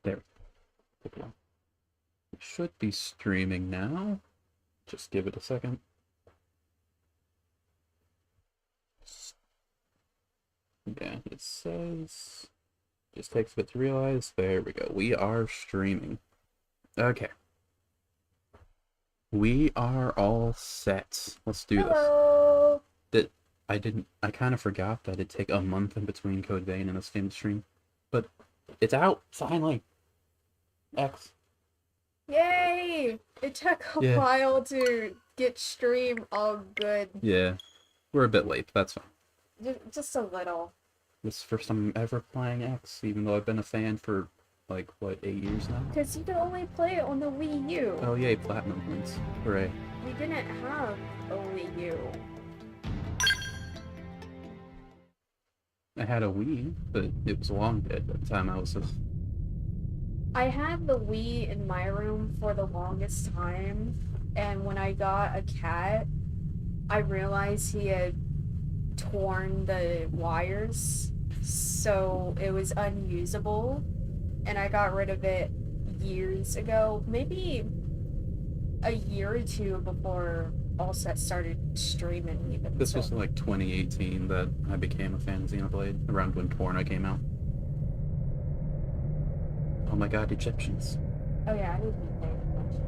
There we go. We should be streaming now. Just give it a second. Yeah, it says... Just takes a bit to realize. There we go. We are streaming. Okay. We are all set. Let's do Hello. this. I kind of forgot that it'd take a month in between Code Vein and this game stream. But it's out, finally. X. Yay! It took a while to get stream all good. Yeah. We're a bit late, that's fine. Just a little. This is the first time I'm ever playing X, even though I've been a fan for, like, what, 8 years now? Because you can only play it on the Wii U. Oh yay, Platinum points. Hooray. We didn't have a Wii U. I had a Wii, but it was long dead by the time I was I had the Wii in my room for the longest time, and when I got a cat, I realized he had torn the wires, so it was unusable, and I got rid of it years ago, maybe a year or two before Allset started streaming even. This was like 2018 that I became a fan of Xenoblade, around when Torna came out. Oh my god, Egyptians. Oh yeah, I didn't pay attention.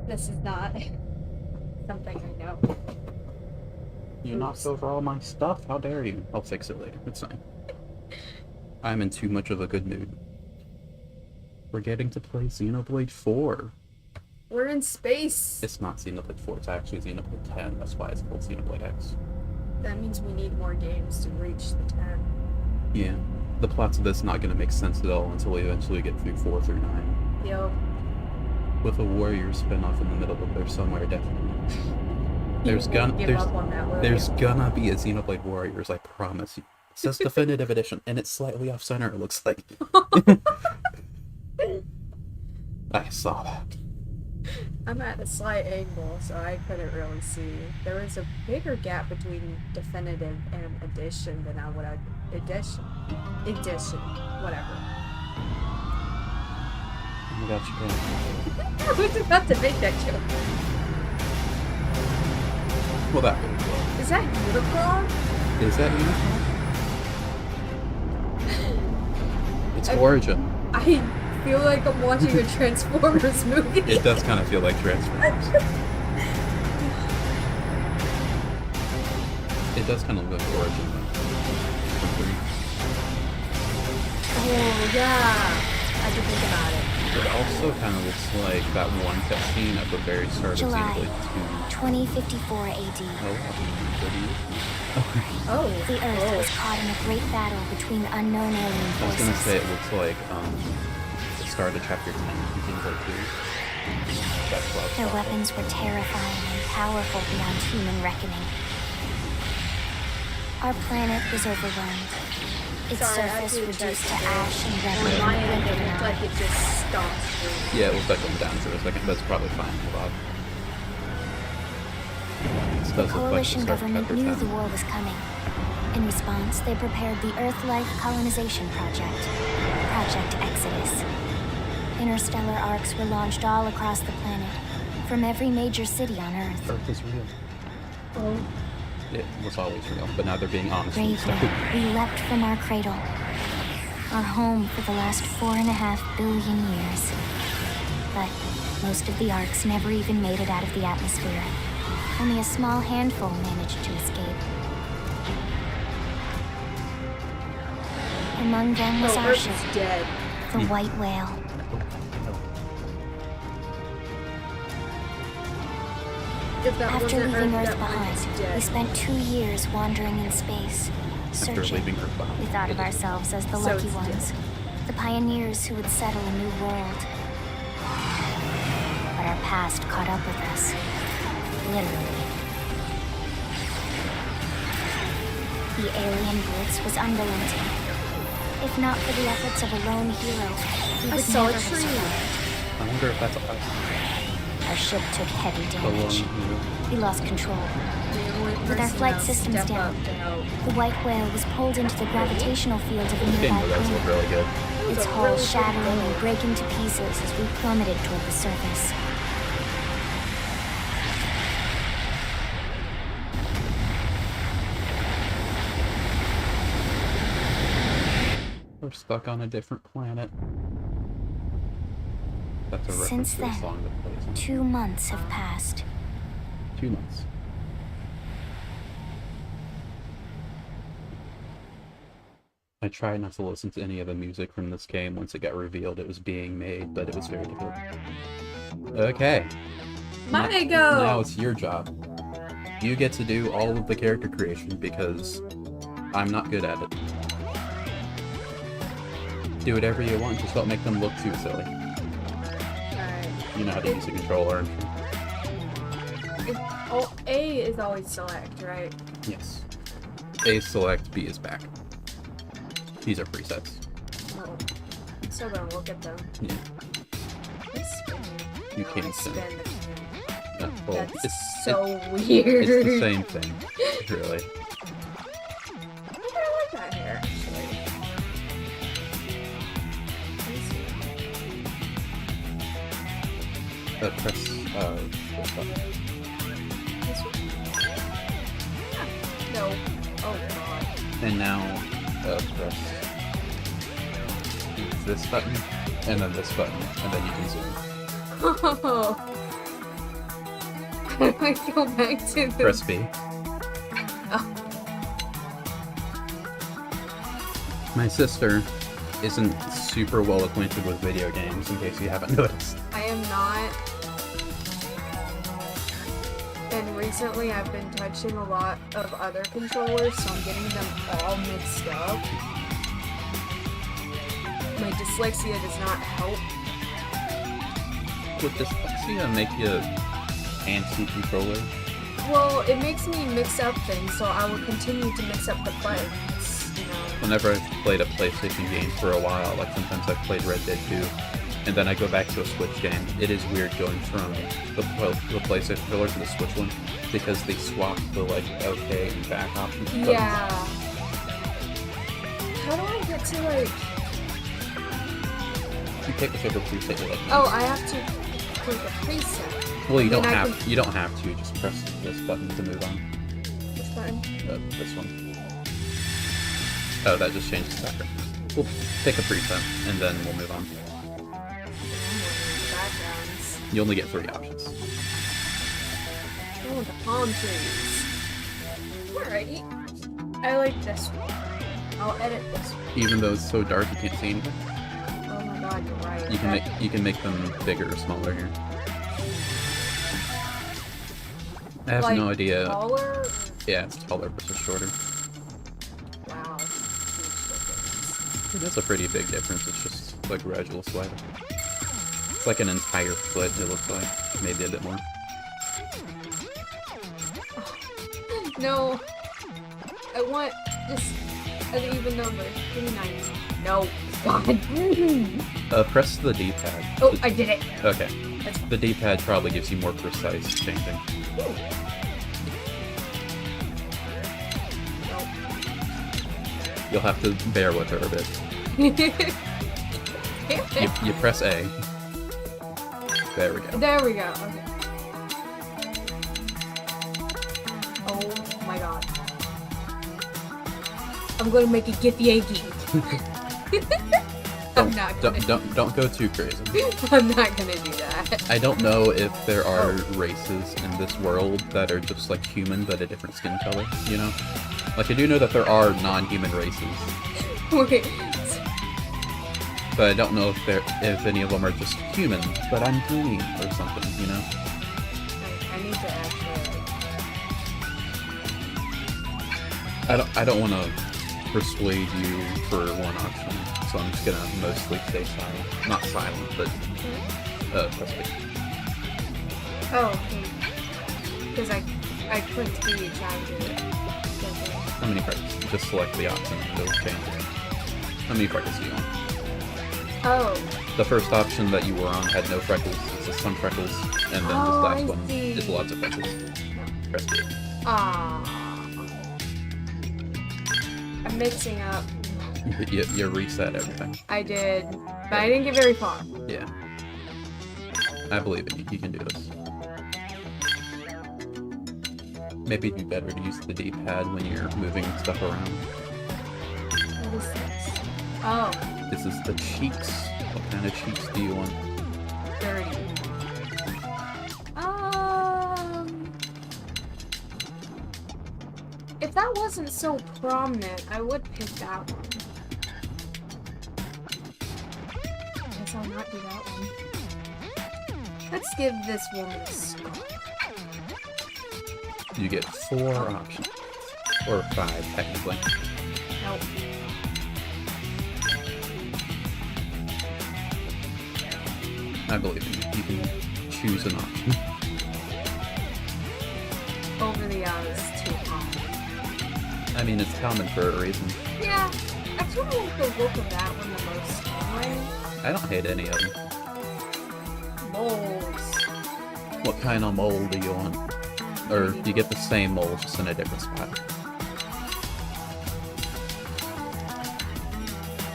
This is not something I know. You knocked over all my stuff? How dare you? I'll fix it later. It's fine. I'm in too much of a good mood. We're getting to play Xenoblade 4. We're in space! It's not Xenoblade 4, it's actually Xenoblade 10. That's why it's called Xenoblade X. That means we need more games to reach the 10. Yeah. The plots of this not going to make sense at all until we eventually get through 4 through 9. Yup. With a Warrior spin-off in the middle of there somewhere, definitely. There's gonna be a Xenoblade Warriors, I promise you. It says definitive edition, and it's slightly off center, it looks like. I saw that. I'm at a slight angle, so I couldn't really see. There was a bigger gap between definitive and edition than I would have. Edition, whatever. I got you. I was about to make that joke. Well, that really was. Is that Unicron? Is that Unicron? It's Origin. I feel like I'm watching a Transformers movie. It does kind of feel like Transformers. It does kind of look like Origin, though. Oh, yeah. I can think about it. It also kind of looks like that one cutscene at the very start July of Xenoblade 2. 2054 AD. Oh, The Earth was caught in a great battle between unknown alien I was forces. gonna say it looks like the start of chapter 10 in Xenoblade 2. That's what I was Their talking weapons were terrifying and powerful beyond human reckoning. Our planet was overwhelmed. Its surface reduced to ash and red. On my end, it looked like it just stopped. Yeah, it looks like I'm down for a second. That's probably fine. Hold on. This The does look like the coalition start of government chapter knew 10. the war was coming. In response, they prepared the Earth-Life Colonization Project, Project Exodus. Interstellar arcs were launched all across the planet, from every major city on Earth. Earth is real. Oh. It was always real, but now they're being honest. Bravely, we leapt from our cradle, our home for the last 4.5 billion years. But most of the arcs never even made it out of the atmosphere. Only a small handful managed to escape. Among them was our Earth ship, is dead. the White Whale. If that After wasn't leaving Earth, Earth that one's behind, we dead. spent 2 years wandering in space, After searching. leaving Earth behind. We thought of ourselves as the So lucky it's ones, the pioneers who would settle a new world. But our past caught up with us, literally. The alien blitz was unrelenting. If not for the efforts of a lone hero, we I would saw a never have tree. survived. I wonder if that's us. Our ship took heavy The damage. one We lost control. The only With our person flight that'll systems step down. up to help. The White Whale was pulled into the gravitational field of a game nearby does look planet. really good. its hull shattering and breaking to pieces as we plummeted toward the surface. We're stuck on a different planet. That's a reference Since to a then, song that plays. 2 months have passed. 2 months. I tried not to listen to any of the music from this game once it got revealed it was being made, but it was very difficult. Okay. My go! Now it's your job. You get to do all of the character creation because I'm not good at it. Do whatever you want, just don't make them look too silly. Alright. You know how to use a controller. Oh, A is always select, right? Yes. A is select, B is back. These are presets. Oh. So don't look at them. Yeah. You No, I can't spin. spin the No, well, That's it's so weird. It's the same thing, really. I think I like that hair, actually. Press this button. This one? Ah, no. Oh god. And now press this button, and then this button, and then you can zoom. Oh. How do I go back to the... Press B. Oh. My sister isn't super well acquainted with video games, in case you haven't noticed. I am not. And recently I've been touching a lot of other controllers, so I'm getting them all mixed up. My dyslexia does not help. Would dyslexia make you anti-controller? Well, it makes me mix up things, so I will continue to mix up the buttons, you know. Whenever I've played a PlayStation game for a while, like sometimes I've played Red Dead 2, and then I go back to a Switch game, it is weird going from the PlayStation controller to the Switch one, because they swap the, like, OK and back options. Yeah. How do I get to, like... You pick whichever preset you like. Oh, I have to click a preset. Well, you then don't I have you don't have to. Just press this button to move on. This button? This one. Oh, that just changed the background. We'll pick a preset and then we'll move on. Backgrounds. You only get 3 options. Oh, the palm trees. Alright. I like this one. I'll edit this one. Even though it's so dark, you can't see anything. Oh my god, you're right. You can make them bigger or smaller here. I have like, no idea. Taller? Yeah, it's taller versus shorter. Wow. Huge It is a pretty big difference. It's just a gradual slider. It's like an entire foot, it looks like. Maybe a bit more. difference. No. I want just an even number. Give me 9. No. God. Press the D-pad. Oh, I did it. Okay. That's fine. The D-pad probably gives you more precise changing. No. You'll have to bear with her a bit. You press A. There we go. There we go. Okay. Oh my god. I'm gonna make it get the eggy. I'm not gonna. Don't go too crazy. I'm not gonna do that. I don't know if there are races in this world that are just like human but a different skin color, you know? Like I do know that there are non-human races, Wait. but I don't know if any of them are just human, but I'm green or something, you know? I need to actually. I don't want to persuade you for one option, so I'm just gonna mostly stay silent. Not silent, but press B. Oh, because I clicked B trying to. How many freckles? Just select the option and it'll change it. How many freckles do you want? Oh. The first option that you were on had no freckles, it's just some freckles, and then Oh, this last I one see. is lots of freckles. Press B. Ah. I'm mixing up. You reset everything. I did, but I didn't get very far. Yeah. I believe in you. You can do this. Maybe it'd be better to use the D-pad when you're moving stuff around. What is this? Oh, This is the cheeks. What kind of cheeks do you want? 30. If that wasn't so prominent, I would pick that one. Guess I'll not do that one. Let's give this woman a scar. You get 4 options. Or 5, technically. Nope. I believe in you. You can choose an option. Over the eyes, too common. I mean, it's common for a reason. Yeah, I kind of like the look of that one the most anyway. I don't hate any of them. Molds. What kind of mold do you want? Or you get the same mold, just in a different spot.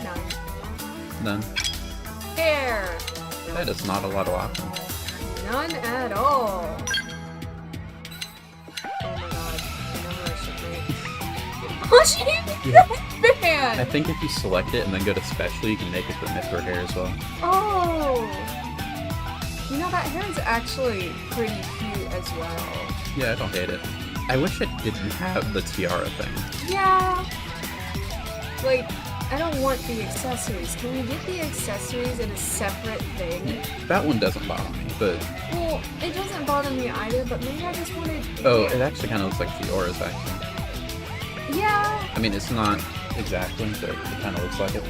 None. None. Hair. That is not a lot of options. None at all. Oh my god. I know who I should make. Oh, she didn't Yeah. Man. I think if you select it and then go to special, you can make it permit for hair as well. Oh. You know, that hair is actually pretty cute as well. Yeah, I don't hate it. I wish it didn't have the tiara thing. Yeah. Like, I don't want the accessories. Can we get the accessories in a separate thing? That one doesn't bother me, but... Well, it doesn't bother me either, but maybe I just wanted... Oh, it actually kind of looks like Fiora's, actually. Yeah. I mean, it's not exactly, but it kind of looks like it.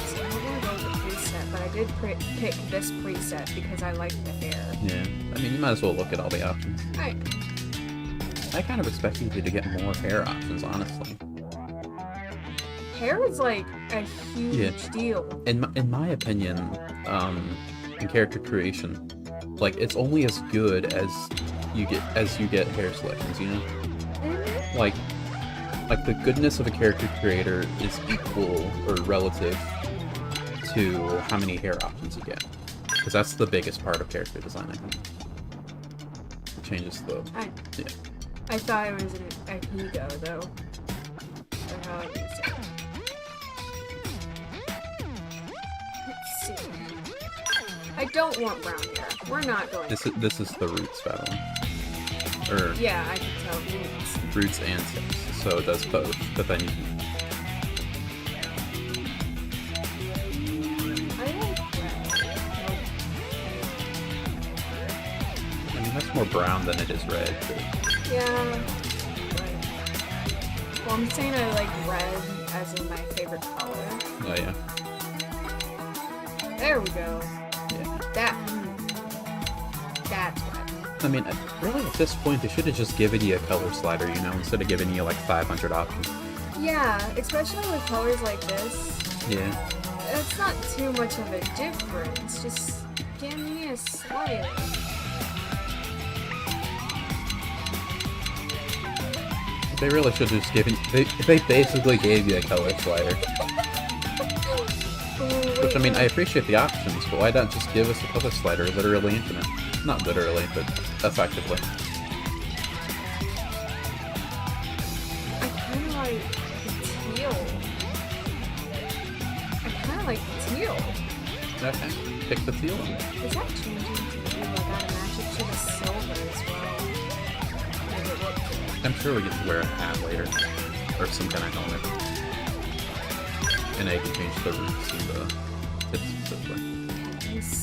So I'm gonna go with the preset, but I did pick this preset because I like the hair. Yeah. I mean, you might as well look at all the options. Alright. I kind of expected you to get more hair options, honestly. Hair is like a huge deal. In my opinion, in character creation, like, it's only as good as you get hair selections, you know? Mhm. Like the goodness of a character creator is equal or relative to how many hair options you get. Because that's the biggest part of character design, I think. It changes the... Yeah. I thought it was an ego, though. Or how I used it. Let's see. I don't want brown hair. We're not going This is the roots battle. Or Yeah, I can tell roots. roots and tips, so it does both, but then you can... I like red. I mean, that's more brown than it is red, but... Yeah. But, well, I'm saying I like red as in my favorite color. Oh, yeah. There we go. Yeah. That's red. I mean, really, at this point, they should have just given you a color slider, you know, instead of giving you, like, 500 options. Yeah, especially with colors like this. Yeah. It's not too much of a difference. Just give me a slider. They really should have just given... They basically gave you a color slider. Which, I mean, I appreciate the options, but why not just give us a color slider literally infinite? Not literally, but effectively. I kind of like the teal. I kind of like the teal. Okay, pick the teal one. Is that changing to teal? I gotta match it to the silver as well. Make it look good. I'm sure we get to wear a hat later. Or some kind of helmet. And I can change the roots and the tips specifically. Nice.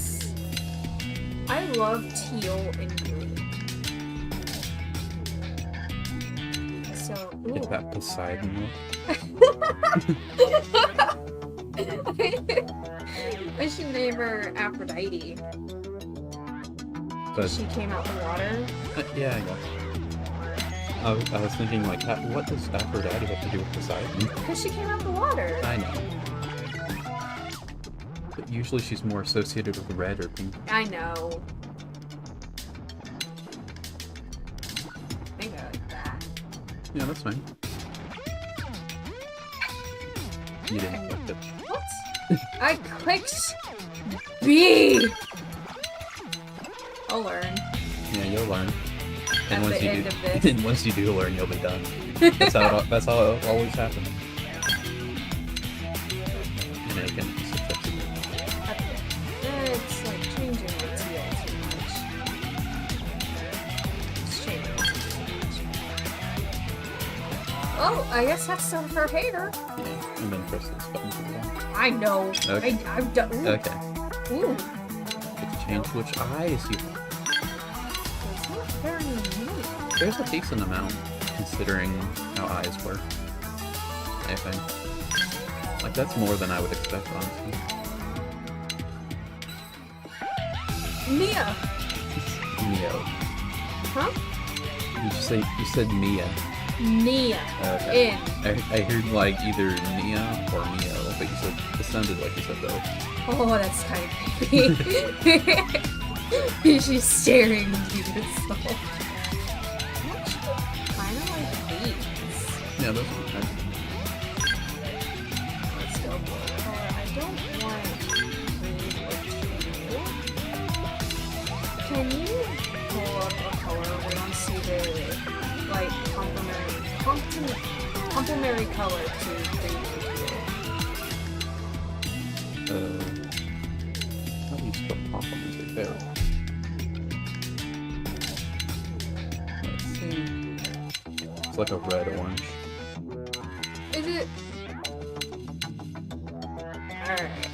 I love teal and green. So, ooh. Get that Poseidon I should name her Aphrodite. look. She came out the water. Yeah, I guess. I was thinking, like, what does Aphrodite have to do with Poseidon? Because she came out the water. I know. But usually she's more associated with red or pink. I know. I think I like that. Yeah, that's fine. You didn't click it. What? I clicked B! I'll learn. Yeah, you'll learn. And At once the you end do, of this. and once you do learn, you'll be done. That's how it always happens. And then you can just fix it. It's like changing my TL too much. It's changing my TL too much. Oh, I guess that's some her hair. Yeah, and then press this button for the one. I know. Okay. I've done. Ooh. Okay. Ooh. Let's change which eyes you. It's not very neat. There's a decent amount, considering how eyes work. I think. Like, that's more than I would expect, honestly. Mia. Neo. Huh? You said Mia. Nia. Okay. In. I heard like either Nia or Neo, but you said it sounded like you said both. Oh, that's kind of creepy. She's staring into the soul. Kind of like these. Yeah, those are nice. Let's go for color. I don't want green or blue. Can you pull up a color? We don't see the like complementary color to green or blue. How do you spell complementary there? Let's see. It's like a red orange. Is it? Alright.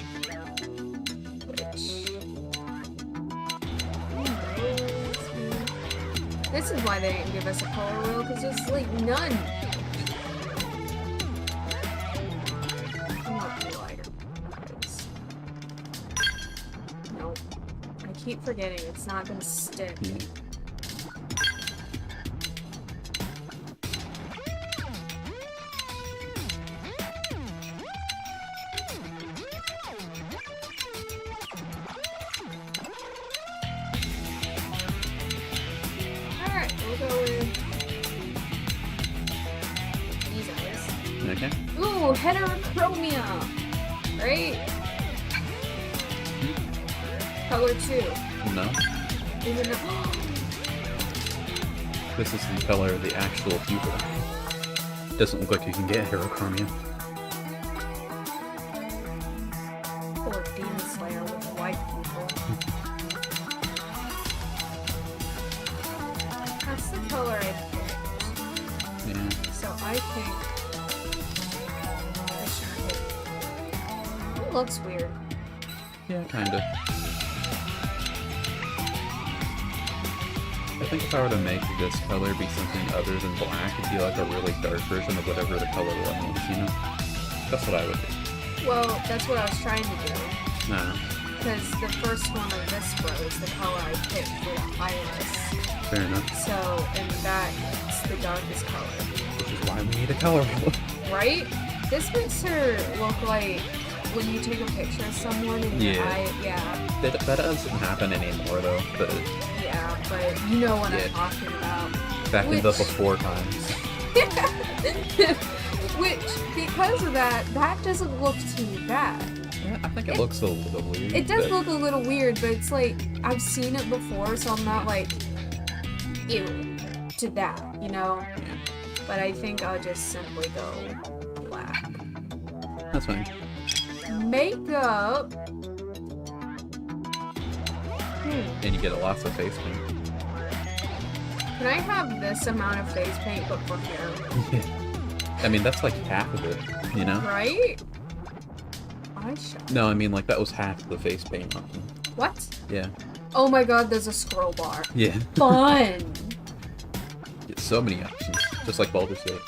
This is why they didn't give us a color wheel, because there's like none. I want the lighter. Nope. I keep forgetting it's not gonna stick. Yeah. Alright, we'll go with these eyes. Okay. Ooh, heterochromia! Right? Color 2. No. Even though This is the color of the actual pupil. Doesn't look like you can get heterochromia. or Demon Slayer with white people. That's the color I picked. Yeah. So I think I should pick. It looks weird. Yeah, kinda. I think if I were to make this color be something other than black, it'd be like a really dark version of whatever the color was, you know? That's what I would do. Well, that's what I was trying to do. Nah, Because the first one of this was the color I picked for the iris. fair enough. So, and that's the darkest color. Which is why we need a color wheel. Right? This makes her look like when you take a picture of someone and your Yeah. eye, yeah, That doesn't happen anymore, though, but yeah, but you know what Yeah. I'm talking about. back in the Which- before times. Which, because of that, that doesn't look too bad. Yeah, I think it looks a little weird. It does but look a little weird, but it's like, I've seen it before, so I'm not like, ew, to that, you know? Yeah, But I think I'll just simply go black. that's fine. Makeup. And you get lots of face paint. Can I have this amount of face paint but for hair? I mean, that's like half of it, you know? Right? Eyeshadow. No, I mean, like, that was half the face paint option. What? Yeah. Oh my god, there's a scroll bar. Yeah. Fun! Get so many options. Just like Baldur's Gate.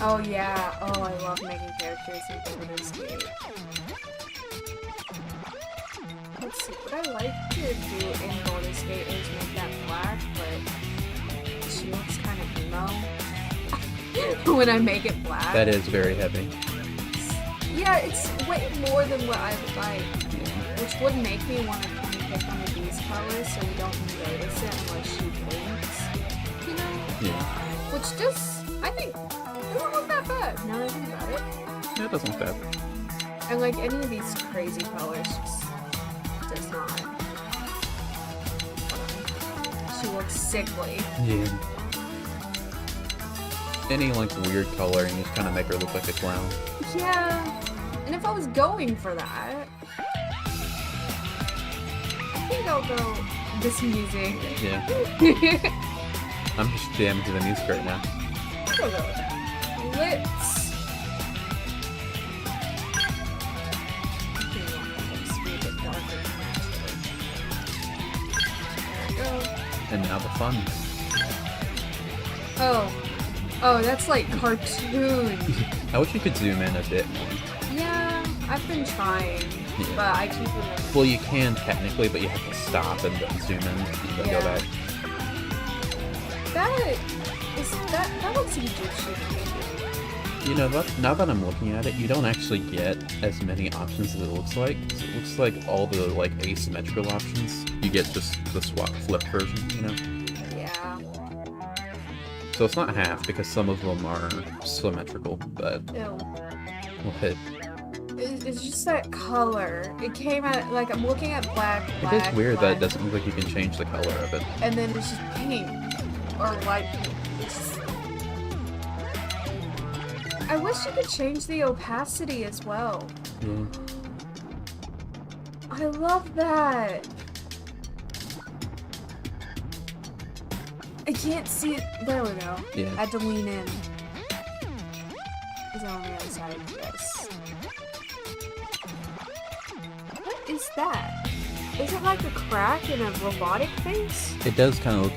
Oh yeah. Oh, I love making characters in Baldur's Gate. Let's see. What I like to do in Baldur's Gate is make that black, but she looks kind of emo when I make it black. That is very heavy. Yeah, it's way more than what I would like, Yeah. which would make me want to kind of pick one of these colors so you don't notice it unless she blinks, you know? Yeah. Which just, I think, doesn't look that bad now that I think about it. Yeah, it doesn't look bad. And like any of these crazy colors just does not. She looks sickly. Yeah. Any like weird coloring, you just kind of make her look like a clown. Yeah. And if I was going for that, I think I'll go this music. Yeah. I'm just jamming to the music right now. I'll go with that. Let's. Speed it darker. There we go. And now the fun. Oh, that's like cartoon. I wish you could zoom in a bit more. Yeah, I've been trying, Yeah. but I keep remembering. Well, you can technically, but you have to stop and then zoom in and then go back. That looks Egyptian. You know, now that I'm looking at it, you don't actually get as many options as it looks like. So it looks like all the like asymmetrical options. You get just the swap flip version, you know? Yeah. So it's not half because some of them are symmetrical, but Ew. we'll hit. It's just that color. It came out like I'm looking at black. It is weird that it black, doesn't look like you can change the color of it. and then it's just pink or light pink. It's just... I wish you could change the opacity as well. Yeah. I love that. I can't see it. There we go. Yeah. I had to lean in. Is it on the other side? Yes. What is that? Is it like a crack in a robotic face? It does kind of look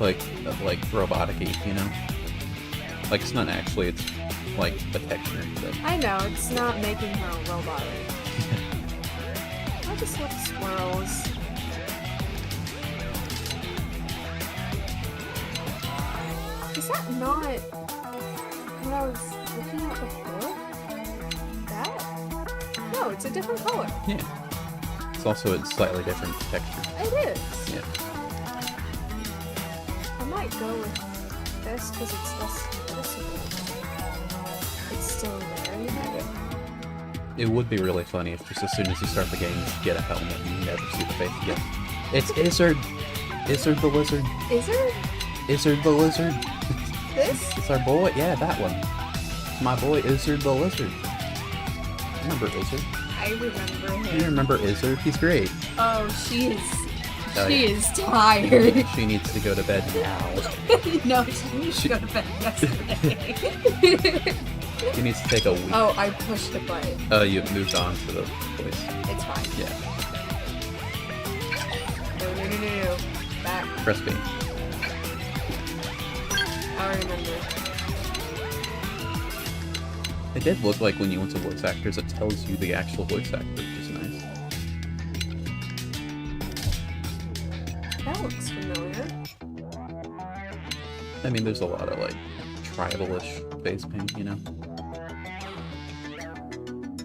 like robotic-y, you know? Like it's not actually, it's like the texture. But... I know, it's not making her a robot. I just love swirls. Is that not what I was looking at before? That? No, it's a different color. Yeah. It's also a slightly different texture. It is. Yeah. I might go with this because it's less noticeable. It's still there, you know? It would be really funny if just as soon as you start the game, you get a helmet and you never see the face again. It's Izzard! Izzard the Lizard! Is there Izzard the Lizard! this? It's our boy, yeah, that one. My boy Izzard the Lizard. Remember Izzard? I remember him. You remember Izzard? He's great. Oh, she is. Oh, She yeah. is tired. She needs to go to bed now. No, she needs to go to bed yesterday. She needs to take a week. Oh, I pushed the button. Oh, you moved on to the voice. It's fine. Yeah. No. Back. Press B. I remember. It did look like when you went to voice actors, it tells you the actual voice actor, which is nice. That looks familiar. I mean, there's a lot of, like, tribal-ish face paint, you know?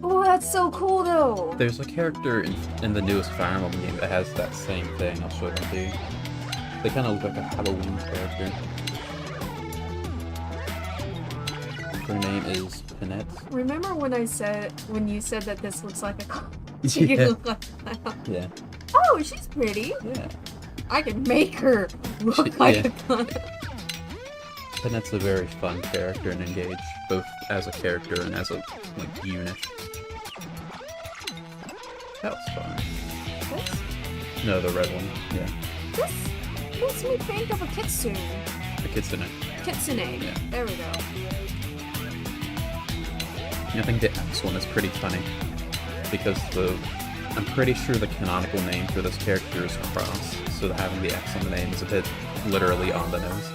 Oh, that's so cool, though. There's a character in the newest Fire Emblem game that has that same thing. I'll show them to you. They kind of look like a Halloween character. Her name is Pinette. Remember when you said that this looks like a Yeah. look like a clown? Yeah. Oh, she's pretty. Yeah. I can make her look like yeah. a clown. Pinette's a very fun character and engaged, both as a character and as a, like, unit. That was fun. This? No, the red one. Yeah. This makes me think of a kitsune. The kitsune. Kitsune. Yeah. There we go. I think the X one is pretty funny because I'm pretty sure the canonical name for this character is Cross, so having the X on the name is a bit literally on the nose.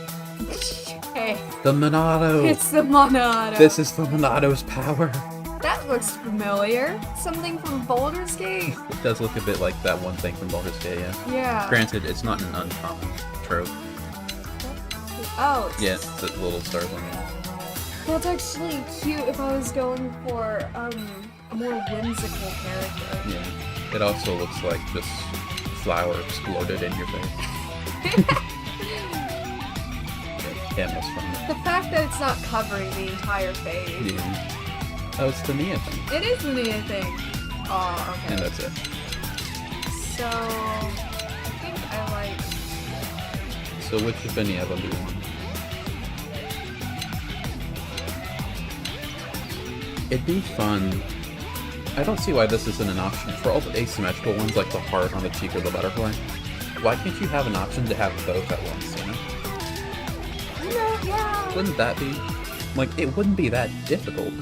Hey, The Monado! it's the Monado. This is the Monado's power! That looks familiar. Something from Baldur's Gate. It does look a bit like that one thing from Baldur's Gate, yeah. Yeah. Granted, it's not an uncommon trope. Oh, it's Yeah, it's the little stars on the end. That's actually cute if I was going for a more whimsical character. Yeah. It also looks like this flower exploded in your face. Yeah, that's fun. The fact that it's not covering the entire face. Yeah. Oh, it's the Nia thing. It is the Nia thing. Oh, okay. And that's it. So, I think I like... So which, if any of them, do you want? It'd be fun. I don't see why this isn't an option. For all the asymmetrical ones, like the heart on the cheek or the butterfly, why can't you have an option to have both at once, you know? You know, yeah. Wouldn't that be... Like, it wouldn't be that difficult.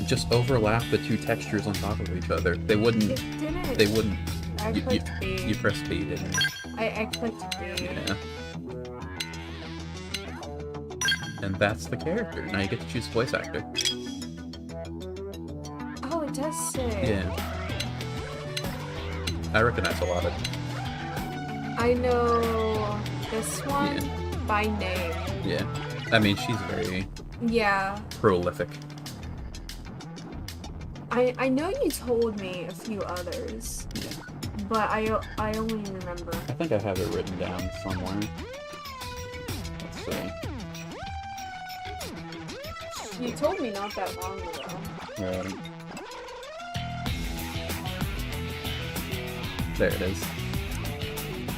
Just overlap the two textures on top of each other. They wouldn't... It didn't. They wouldn't... I clicked B. You pressed B, didn't you? I clicked B. Yeah. And that's the character. Now you get to choose voice actor. Oh, it does say. Yeah. I recognize a lot of... I know this one by name. Yeah. I mean, she's very Yeah. prolific. I know you told me a few others, Yeah. but I only remember. I think I have it written down somewhere. Let's see. You told me not that long ago. There it is.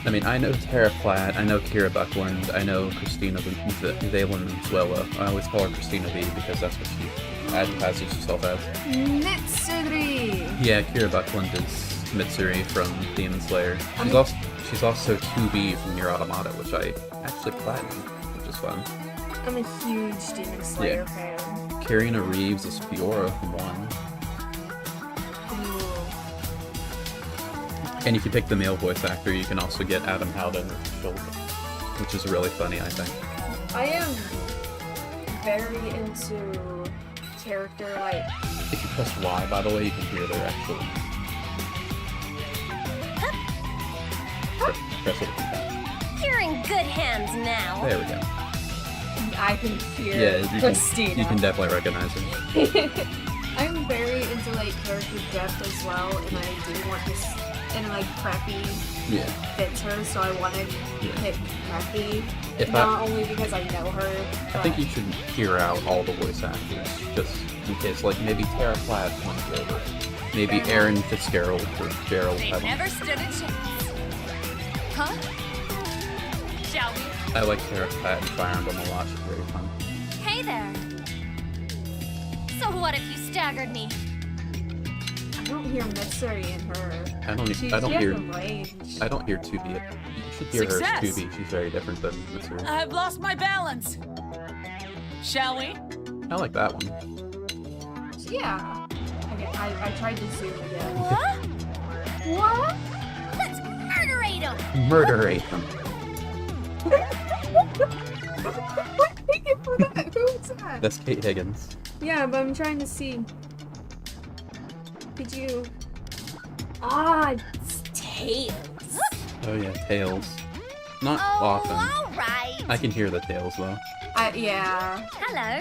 I mean, I know Tara Platt, I know Kira Buckland, I know Christina Valenzuela. I always call her Christina V because that's what she advertises herself as. Mitsuri! Yeah, Kira Buckland is Mitsuri from Demon Slayer. She's also 2B from Nier Automata, which I actually platinum, which is fun. I'm a huge Demon Slayer fan. Karina Reeves is Fiora from 1. And if you pick the male voice actor, you can also get Adam Howden or Schultz, which is really funny, I think. I am very into character, like... If you press Y, by the way, you can hear their actual... Press it a few times. You're in good hands now. There we go. I can hear Christina. You can definitely recognize her. I'm very into, like, character depth as well, and I do want this... And like Crappy fits her, so I want to pick Crappy. Not only because I know her. I think you should hear out all the voice actors, just in case. Like maybe Tara Platt won you over. Maybe Aaron Fitzgerald or Gerald. They've never stood a chance. Huh? Shall we? I like Tara Platt and Fire Emblem a lot. She's very fun. Hey there. So what if you staggered me? I don't hear Mitsuri in her. I don't hear 2B. You should hear her as 2B. She's very different than Mitsuri. I've lost my balance. Shall we? I like that one. Yeah. Okay, I tried to zoom again. What? What? Let's murderate him! Murderate him. Thank you for that. Who's that? That's Kate Higgins. Yeah, but I'm trying to see. Did you? Ah, it's Tails. Oh yeah, Tails. Not often. All right. I can hear the Tails though. Yeah. Hello.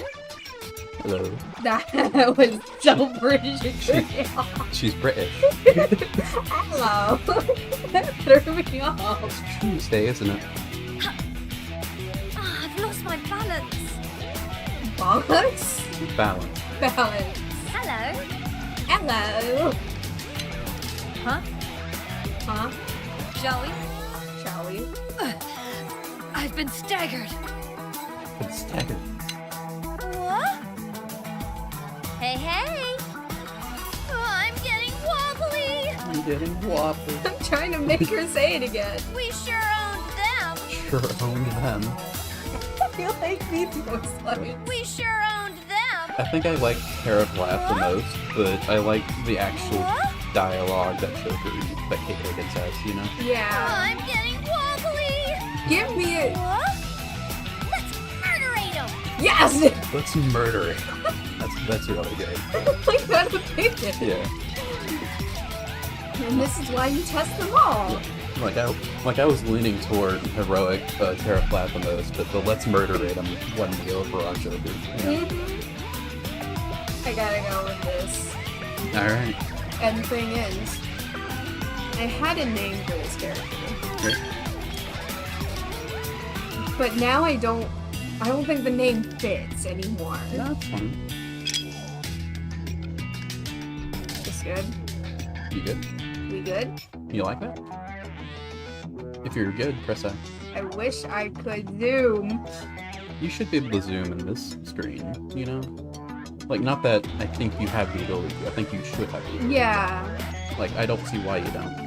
Hello. That was so British. She's British. Hello. That threw me off. It's Tuesday, isn't it? Oh, I've lost my balance. Balance? Balance. Balance. Hello. Hello. Huh? Huh? Shall we? Shall we? I've been staggered. It's staggered. What? Hey, hey! Oh, I'm getting wobbly! I'm getting wobbly. I'm trying to make her say it again. We sure owned them! Sure owned them. I feel like these voice lines. We sure owned them! I think I like Tara Platt the most, but I like the actual dialogue that Kate Higgins has, you know? Oh, Yeah. I'm getting wobbly! Give me it. What? Let's murderate him! Yes! Let's murder it. That's really good. Like that opinion. Yeah. And this is why you test them all. Like I was leaning toward heroic Tara Platt the most, but the let's murder it won me over on Joker. Yeah. I gotta go with this. Alright. And the thing is, I had a name for this character. Great. But now I don't think the name fits anymore. That's fine. Just go good? You good? We good? You like that? If you're good, press A. I wish I could zoom. You should be able to zoom in this screen, you know? Like, not that I think you have the ability to. I think you should have the ability. Yeah. Like, I don't see why you don't.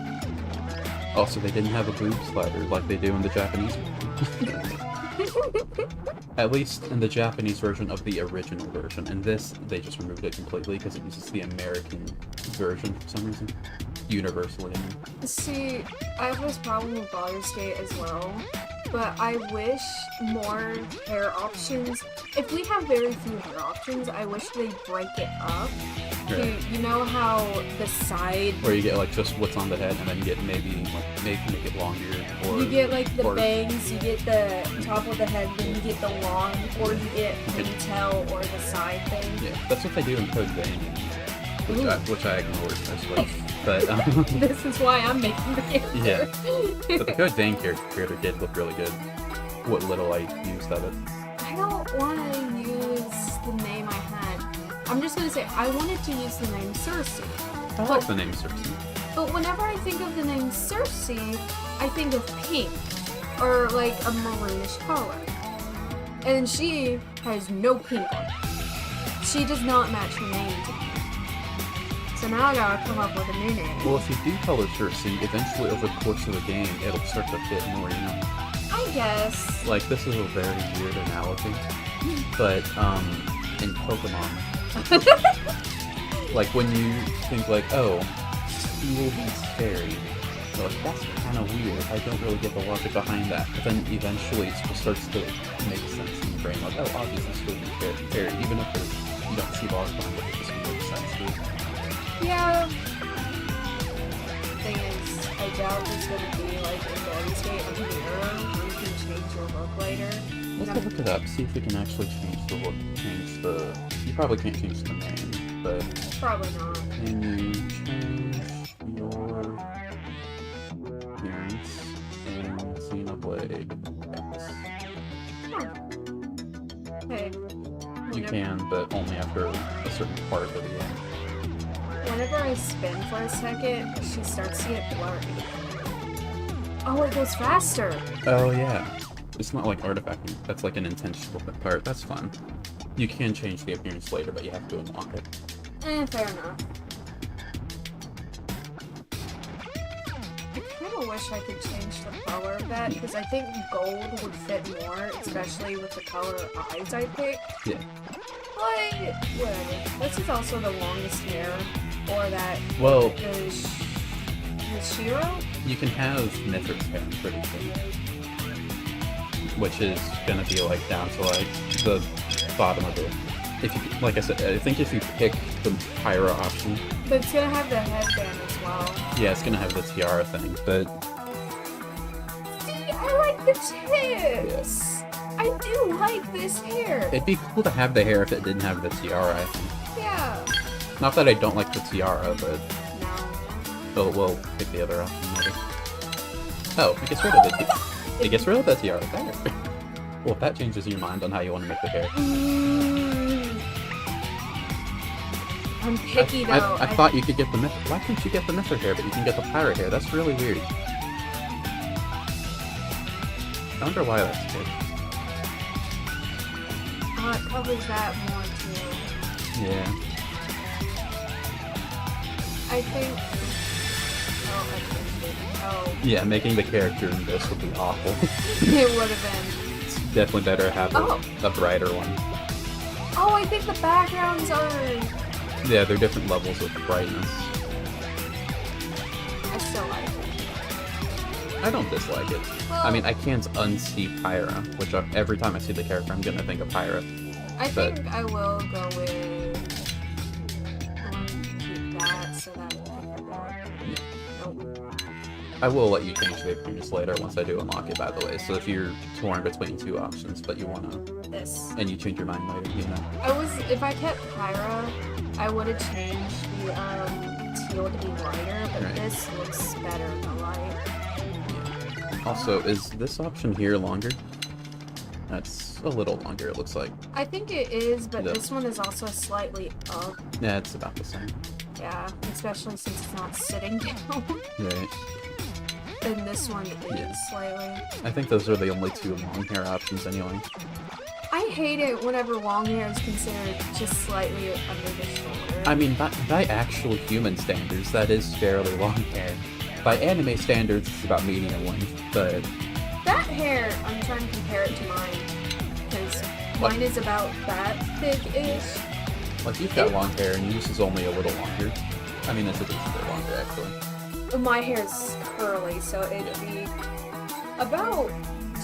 Also, they didn't have a boob slider like they do in the Japanese version. At least in the Japanese version of the original version. In this, they just removed it completely because it uses the American version for some reason. Universally. I mean. See, I have this problem with Baldur's Gate as well, but I wish more hair options. If we have very few hair options, I wish they break it up. Right. You know how the side... Where you get like just what's on the head, and then you get maybe make it longer, or you get like the or, bangs, you get the top of the head, then you get the long, or you get ponytail or the side thing. Yeah, that's what they do in Code Vein, which I ignored mostly. But This is why I'm making the character. yeah, but the Code Vein character did look really good. What little I used of it. I don't want to use the name I had. I'm just gonna say I wanted to use the name Cersei. I like the name Cersei. But whenever I think of the name Cersei, I think of pink or like a maroonish color. And she has no pink on her. She does not match her name to me. So now I gotta come up with a new name. Well, if you do color Cersei, eventually over the course of the game, it'll start to fit more, you know? I guess. Like, this is a very weird analogy, but, in Pokemon, like, when you think, like, oh, Steel beats Fairy, you're like, that's kind of weird, I don't really get the logic behind that, but then eventually it just starts to make sense in your brain, like, oh, obviously Steel beats Fairy, even if you don't see logic behind it, it just makes sense to it. Yeah. Thing is, I doubt there's gonna be like in Baldur's Gate a mirror where you can change your look later. Let's go look it up, see if we can actually change the look, you probably can't change the name, but Probably not. can you change your appearance in Xenoblade X? Huh. Hey. You can, but only after a certain part of the game. Whenever I spin for a second, she starts to get blurry. Oh, it goes faster! Oh yeah. It's not like artifacting, that's like an intentional part, that's fun. You can change the appearance later, but you have to unlock it. Fair enough. I kinda wish I could change the color of that, because I think gold would fit more, especially with the color eyes I pick. Yeah. But, whatever. This is also the longest hair, or that... Well, The Shiro? you can have Mithra's hair, I'm pretty sure. Which is gonna be like down to like the bottom of it. If you, like I said, I think if you pick the Pyra option, But it's gonna have the headband as well. yeah, it's gonna have the tiara thing, but See, I like the tips! I do like this hair! it'd be cool to have the hair if it didn't have the tiara, I think. Yeah. Not that I don't like the tiara, but No. we'll pick the other option later. Oh, it gets rid of the it gets rid of the tiara there. Well, if that changes your mind on how you want to make the hair. I'm picky though. I thought you could get the why couldn't you get the Mithra hair, but you can get the pirate hair? That's really weird. I wonder why that's the case. It covers that more too. Yeah. I think... Oh, I changed it. Oh. Yeah, making the character in this would be awful. It would have been. It's definitely better to have a brighter one. Oh, I think the backgrounds are... Yeah, they're different levels of brightness. I still like it. I don't dislike it. I mean, I can't unsee Pyra, which every time I see the character, I'm gonna think of Pyra. I think I will go with... keep that so that Nope. I will let you change the appearance later once I do unlock it, by the way. So if you're torn between two options, but you wanna... This. And you change your mind later, you know? If I kept Pyra, I would have changed the teal to be lighter, but Right. this looks better in the light. Also, is this option here longer? That's a little longer, it looks like. I think it is, but Yeah. this one is also slightly up. Yeah, it's about the same. Yeah, especially since it's not sitting down. Right. And this one is slightly. I think those are the only two long hair options anyway. I hate it whenever long hair is considered just slightly under the shoulder. I mean, by actual human standards, that is fairly long hair. By anime standards, it's about medium length, but... That hair, I'm trying to compare it to mine. Because mine is about that thick-ish. Like, you've got long hair, and yours is only a little longer. I mean, it's a decent bit longer, actually. My hair is curly, so it'd be about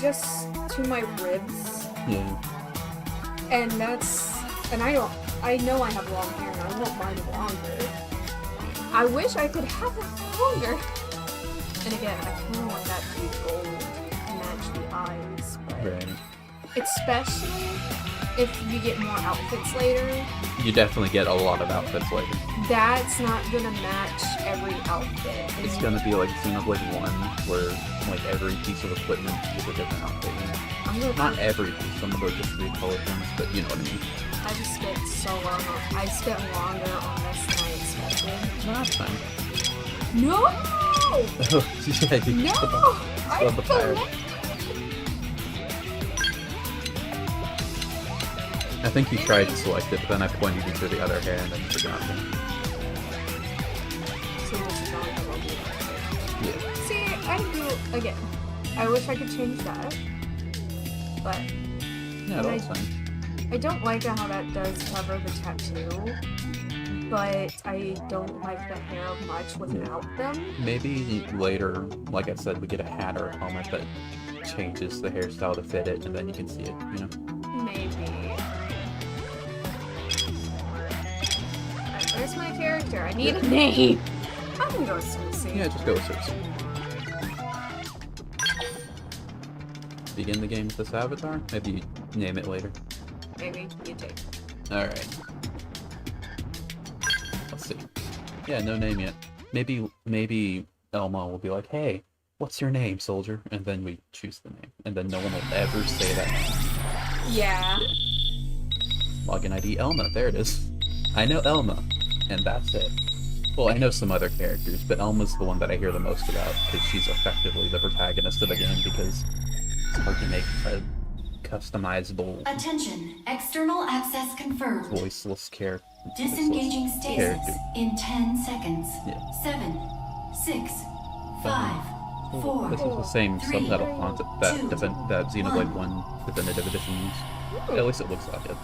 just to my ribs. Yeah. And I know I have long hair, and I want mine longer. I wish I could have it longer. And again, I kind of want that to be gold to match the eyes, but Right. especially if you get more outfits later, You definitely get a lot of outfits later. that's not gonna match every outfit. It's gonna be like Xenoblade 1, where, like, every piece of equipment is a different outfit. You know? I'm gonna Not every piece, some of them are just recolored ones, but you know what I mean. I just spent so long on. I spent longer on this than I expected. No, that's fine. No! Oh, yeah, you No! still have the fire. I think you tried to select it, but then I pointed you to the other hair and then you forgot to. So this is not gonna be Yeah. See, I do again. I wish I could change that, but Yeah, that's fine. I don't like how that does cover the tattoo. But I don't like the hair much without them. Maybe later, like I said, we get a hat or a helmet that changes the hairstyle to fit it, and then you can see it, you know? Maybe. Alright, where's my character? I need a name. I'm gonna go with Susie. Yeah, just go with Cersei. Begin the game with this avatar? Maybe you name it later. Maybe you take. Alright. Let's see. Yeah, no name yet. Maybe Elma will be like, hey, what's your name, soldier? And then we choose the name. And then no one will ever say that name. Yeah. Login ID Elma, there it is. I know Elma, and that's it. Well, I know some other characters, but Elma's the one that I hear the most about, because she's effectively the protagonist of the game, because it's hard to make a customizable, Attention, external access confirmed. voiceless character. Disengaging stasis character. in 10 seconds. Yeah. 7, 6, 5, 4. This is the same three, subtitle font that two, that Xenoblade one. 1 Definitive Edition used. At least it looks like it.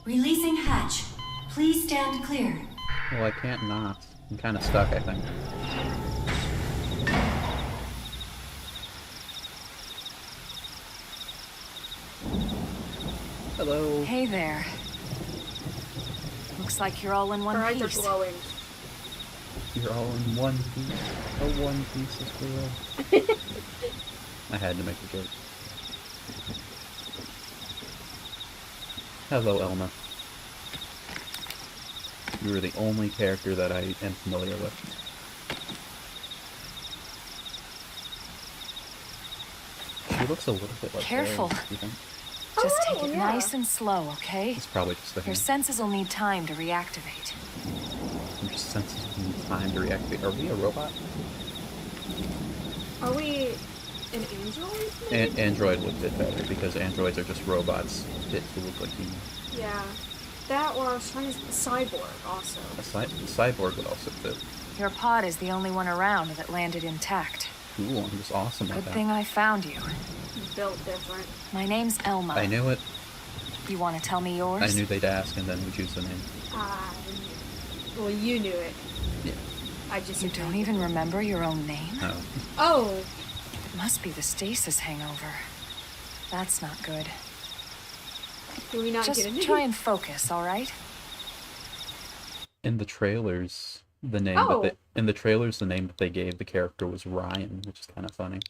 Releasing hatch. Please stand clear. Well, I can't not. I'm kind of stuck, I think. Hello. Hey there. Looks like you're all in one Her eyes are piece. glowing. You're all in one piece. A one piece of glue. I had to make a joke. Hello, Elma. You are the only character that I am familiar with. She looks a little bit like Careful. Rose, you think? Just Oh, take it yeah. nice and slow, okay? It's probably just the Your hand. senses will need time to reactivate. I'm just sensing time to reactivate. Are we a robot? Are we an android? maybe? Android would fit better because androids are just robots fit to look like humans. Yeah. That or I was trying to cyborg also. A cyborg would also fit. Your pod is the only one around that landed intact. Cool, I'm just awesome like Good that. thing I found you. Built different. My name's Elma. I knew it. You want to tell me yours? I knew they'd ask, and then we choose the name. Well, you knew it. Yeah. I just You don't even remember your own name? Oh. Oh, It must be the stasis hangover. That's not good. do we not Just get a name? try and focus, all right? In the trailers, the name Oh. the name that they gave the character was Ryan, which is kind of funny.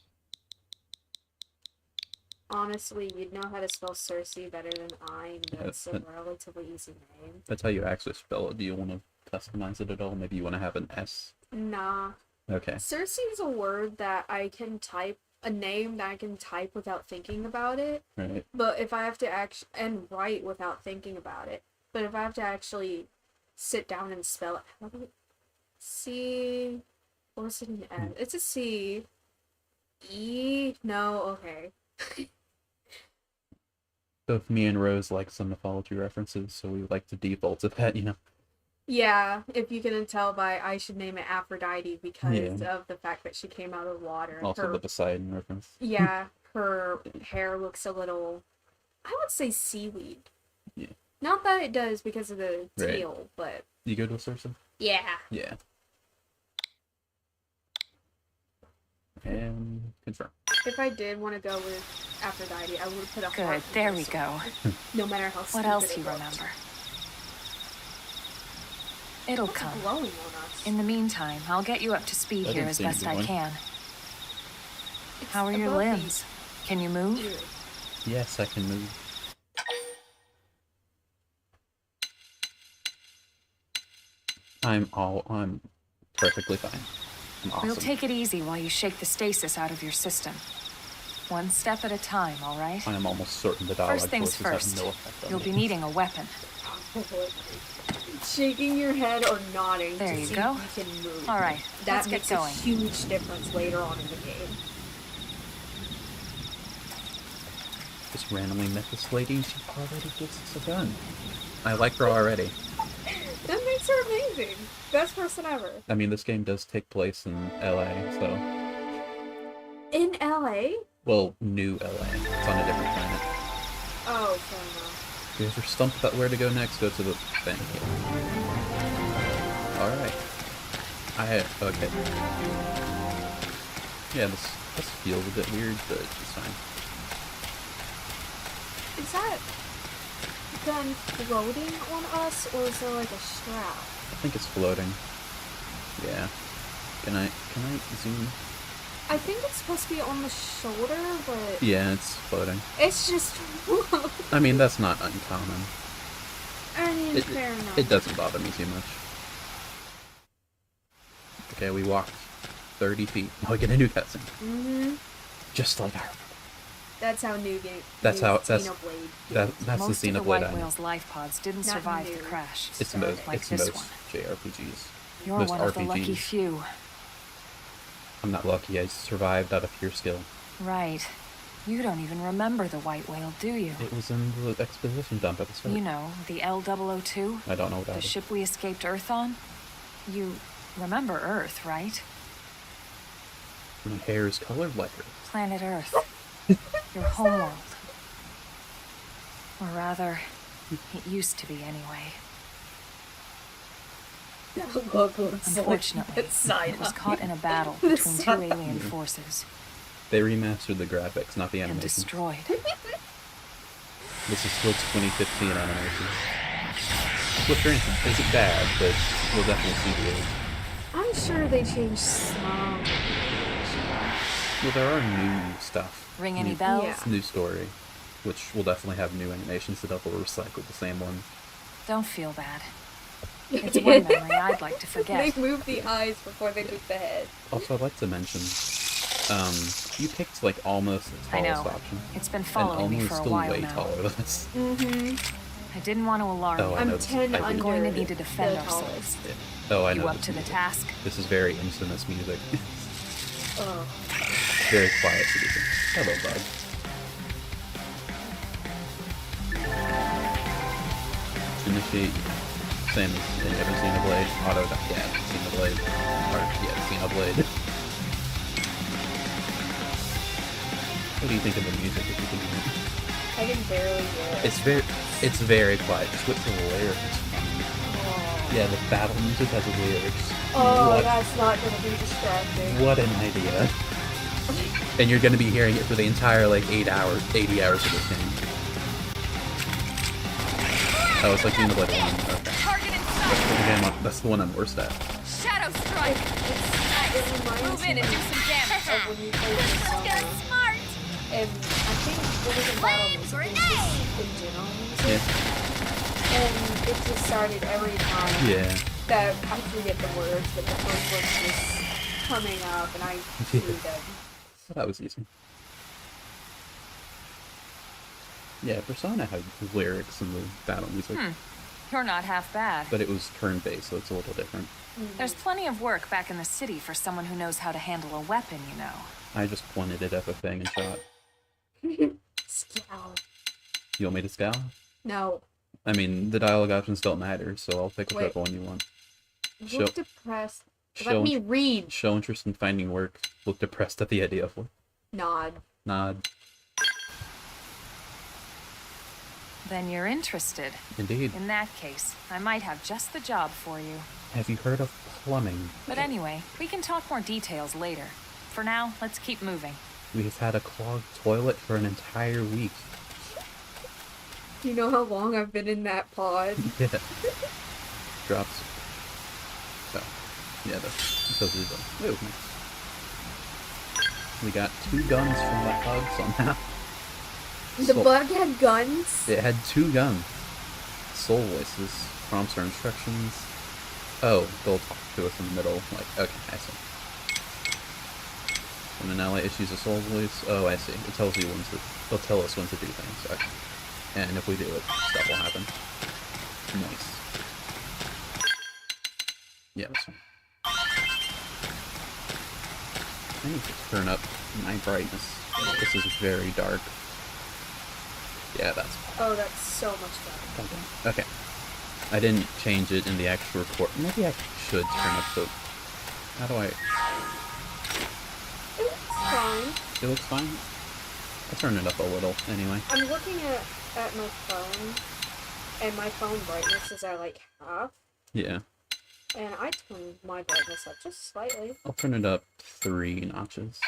Honestly, you'd know how to spell Cersei better than I, and that's a relatively easy name. That's how you actually spell it. Do you want to customize it at all? Maybe you want to have an S? Nah. Okay. Cersei is a word that I can type, a name that I can type without thinking about it. Right. But if I have to and write without thinking about it. But if I have to actually sit down and spell it, how do C, or is it an S? It's a C. E, no, okay. Both me and Rose like some mythology references, so we like to default to that, you know? Yeah, if you can tell by I should name it Aphrodite because of the fact that she came out of water. Also the Poseidon reference. Yeah, her hair looks a little, I would say seaweed. Yeah. Not that it does because of the tail, but... You good with Cersei? Yeah. Yeah. And confirm. If I did want to go with Aphrodite, I would put a Good, heart there in we this go. one. No matter how What stupid else it you looked. remember? It'll What's come. glowing on us? In the meantime, I'll get you up to speed I here didn't as see best I anyone. can. It's How are your above limbs? Can you move? these ears. Yes, I can move. I'm perfectly fine. I'm awesome. We'll take it easy while you shake the stasis out of your system. One step at a time, all right? I am almost certain that allied First things forces first, have no effect on you'll me. be needing a weapon. Shaking your head or nodding There to you see go. if you can move. All right, That let's makes get going. a huge difference later on in the game. Just randomly met this lady and she already gives us a gun. I like her already. That makes her amazing. Best person ever. I mean, this game does take place in LA, so... In LA? Well, new LA. It's on a different planet. Oh, fair enough. If you're stumped about where to go next, go to the thing. Alright. Okay. Yeah, this feels a bit weird, but it's fine. Is that gun floating on us, or is there like a strap? I think it's floating. Yeah. Can I zoom? I think it's supposed to be on the shoulder, but Yeah, it's floating. it's just float. I mean, that's not uncommon. I mean, fair enough. It doesn't bother me too much. Okay, we walked 30 feet. Now we get a new cutscene. Mm-hmm. Just like our... That's how new game. That's how- that's- Xenoblade. That's Most the of the Xenoblade White I know. Whale's life pods didn't Not survive new. the crash. It's Sorry. most, Like it's this most one. JRPGs. You're most one of the lucky RPGs. few. I'm not lucky, I survived out of pure skill. Right. You don't even remember the White Whale, do you? It was in the exposition dump at the start. You know, the L002? I don't know what The that is. ship we escaped Earth on? You remember Earth, right? My hair is colored like her. Planet Earth. Your homeworld. Or rather, it used to be anyway. Unfortunately, it was caught in a battle between two alien forces They remastered the graphics, not the and animation. destroyed. This is still 2015 animation. Which, granted, isn't bad, but we'll definitely see the age. I'm sure they changed some. Well, there are new stuff. Ring any New- bells? Yeah. New story, which will definitely have new animations that will recycle the same one. Don't feel bad. It's one memory I'd like to They forget. move the eyes before they move the head. Also, I'd like to mention, you picked like almost the I tallest know. option. It's been And following me Omu is for a still while way now. taller than us. Mm-hmm. I didn't want to alarm Oh, you. I I'm know. 10 I under. think- going to need to defend the ourselves. tallest. Oh, I know. You up this to the music. task? This is very infamous music. Oh. Very quiet music. Hello, bug. Initiate. Same as in every Xenoblade. Auto. Yeah, Xenoblade. Or, yeah, Xenoblade. What do you think of the music if you can hear it? I can barely hear it. It's very quiet. Just wait for the lyrics. Oh, Yeah, the battle music has lyrics. oh What- that's not gonna be distracting. What an idea. And you're gonna be hearing it for the entire, like, 80 hours of this game. Oh, it's like Xenoblade 1. Okay. Target in sight! That's the one I'm worst at. Shadow strike! It reminds Move in me and do some damage! of when you played the Let's get summer. smart! and I think it was in battle music, it was just in general music, Yeah. and it just started every time Yeah. that I forget the words, but the first word's just coming up, and I do them. That was easy. Yeah, Persona had lyrics in the battle music, You're not half bad. but it was turn-based, so it's a little different. There's plenty of work back in the city for someone who knows how to handle a weapon, you know. I just pointed it at the thing and shot. Scowl. You want me to scowl? No. I mean, the dialogue options don't matter, so I'll pick whichever one you want. Look depressed. Let Show, me read. show interest in finding work. Look depressed at the idea of work. Nod. Nod. Then you're interested. Indeed. In that case, I might have just the job for you. Have you heard of plumbing? But anyway, we can talk more details later. For now, let's keep moving. We've had a clogged toilet for an entire week. You know how long I've been in that pod? Yeah. Drops. So, yeah, those are the... Ooh, nice. We got 2 guns from that bug somehow. The bug had guns? It had 2 guns. Soul voices. Prompts or instructions. Oh, they'll talk to us in the middle. Like, okay, I see. When an ally issues a soul voice, oh, I see. It tells you when to... They'll tell us when to do things. Okay. And if we do it, stuff will happen. Nice. Yeah, that's fine. I need to turn up my brightness. This is very dark. Yeah, that's fine. Oh, that's so much fun. Okay. I didn't change it in the actual record. Maybe I should turn up the... How do I... It looks fine. It looks fine? I'll turn it up a little, anyway. I'm looking at my phone, and my phone brightness is at like half, Yeah. and I turned my brightness up just slightly. I'll turn it up 3 notches.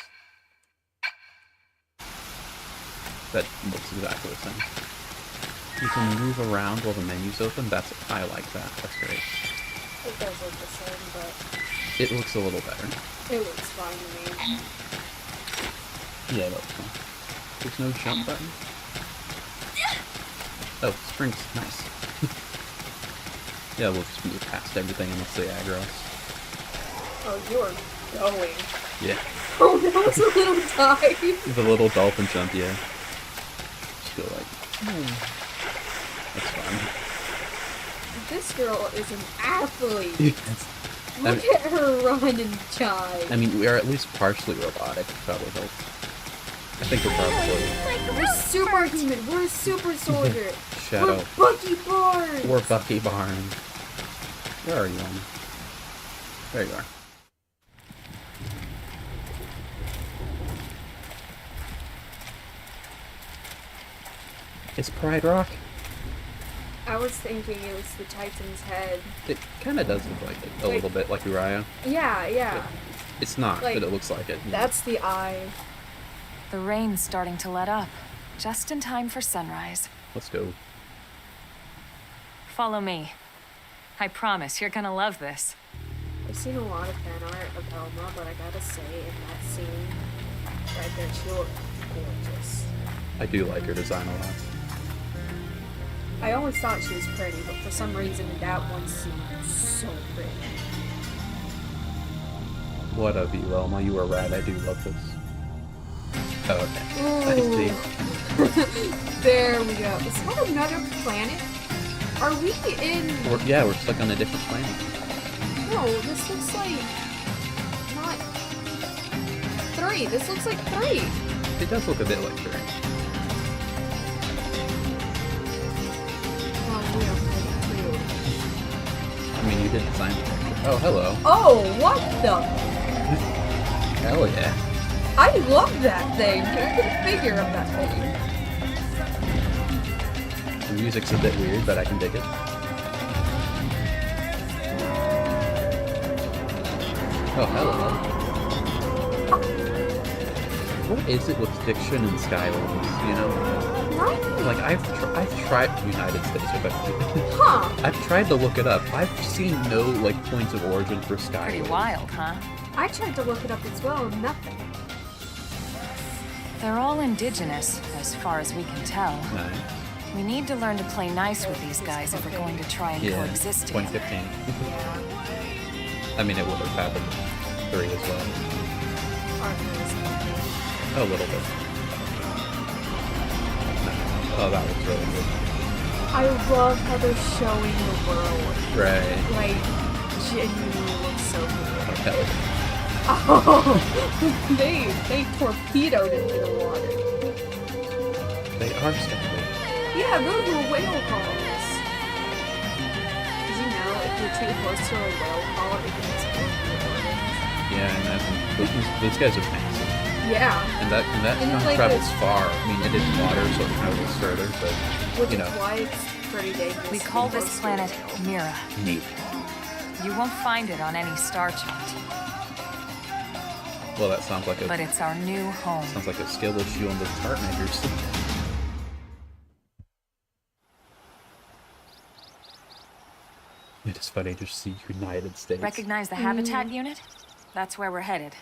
That looks exactly the same. You can move around while the menu's open. I like that. That's great. It does look the same, but It looks a little better. it looks fine to me. Yeah, that looks fine. There's no jump button? Oh, springs. Nice. Yeah, we'll just move past everything unless they aggro us. Oh, you're going. Yeah. Oh, that was a little dive. The little dolphin jump, yeah. Just go like... That's fun. This girl is an athlete. Yes. Look at her run and jive. I mean, we are at least partially robotic, which probably helps. I think we're probably... We're superhuman. We're a super soldier. Shadow. We're Bucky Barnes. We're Bucky Barnes. Where are you, Anna? There you are. Is Pride Rock? I was thinking it was the Titan's head. It kind of does look like it. A little bit like Uriah. Yeah. It's not, Like, but it looks like it. That's the eye. The rain's starting to let up. Just in time for sunrise. Let's go. Follow me. I promise you're gonna love this. I've seen a lot of fan art of Elma, but I gotta say, in that scene, right there, she looked gorgeous. I do like her design a lot. I always thought she was pretty, but for some reason, that one scene was so pretty. What of you, Elma? You were right. I do love this. Oh, okay. I see. There we go. Is that another planet? Are we in... We're stuck on a different planet. No, this looks like... Not... 3. This looks like 3. It does look a bit like her. Oh, we are 2. I mean, you did design the picture. Oh, hello. Oh, what the... Hell yeah. I love that thing. Look at the figure of that thing. The music's a bit weird, but I can dig it. Oh, hello. What is it with fiction and Skylanders, you know? Right? Like, I've tried United States, Huh. I've tried to look it up. I've seen no, like, points of origin for Skyward. Pretty wild, huh? I tried to look it up as well, and nothing. They're all indigenous, as far as we can tell. Nice. We need to learn to play nice with these guys if we're going to try and Yeah, coexist together. 2015. Yeah. I mean, it would have happened 3 as well. A little bit. Oh, that was really good. I love how they're showing the world. Right. Like, genuinely looks so good. Okay. Oh, they torpedoed into the water. They are scary. Yeah, those were whale calls. Did you know if you're too close to a whale call, it can explode your organs? Yeah, I imagine. Those guys are massive. Yeah. And that And it's kind of like travels this- far. I mean, it is water, so it travels further, but, Which you know. is why it's pretty dangerous. We to be call close this to a planet whale. Mira. Neat. You won't find it on any star chart, Well, that sounds like but a it's our new home. skill issue on the chart makers. It is funny to see United States. Recognize the habitat unit? That's where we're headed.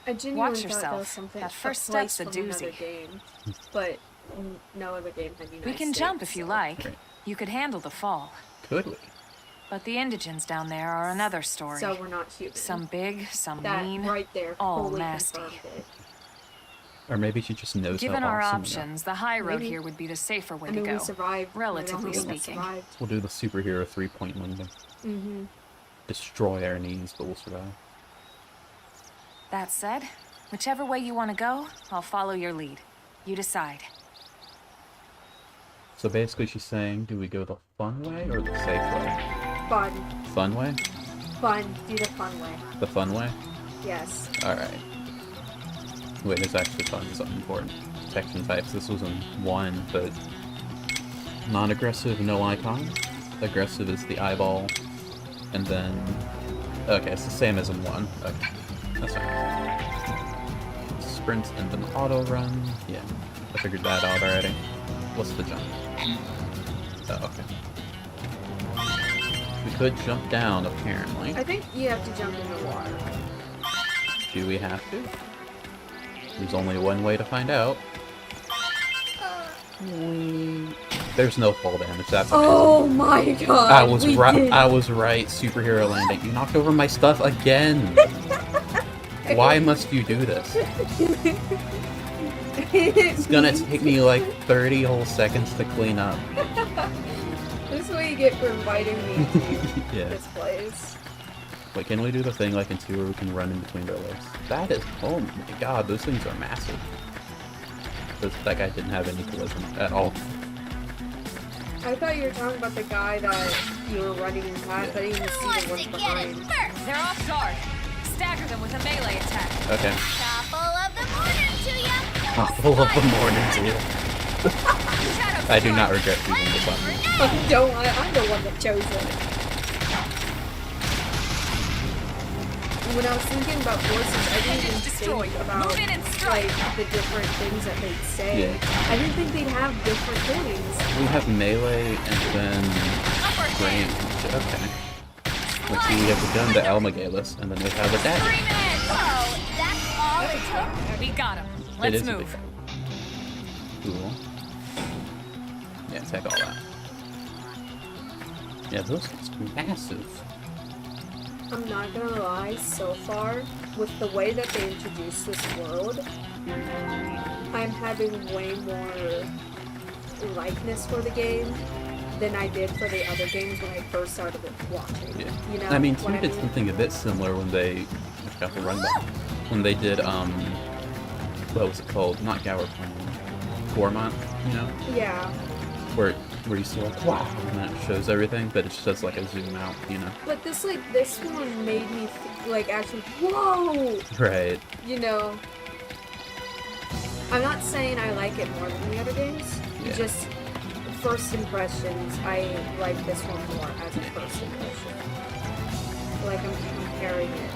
I genuinely Watch thought that was yourself. something That first a place step's a from another doozy. game, but no other game had United We can States, jump if you so- like. Right. You could handle the fall. Could we? But the indigents down there are another story. So we're not human. Some big, some that mean, right there all fully nasty. confirmed it. Or maybe she just knows Given how our awesome options, the high road Maybe. here would be the safer way I to mean, go. we survived. relatively We're the only ones that speaking. survived. We'll do the superhero 3-point landing. Mm-hmm. Destroy our knees, but we'll survive. That said, whichever way you want to go, I'll follow your lead. You decide. So basically she's saying, do we go the fun way or the safe way? Fun. Fun way? Fun. Do the fun way. The fun way? Yes. Alright. Wait, there's actually something important. Protection types. This was in 1, but non-aggressive, no icon. Aggressive is the eyeball. And then... Okay, it's the same as in 1. Okay. That's fine. Sprint and then auto run. Yeah, I figured that out already. What's the jump? Oh, okay. We could jump down, apparently. I think you have to jump in the water. Do we have to? There's only one way to find out. There's no fall damage. That's amazing. Oh my god! I was right. did. I was right. Superhero landing. You knocked over my stuff again. Why must you do this? It's gonna take me like 30 whole seconds to clean up. This is what you get for inviting me to Yeah. this place. Wait, can we do the thing like in 2 where we can run in between their legs? That is, oh my god, those things are massive. That guy didn't have any collision at all. I thought you were talking about the guy that you were running past. I didn't even see the ones behind. They're off guard. Stagger them with a melee attack. Okay. Apple of the morning to ya! Full of the morning to you. I do not regret choosing this one. I'm the one that chose it. When I was thinking about voices, I didn't even think about Move in and strike. like the different things that they'd say. Yeah. I didn't think they'd have different things. We have melee and then range. Okay. Let's see, we have the gun, the Almagalis, and then we have a dagger. Oh, that's all it took? We got him. It Let's is a big move. guy. Cool. Yeah, take all that. Yeah, those guys are massive. I'm not gonna lie, so far, with the way that they introduced this world, I'm having way more likeness for the game than I did for the other games when I first started watching. Yeah. You know? I mean, what 2 did something a bit similar when they... I forgot the run back. When they did, what was it called? Not Gower Plain. Gormont, you know? Yeah. Where you see like, wow, and then it shows everything, but it's just like a zoom out, you know? But this one made me, actually, whoa! Right. You know? I'm not saying I like it more than the other games. Yeah. Just, first impressions, I like this one more as a first impression. Like, I'm comparing it,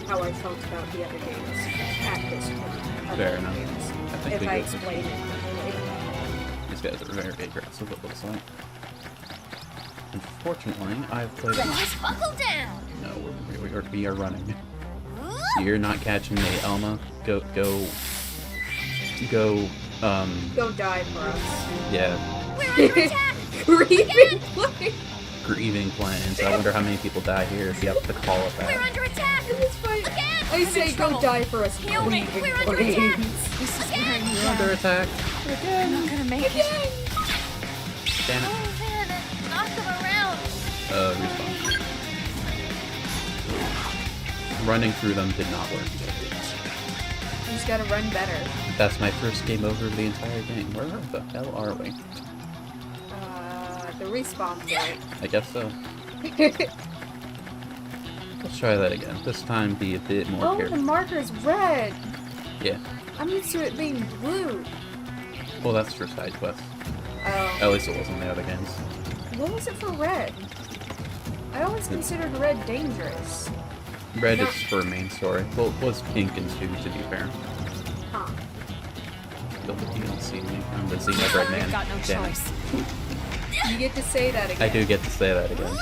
how I felt about the other games at this point. Fair enough. Games, I think if we I go to- explain it properly. These guys are very aggressive, it looks like. Unfortunately, I've played... Just buckle down! No, we are running. You're not catching me, Elma. Go, Go die for us. yeah. We're under attack! Grieving plane. Grieving planes. I wonder how many people die here if you have to call it We're that. under attack! It's fine. Again! I say go trouble. die for us. Heal me. Grieving We're under planes. attack! This is wearing me You're down. under attack. I'm not gonna make it. Damn it. Oh man, knock them around! Respawn. Running through them did not work. You just gotta run better. That's my first game over of the entire game. Where the hell are we? The respawn point. I guess so. Let's try that again. This time be a bit more Oh, the careful. marker's red. Yeah. I'm used to it being blue. Well, that's for side quests. Oh. At least it was in the other games. What was it for red? I always considered red dangerous. Red is for main story. Well, it was pink and 2, to be fair. Huh. Don't you don't see me. I'm the Xenoblade man. We've got no Damn it. choice. You get to say that again. I do get to say that again.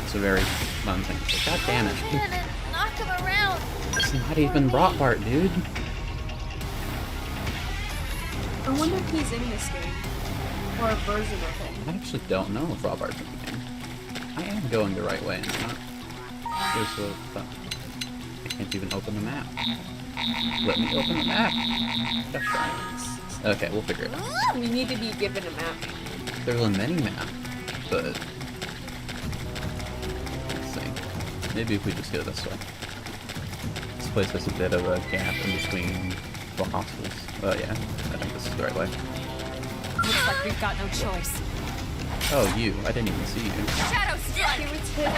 It's a very fun thing to say. God damn it. Man, knock them around! It's not even Brotbart, dude. I wonder if he's in this game. Or a version of him. I actually don't know if Brotbart's in the game. I am going the right way. There's a... I can't even open the map. Let me open the map. Just try it. Okay, we'll figure it out. We need to be given a map. There's a mini-map, but... Let's see. Maybe if we just go this way. This place has a bit of a gap in between the hostels. Oh yeah, I think this is the right way. Looks like we've got no choice. Oh, you. I didn't even see you. Shadow strike! He was hidden.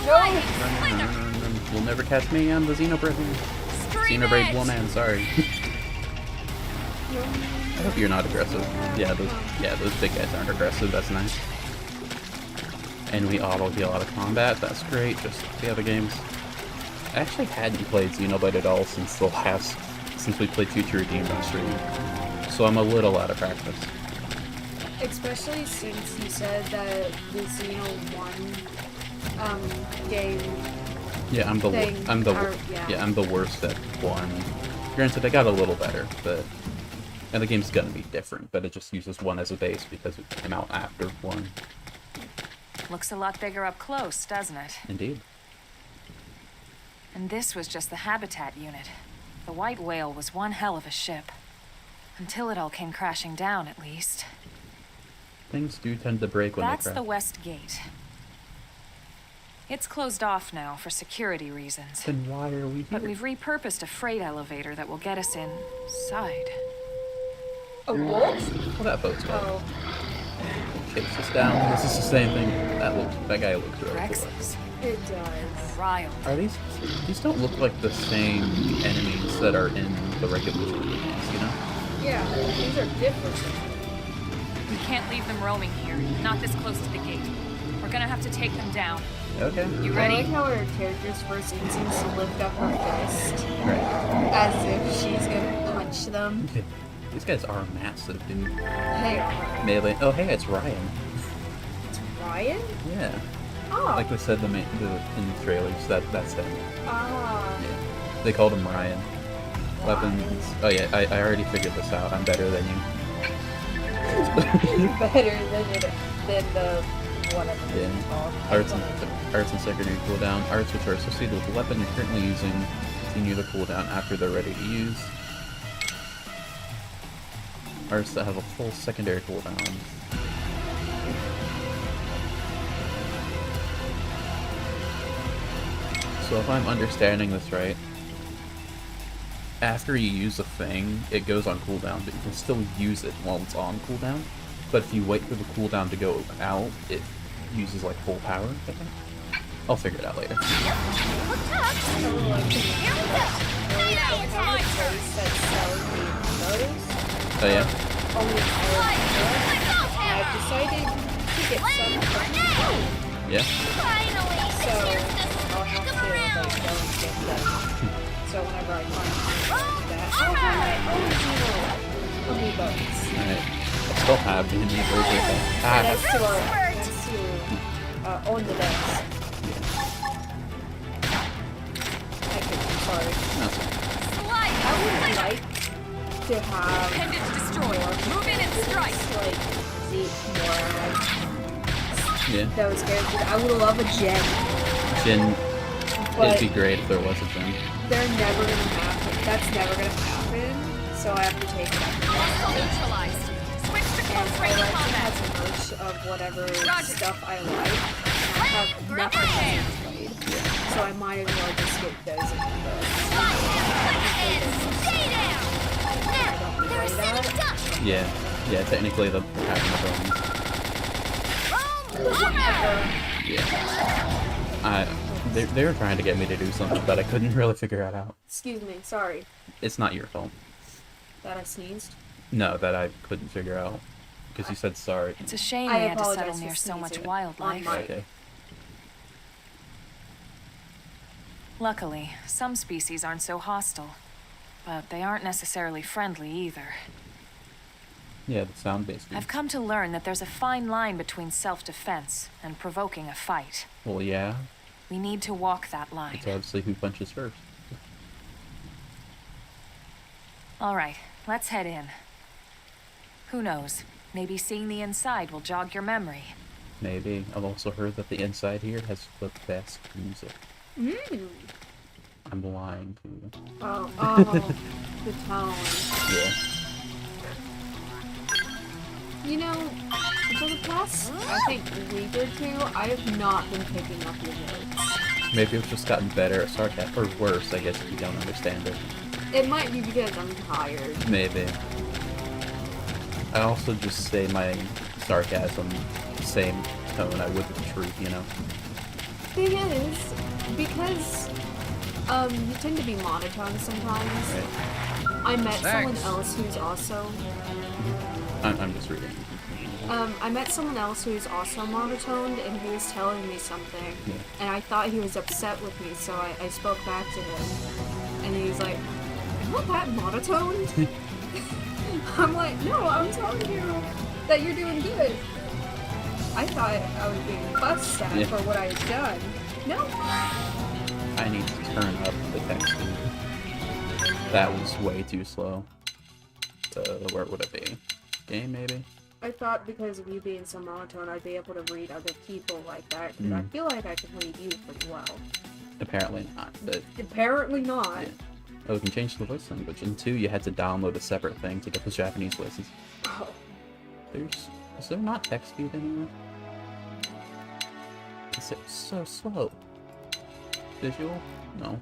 Run, run, run, run, run. You'll never catch me, I'm the Xenoblade. Xenoblade woman, sorry. I hope you're not aggressive. Yeah, those big guys aren't aggressive, that's nice. And we auto heal out of combat, that's great, just like the other games. I actually hadn't played Xenoblade at all since we played Future Redeemed on stream. So I'm a little out of practice. Especially since you said that the Xeno 1 game. Yeah, I'm the yeah. I'm the worst at 1. Granted, I got a little better, but and the game's gonna be different, but it just uses 1 as a base because it came out after 1. Looks a lot bigger up close, doesn't it? Indeed. And this was just the habitat unit. The white whale was one hell of a ship. Until it all came crashing down, at least. Things do tend to break when That's they the crash. west gate. It's closed off now for security reasons. Then why are we here? But we've repurposed a freight elevator that will get us inside. A wolf? Well, that boat's going. Oh. Chase us down. This is the same thing. That guy looks really cool. Rexes. It does. Riled. Are these don't look like the same enemies that are in the regular games, you know? Yeah, these are different. We can't leave them roaming here. Not this close to the gate. We're gonna have to take them down. Okay. You I ready? like how our character's first instinct is to lift up her fist Right. as if she's gonna punch them. These guys are massive, dude. Hey, Melee. Oh, hey, it's Ryan. it's Ryan? Yeah. Oh. Like they said in the trailers, that's them. Ah. Yeah. They called him Ryan. Weapons. Oh yeah, I already figured this out. I'm better than you. Better than the whatever Yeah. it's called. Arts and secondary cooldown. Arts which are associated with the weapon you're currently using continue the cooldown after they're ready to use. Arts that have a full secondary cooldown. So if I'm understanding this right, after you use a thing, it goes on cooldown, but you can still use it while it's on cooldown. But if you wait for the cooldown to go out, it uses like full power, I think. I'll figure it out later. Oh yeah? Only I've decided to get some from Yeah? so I'll have to like go and get them. So whenever I find that, I'll have my own Xeno amiibos. Alright. I still have the indie version. That's to own the decks. sorry. That's fine. Slide! I would like to have Appendage destroyed. Move in and strike! like more like Yeah. those characters. I would love a Jen, Jin, but it'd be great if there was a Jin. they're never gonna happen. That's never gonna happen. So I have to take it. Hostile neutralized. Switch to And close I range like to combat. have merch of whatever Roger. stuff I like. And I have nothing Grenade. played, so I might as well just get those in the Stay down! I don't play that. Yeah. Yeah, technically the having the Yeah. They were trying to get me to do something, but I couldn't really figure it out. Excuse me, sorry It's not your fault. that I sneezed. No, that I couldn't figure out. Because you said sorry. It's a shame I we had to apologize settle for near so much sneezing wildlife. on my- Okay. Luckily, some species aren't so hostile. But they aren't necessarily friendly either. Yeah, the sound-based I've come to learn that there's a fine line between self-defense and provoking a fight. Well, yeah. We need to walk that line. It's obviously who punches first. All right, let's head in. Who knows? Maybe seeing the inside will jog your memory. Maybe. I've also heard that the inside here has the best music. I'm lying to you. Oh, the tone. Yeah. You know, for the past, I think week or two, I have not been picking up your notes. Maybe it's just gotten better at sarcasm. Or worse, I guess, if you don't understand it. It might be because I'm tired. Maybe. I also just say my sarcasm the same tone I would with the truth, you know? Thing is, because you tend to be monotone sometimes. Right? I met someone else who's also I'm just reading. I met someone else who's also monotoned, and he was telling me something, Yeah. and I thought he was upset with me, so I spoke back to him, and he's like, "I'm not that monotone." I'm like, "No, I'm telling you that you're doing good." I thought I was being fussed at Yeah. for what I had done. No. I need to turn up the text speed. That was way too slow. Where would it be? Game, maybe? I thought because of you being so monotone, I'd be able to read other people like that, because I feel like I can read you pretty well. Apparently not, but... Apparently not. Yeah. Oh, we can change the voice language. In 2, you had to download a separate thing to get the Japanese voices. Oh. Is there not text speed anymore? Is it so slow? Visual? No.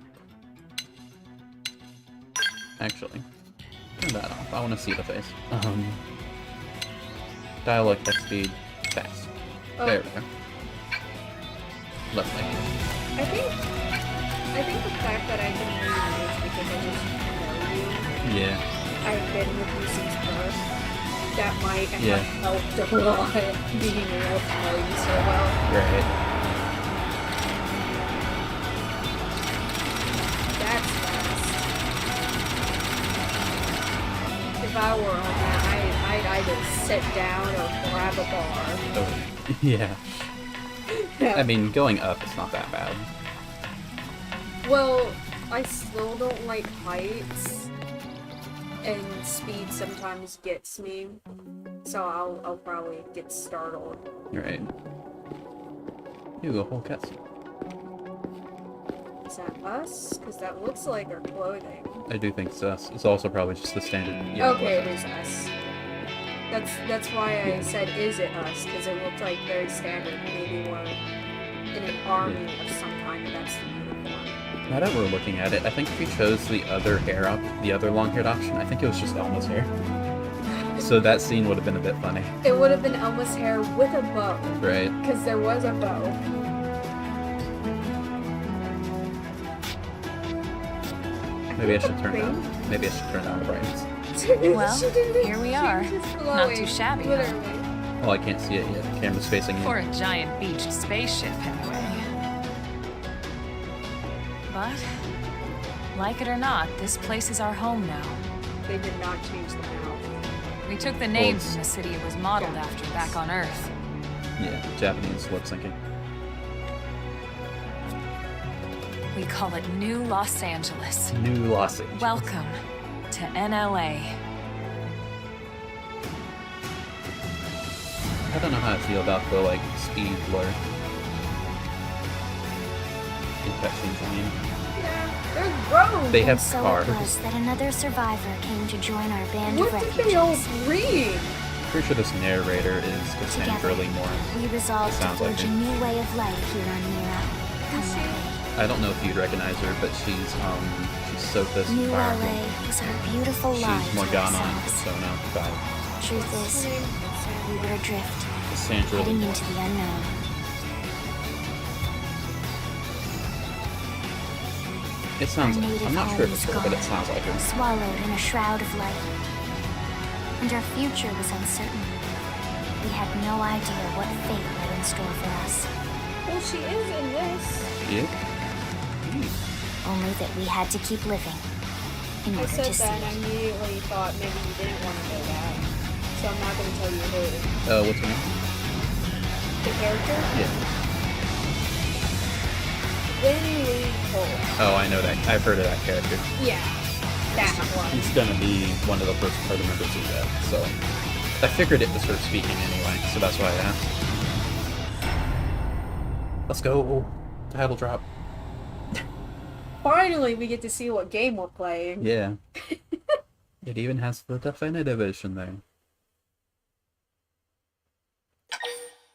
Actually, turn that off. I want to see the face. Dialogue, text speed, fast. Oh. There we go. Lovely. I think the fact that I can read you is because I just know you. Yeah. I've been with you since birth. That might Yeah. have helped a lot, being able to know you so well. Right. That's fast. If I were on that, I'd either sit down or grab a bar. Oh, yeah. I mean, going up is not that bad. Well, I still don't like heights, and speed sometimes gets me, so I'll probably get startled. Right. Ooh, a whole cutscene. Is that us? Because that looks like our clothing. I do think it's us. It's also probably just the standard. Yeah, Okay, it is us. That's why I said, is it us? Because it looked like very standard. Maybe we're in an army of some kind, and that's the uniform. Now that we're looking at it, I think if we chose the other hair up, the other long-haired option, I think it was just Elma's hair. So that scene would have been a bit funny. It would have been Elma's hair with a bow. Right. Because there was a bow. Maybe I should turn down. Maybe I should turn down the brightness. Well, here we are. Not too shabby, huh? Literally. Well, I can't see it yet. The camera's facing For in. a giant beached spaceship, anyway. But, like it or not, this place is our home now. They did not change the mouth. We took the name it's- from the city it was modeled after back on Earth. Yeah, Japanese lip syncing. We call it New Los Angeles. New Los Angeles. Welcome to NLA. I don't know how I feel about the, like, speed blur. In cutscenes, I mean. Yeah, there's roads. They have And so cars. it was that another survivor came to join our band What of did they all refugees. read? Pretty sure this narrator is Together, Cassandra Moore. we resolved to Sounds like forge a it. new way of life here on Mira. Is she? I don't know if you'd recognize her, but she's Sophus New Fire. LA was our beautiful lie She's to Morgana and ourselves. Persona 5. Truth is, we were adrift, Cassandra heading into the unknown. It sounds Our like, native I'm not sure if home it's is her, but it gone, sounds like her. swallowed in a shroud of light. And our future was uncertain. We had no idea what fate lay in store for us. Well, she is in this. Yeah? Only that we had to keep living in I order said to see that and I it. immediately thought maybe you didn't want to know that. So I'm not going to tell you who. What's her name? The character? Yeah. Winnie Cole. Oh, I know that. I've heard of that character. Yeah, that one. He's gonna be one of the first party members of that, so... I figured it was her speaking anyway, so that's why I asked. Let's go. Title drop. Finally, we get to see what game we're playing. Yeah. It even has the definitive edition there.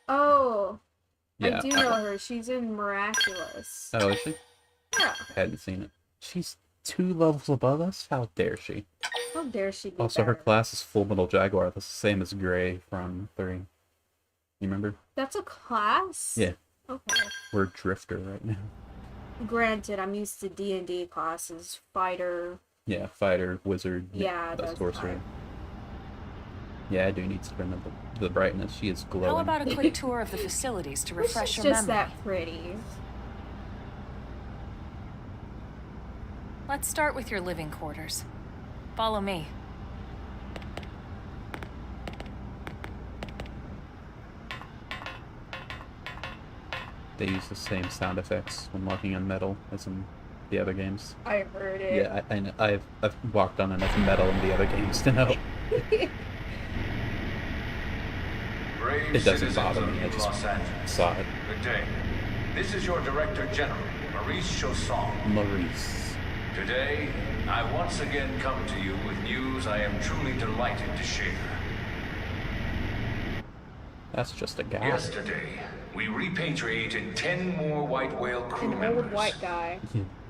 Oh, Yeah. I do know her. She's in Miraculous. Oh, is she? Yeah. I hadn't seen it. She's 2 levels above us? How dare she? How dare she be Also, her better? class is Full Metal Jaguar. That's the same as Gray from 3. You remember? That's a class? Yeah. Okay. We're Drifter right now. Granted, I'm used to D&D classes. Fighter. Yeah, Fighter, Wizard, Yeah, that's Sorcerer. fine. Yeah, I do need to turn up the brightness. She is glowing. How about a quick tour of the facilities to refresh She's your just memory? that pretty. Let's start with your living quarters. Follow me. They use the same sound effects when walking on metal as in the other games. I heard it. Yeah, I know. I've walked on enough metal in the other games to know. Brave It doesn't citizens bother of me. I New just Los Angeles. saw it. Good day. This is your Director General, Maurice Chausson. Maurice. Today, I once again come to you with news I am truly delighted to share. That's just a guy. Yesterday, we repatriated 10 more white whale crew An members. old white guy.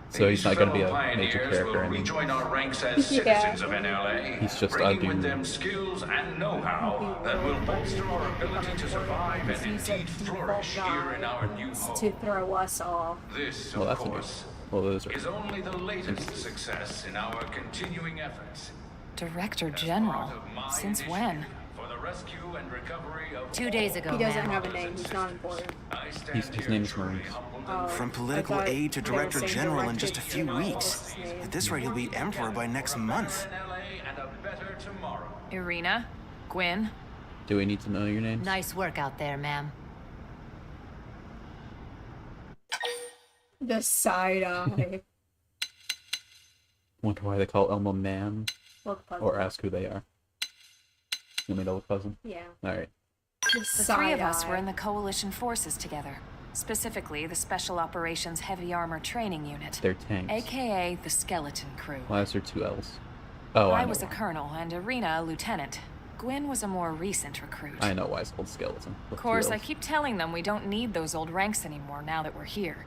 So he's not going to be These a fellow major pioneers character. will I mean, rejoin our ranks as Yeah. citizens of NLA, He's just a bringing dude. with them skills and know-how that will bolster our ability to survive and He's a indeed flourish default here in our new guy home. to throw us off. This, well, of that's a new. course, Well, those are. is only the latest success in our continuing efforts. Director As General? part of my Since initiative when? For the rescue and recovery of 2 days ago, He doesn't ma'am. have a name. He's not important. I stand His here name is truly Maurice. humbled Oh, and From I political thought aide to they were director saying general in director just a few general. weeks. What's his name? At this rate, he'll be emperor by next month. NLA and a better tomorrow. Irina? Gwyn? Do we need to know your names? Nice work out there, ma'am. The side eye. Wonder why they call Elmo Man, Look puzzle. or ask who they are. You want me to look puzzle? Yeah. All right. The The side three of us eye. were in the Coalition forces together. Specifically, the Special Operations Heavy Armor Training Unit. They're tanks. AKA the Skeleton Crew. Why is there 2 L's? Oh, I I know was a why. colonel and Irina a lieutenant. Gwyn was a more recent recruit. I know why it's called Skeleton. Of with 2 course, I Ls. keep telling them we don't need those old ranks anymore now that we're here.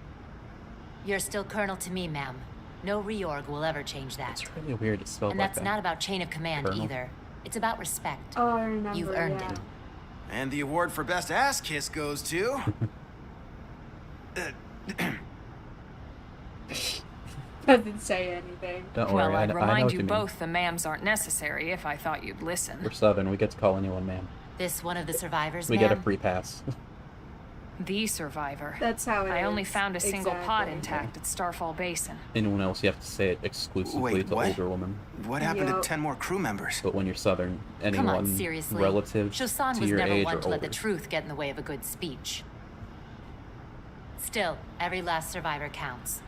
You're still colonel to me, ma'am. No reorg will ever change that. It's really weird it's spelled And like that's that. not about chain of command Colonel. either. It's about respect. Oh, I remember. You've earned yeah. it. And the award for best ass kiss goes to... Doesn't say anything. Don't Well, worry, I I'd know remind what you mean. both the ma'ams aren't necessary if I thought you'd listen. We're Southern. We get to call anyone ma'am. This one of the survivors, We ma'am? get a free pass. The survivor. That's how it is. I only found a single pod Exactly. intact at Starfall Basin. Anyone else, you have to say it exclusively Wait, to what? older women. What happened Yup. to 10 more crew members? But when you're Southern, anyone Come on, seriously. relative Chausson to was your never age one or to let older. the truth get in the way of a good speech. Still, every last survivor counts.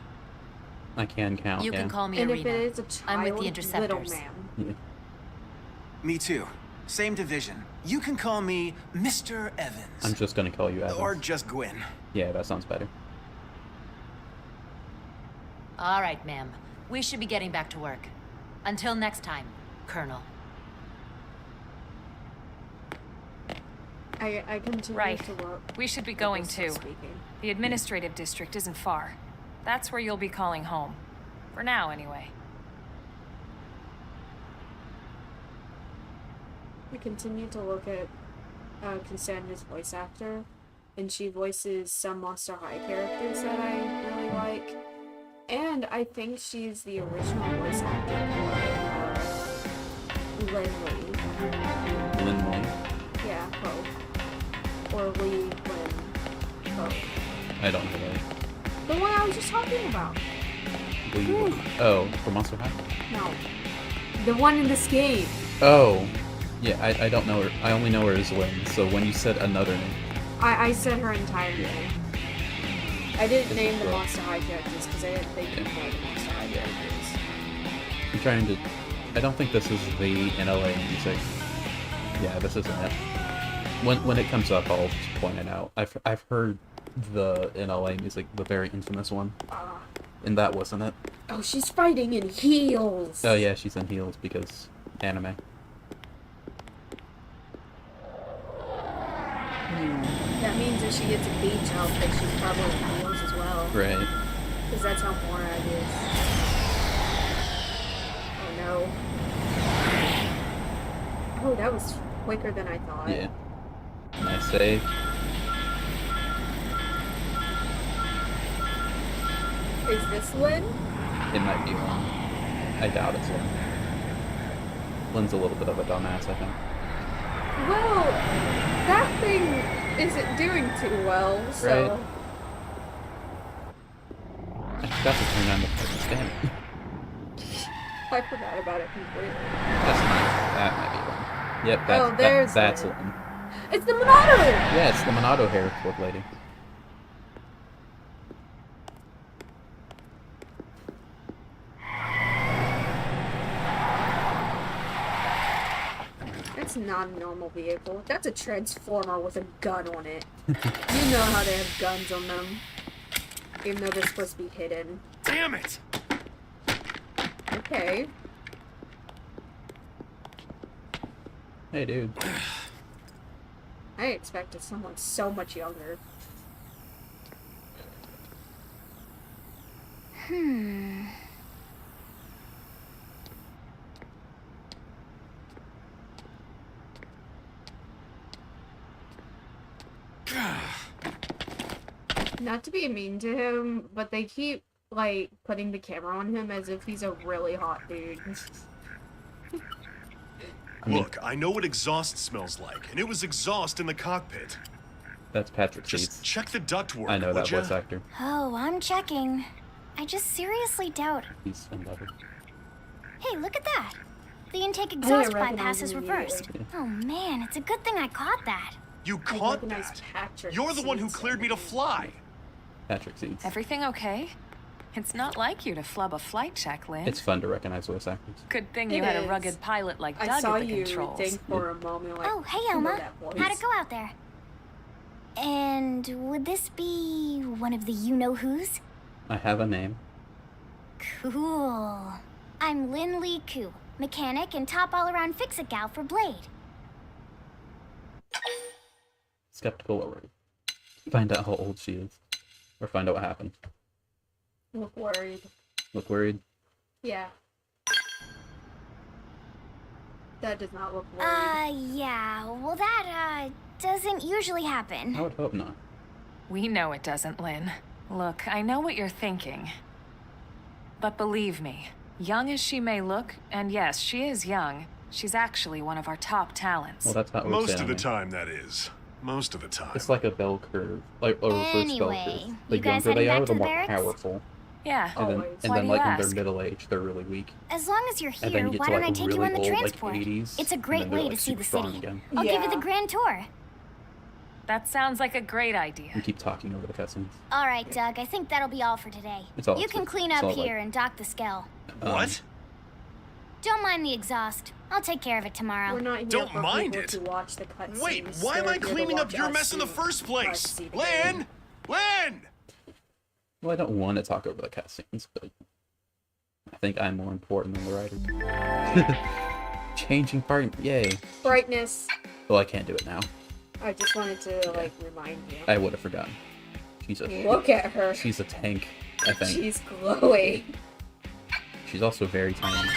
I can count, You yeah. can call me And Arena. if it is a child, I'm with the little Interceptors. man. Yeah. Me too. Same division. You can call me Mr. Evans. I'm just gonna call you Evans. Or just Gwen. Yeah, that sounds better. All right, ma'am. We should be getting back to work. Until next time, Colonel. I continue Right. to look. We should be going Still too. speaking. The administrative district isn't far. That's where you'll be calling home. For now, anyway. I continue to look at Cassandra's voice actor, and she voices some Monster High characters that I really like. And I think she's the original voice actor for Lin Lee. Lin Lee? Yeah, both. Or Lee Lin. Both. I don't know that. The one I was just talking about. Lee. Oh, for Monster High? No. The one in this game. Oh. Yeah, I don't know her. I only know her as Lin, so when you said another name. I said her entire name. I didn't This name is the rough. Monster High characters because I didn't think you Yeah. know the Monster High characters. I'm trying to... I don't think this is the NLA music. Yeah, this isn't it. When it comes up, I'll just point it out. I've heard the NLA music, the very infamous one. And that wasn't it. Oh, she's fighting in heels! Oh yeah, she's in heels because anime. That means if she gets a beach outfit, she's probably in heels as well. Right. Because that's how Morag is. Oh no. Oh, that was quicker than I thought. Yeah. Nice save. Is this Lynn? It might be Lin. I doubt it's Lin. Lin's a little bit of a dumbass, I think. Well, that thing isn't doing too well, so... Right. I forgot to turn on the fucking stand. I forgot about it completely. That's not. That might be Lin. Yep, Oh, there's that's Lin. Lin. It's the Monado! Yeah, it's the Monado hair flip lady. That's not a normal vehicle. That's a transformer with a gun on it. You know how they have guns on them. Even though they're supposed to be hidden. Damn it! Okay. Hey, dude. I expected someone so much younger. Not to be mean to him, but they keep, like, putting the camera on him as if he's a really hot dude. Look, I know what exhaust smells like, and it was exhaust in the cockpit. That's Patrick Just Seeds. check the ductwork, I know that would ya? voice actor. Oh, I'm checking. I just seriously doubt. He's unbetter. Hey, look at that. The intake didn't exhaust recognize bypass is him reversed. immediately. Oh man, it's a good thing I caught that. You I caught recognize that. Patrick You're the one who Seeds. cleared me to fly. Patrick Seeds. Everything okay? It's not like you to flub a flight check, Lynn. It's fun to recognize voice actors. Good thing It you had a is. rugged pilot like I Doug saw at the you controls. think for a moment, like, Oh, hey I know Elma. that voice. How'd it go out there? And would this be one of the you-know-who's? I have a name. Cool. I'm Lin Lee Koo, mechanic and top all-around fix-it gal for Blade. Skeptical or worried. Find out how old she is. Or find out what happened. Look worried. Look worried. Yeah. That does not look worried. Yeah. Well, that, doesn't usually happen. I would hope not. We know it doesn't, Lynn. Look, I know what you're thinking. But believe me, young as she may look, and yes, she is young, she's actually one of our top talents. Well, that's how it works Most in of the anime. time, that is. Most of the time. It's like a bell curve. Like a reverse bell Anyway, curve. The you guys younger they heading back are, to the the more barracks? powerful. Yeah. And then, Always. and Why then do like you when ask? they're middle-aged, they're really weak. As long as you're And then here, you get why to don't like I take really you on the old, transport? like 80s. It's a and great then they're, way like, to see super the strong city. again. I'll give you Yeah. the grand tour. That sounds like a great idea. We keep talking over the cutscenes. All right, Doug, I think that'll be all for today. You can clean up here and dock the Skell. What? Don't mind the exhaust. I'll take care of it tomorrow. We're not here Don't for mind people it. to watch the cutscenes. Wait, why am I They're here to cleaning up watch your us mess in the see- first us place? see the Lynn! game. Lynn! Well, I don't want to talk over the cutscenes, but I think I'm more important than the writer. Changing part, yay. Brightness. Well, I can't do it now. I just wanted to, like, remind you. I would have forgotten. She's a Look at her. She's a tank, I think. She's glowing. She's also very tiny.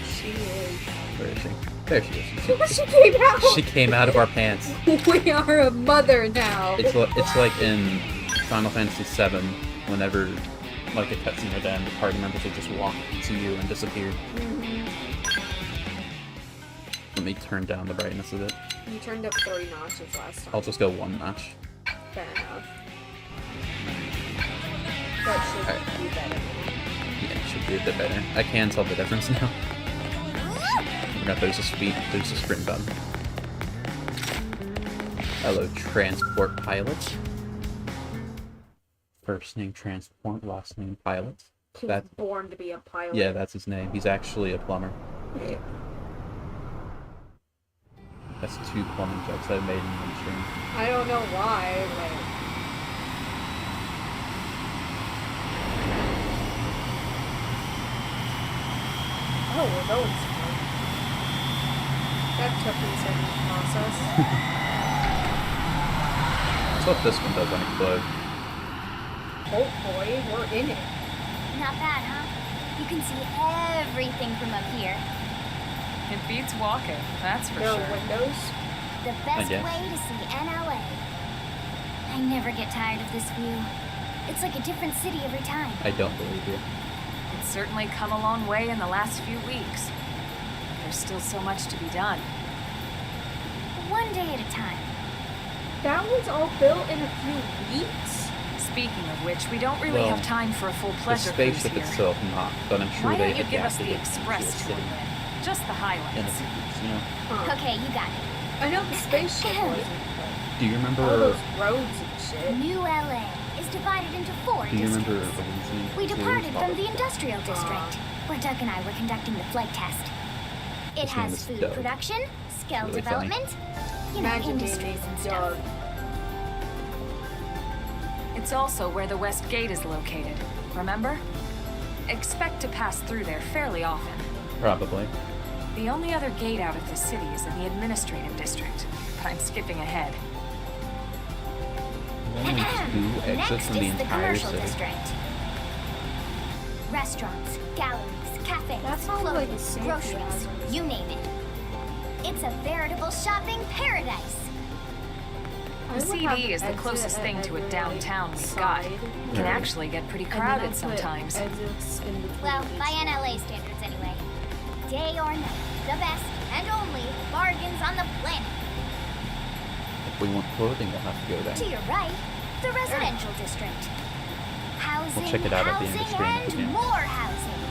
She is. Where is she? There she is. She came out! She came out of our pants. We are a mother now. It's like in Final Fantasy VII, whenever like a cutscene would end, the party members would just walk to you and disappear. Let me turn down the brightness of it. You turned up 3 notches last time. I'll just go 1 notch. Fair enough. That should Alright. be better. Yeah, it should be a bit better. I can tell the difference now. I forgot there's a sprint button. Hello, transport pilot. First name transport, last name pilot. He was born to be a pilot. Yeah, that's his name. He's actually a plumber. That's 2 plumbing jokes I've made in one stream. I don't know why, but... Oh, we're going somewhere. That took me a second to process. That's what this one does on explode. Oh boy, we're in it. Not bad, huh? You can see everything from up here. It beats walking, that's for There sure. are windows. The best guess. way to see NLA. I never get tired of this view. It's like a different city every time. I don't believe you. It's certainly come a long way in the last few weeks. There's still so much to be done. One day at a time. That was all built in a few weeks? Speaking of which, we don't really Well, have time for a full The pleasure cruise spaceship here. itself not, but I'm sure Why they don't you give us adapted the it into a express tour city then? Just the in a highlights. few weeks, you know? Huh. Okay, you got it. I know the spaceship wasn't, Do you but all remember? those roads and shit. New LA is divided into 4 Do you remember districts. Elysium We 2? departed from the industrial district, where Doug and I were conducting the flight test. It His name has is food Doug. production, skill Really funny. development, you know, Imagine being industries and Doug. stuff. It's also where the West Gate is located, remember? Expect to pass through there fairly often. Probably. The only other gate out of the city is in the administrative district, but I'm skipping ahead. There's only 2 exits Next from the is the entire commercial city. district. Restaurants, galleries, cafes, That sounds like clothing, a safety groceries, hazard. you name it. It's a veritable shopping paradise. I The would have CD is the exit closest at thing to a every, downtown like, we've got. side, It Yeah. can actually get pretty and then crowded I'd put sometimes. exits in between Well, each by one. NLA standards anyway. Day or night, the best and only bargains on the planet. If we want clothing, we'll have to go To there. your right, the residential district. Housing, check it out at the housing, industry and museum. more housing.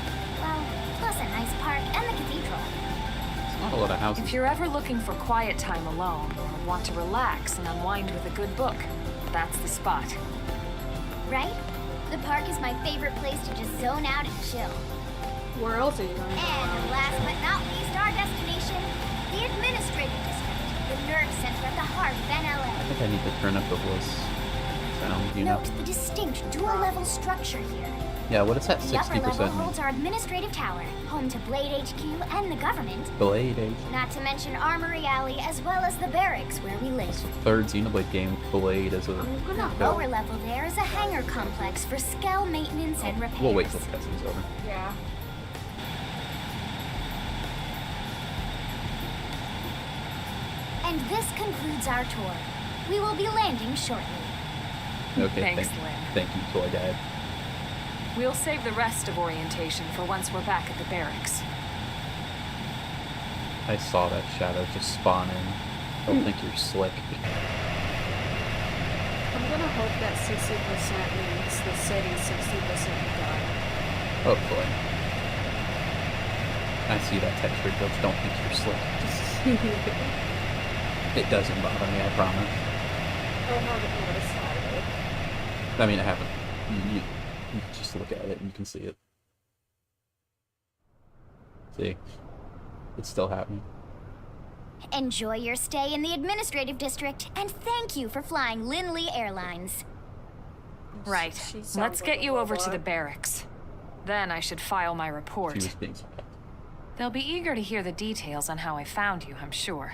Well, plus a nice park and the cathedral. It's not a lot of houses. If you're ever looking for quiet time alone, or want to relax and unwind with a good book, that's the spot. Right? The park is my favorite place to just zone out and chill. Where else are you going to go? And last but not least, our destination, the administrative district, the nerve center at the heart of I NLA. think I need to turn up the voice sound, you know? Note the distinct dual-level structure here. Yeah, what is that The upper level 60% mean? holds our administrative tower, home to Blade HQ and the government, Blade Age. not to mention Armory Alley as well as the barracks where we live. It's the 3rd Xenoblade game. Blade is a... I'm gonna Go. Lower level there is a hangar complex for Skell maintenance and repairs. We'll wait till the cutscene's over. Yeah. And this concludes our tour. We will be landing shortly. Okay, Thanks, thank, Lynn. thank you, Toy Dad. We'll save the rest of orientation for once we're back at the barracks. I saw that shadow just spawn in. Don't think you're slick. I'm gonna hope that 60% means the city's 60% done. Hopefully. I see that texture glitch. Don't think you're slick. It doesn't bother me, I promise. haven't noticed either. I mean, I haven't. You just look at it and you can see it. See? It's still happening. Enjoy your stay in the administrative district, and thank you for flying Linley Airlines. Right. She sounds Let's like get a you over to robot. the barracks. Then I should file my She report. was being smart. They'll be eager to hear the details on how I found you, I'm sure.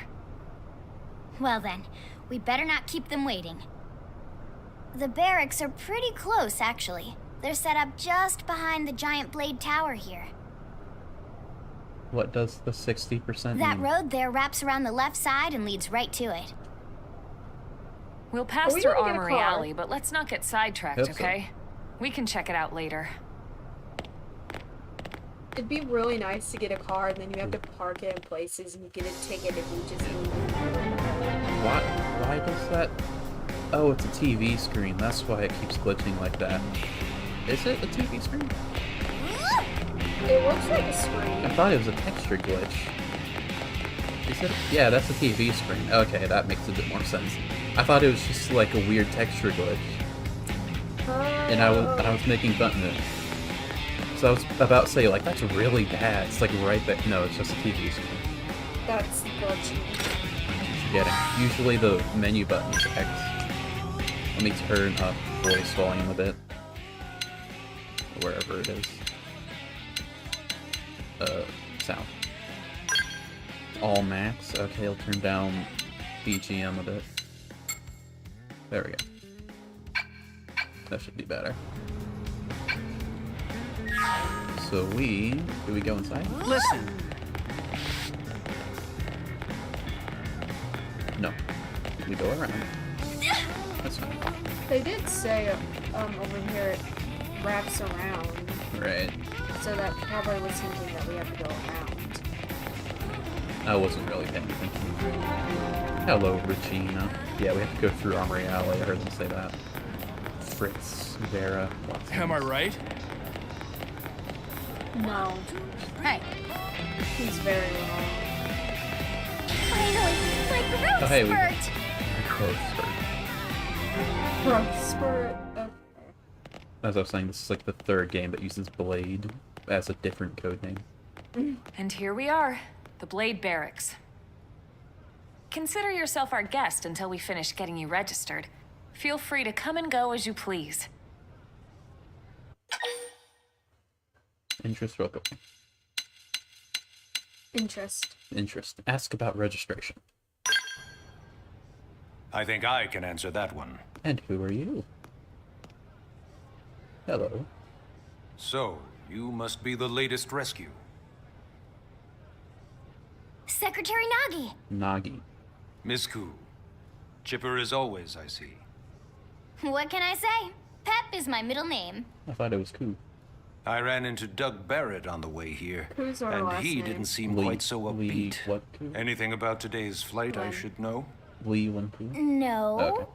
Well then, we better not keep them waiting. The barracks are pretty close, actually. They're set up just behind the giant blade tower here. What does the 60% That mean? road there wraps around the left side and leads right to it. We'll pass Are we through gonna get a Armory car? Alley, but let's not get sidetracked, Hope so. okay? We can check it out later. It'd be really nice to get a car and then you have to park it in places and you get a ticket if you just Why does that... Oh, it's a TV screen. That's why it keeps glitching like that. Is it a TV screen? It looks like a I screen. thought it was a texture glitch. Is it? Yeah, that's a TV screen. Okay, that makes a bit more sense. I thought it was just like a weird texture glitch. And I was making fun of it. So I was about to say, like, that's really bad. It's like right there. No, it's just a TV screen. That's glitchy. Getting. Usually the menu button is X. Let me turn up voice volume a bit. Wherever it is. Sound. All max. Okay, I'll turn down BGM a bit. There we go. That should be better. So do we go inside? Listen. No. We go around. That's fine. They did say over here it wraps around, Right. so that probably was thinking that we have to go around. I wasn't really paying attention. Hello, Regina. Yeah, we have to go through Armory Alley. I heard them say that. Fritz, Vera. lots of Am I names. right? No, Hey, he's very wrong. Finally, my growth Oh, hey, we- spurt! Close. Growth spurt. Okay. As I was saying, this is like the third game that uses Blade as a different code name. And here we are, the Blade Barracks. Consider yourself our guest until we finish getting you registered. Feel free to come and go as you please. Interest, welcome. Interest. Ask about registration. I think I can answer that one. And who are you? Hello. So, you must be the latest rescue. Secretary Nagi! Nagi. Miss Koo. Chipper as always, I see. What can I say? Pep is my middle name. I thought it was cool. I ran into Doug Barrett on the way here, Who's our and last he name? didn't seem Lee- quite so Lee upbeat. what Koo? Anything about today's flight I Len. should know? Lee Wen Koo? No. Okay.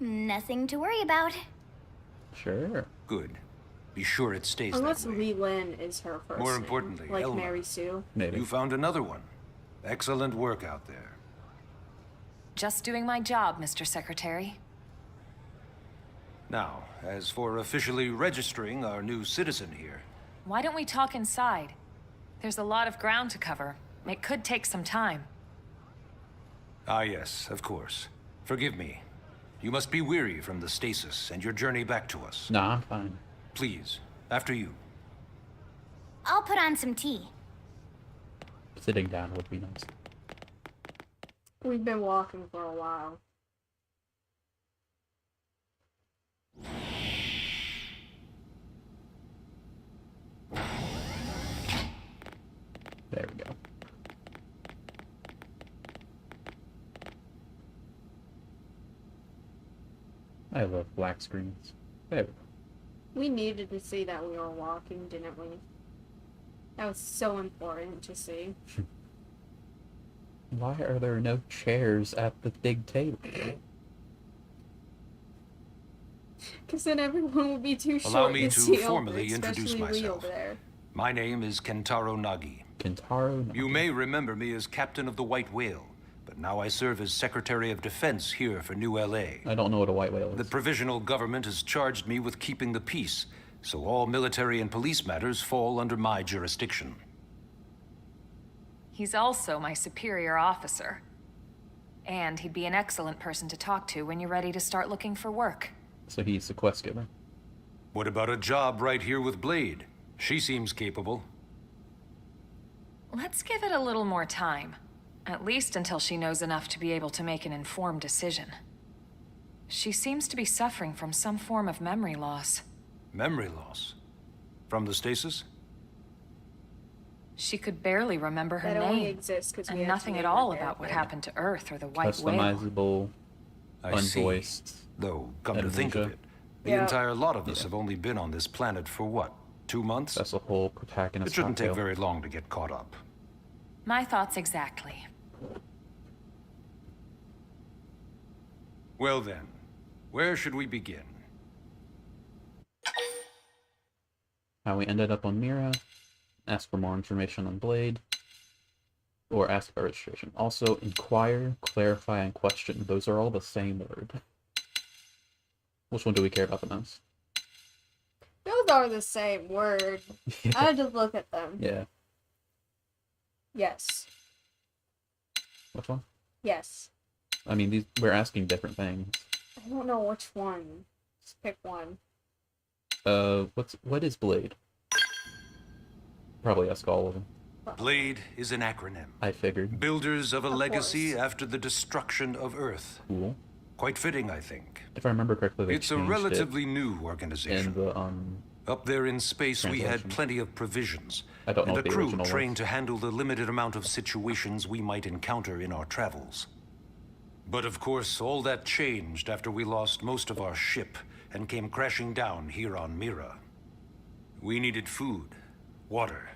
Nothing to worry about. Sure. Good. Be sure it stays Unless that way. Lee Lin is her first More name, importantly, like Elma. Mary Sue. Maybe. You found another one. Excellent work out there. Just doing my job, Mr. Secretary. Now, as for officially registering our new citizen here, Why don't we talk inside? There's a lot of ground to cover. It could take some time. Ah, yes, of course. Forgive me. You must be weary from the stasis and your journey back to us. Nah, I'm fine. Please, after you. I'll put on some tea. Sitting down would be nice. We've been walking for a while. There we go. I love black screens. There we go. We needed to see that we were walking, didn't we? That was so important to see. Why are there no chairs at the big table? Because then everyone would be too short Allow me to to see formally over, introduce especially Lee myself. over there. My name is Kentaro Nagi. Kentaro? You may remember me as captain of the White Whale, but now I serve as Secretary of Defense here for New LA. I don't know what a white whale is. The provisional government has charged me with keeping the peace, so all military and police matters fall under my jurisdiction. He's also my superior officer. And he'd be an excellent person to talk to when you're ready to start looking for work. So he's the quest giver. What about a job right here with Blade? She seems capable. Let's give it a little more time. At least until she knows enough to be able to make an informed decision. She seems to be suffering from some form of memory loss. Memory loss? From the stasis? She could barely remember her That only name, exists 'cause we and had to nothing name at her all character. about what happened to Earth or the White Whale. Customizable, I see. unvoiced. Though, come to think of amnesia. it, the Yeah. entire lot of us have only been on this planet for what, 2 months? That's a whole protagonist It shouldn't take cocktail. very long to get caught up. My thoughts exactly. Well then, where should we begin? How we ended up on Mira, ask for more information on Blade, or ask about registration. Also, inquire, clarify, and question. Those are all the same word. Which one do we care about the most? Those are the same word. I had to look at them. Yeah. Yes. Which one? Yes. I mean, we're asking different things. I don't know which one. Just pick one. What is Blade? Probably ask all of them. Blade is an acronym. I figured. Builders of a Of legacy course. after the destruction of Earth. Cool. Quite fitting, I think. If I remember correctly, they It's a changed relatively new it organization. in the Up there in space, we had translation. plenty of provisions. I don't know and what a the crew original was. trained to handle the limited amount of situations we might encounter in our travels. But of course, all that changed after we lost most of our ship and came crashing down here on Mira. We needed food, water,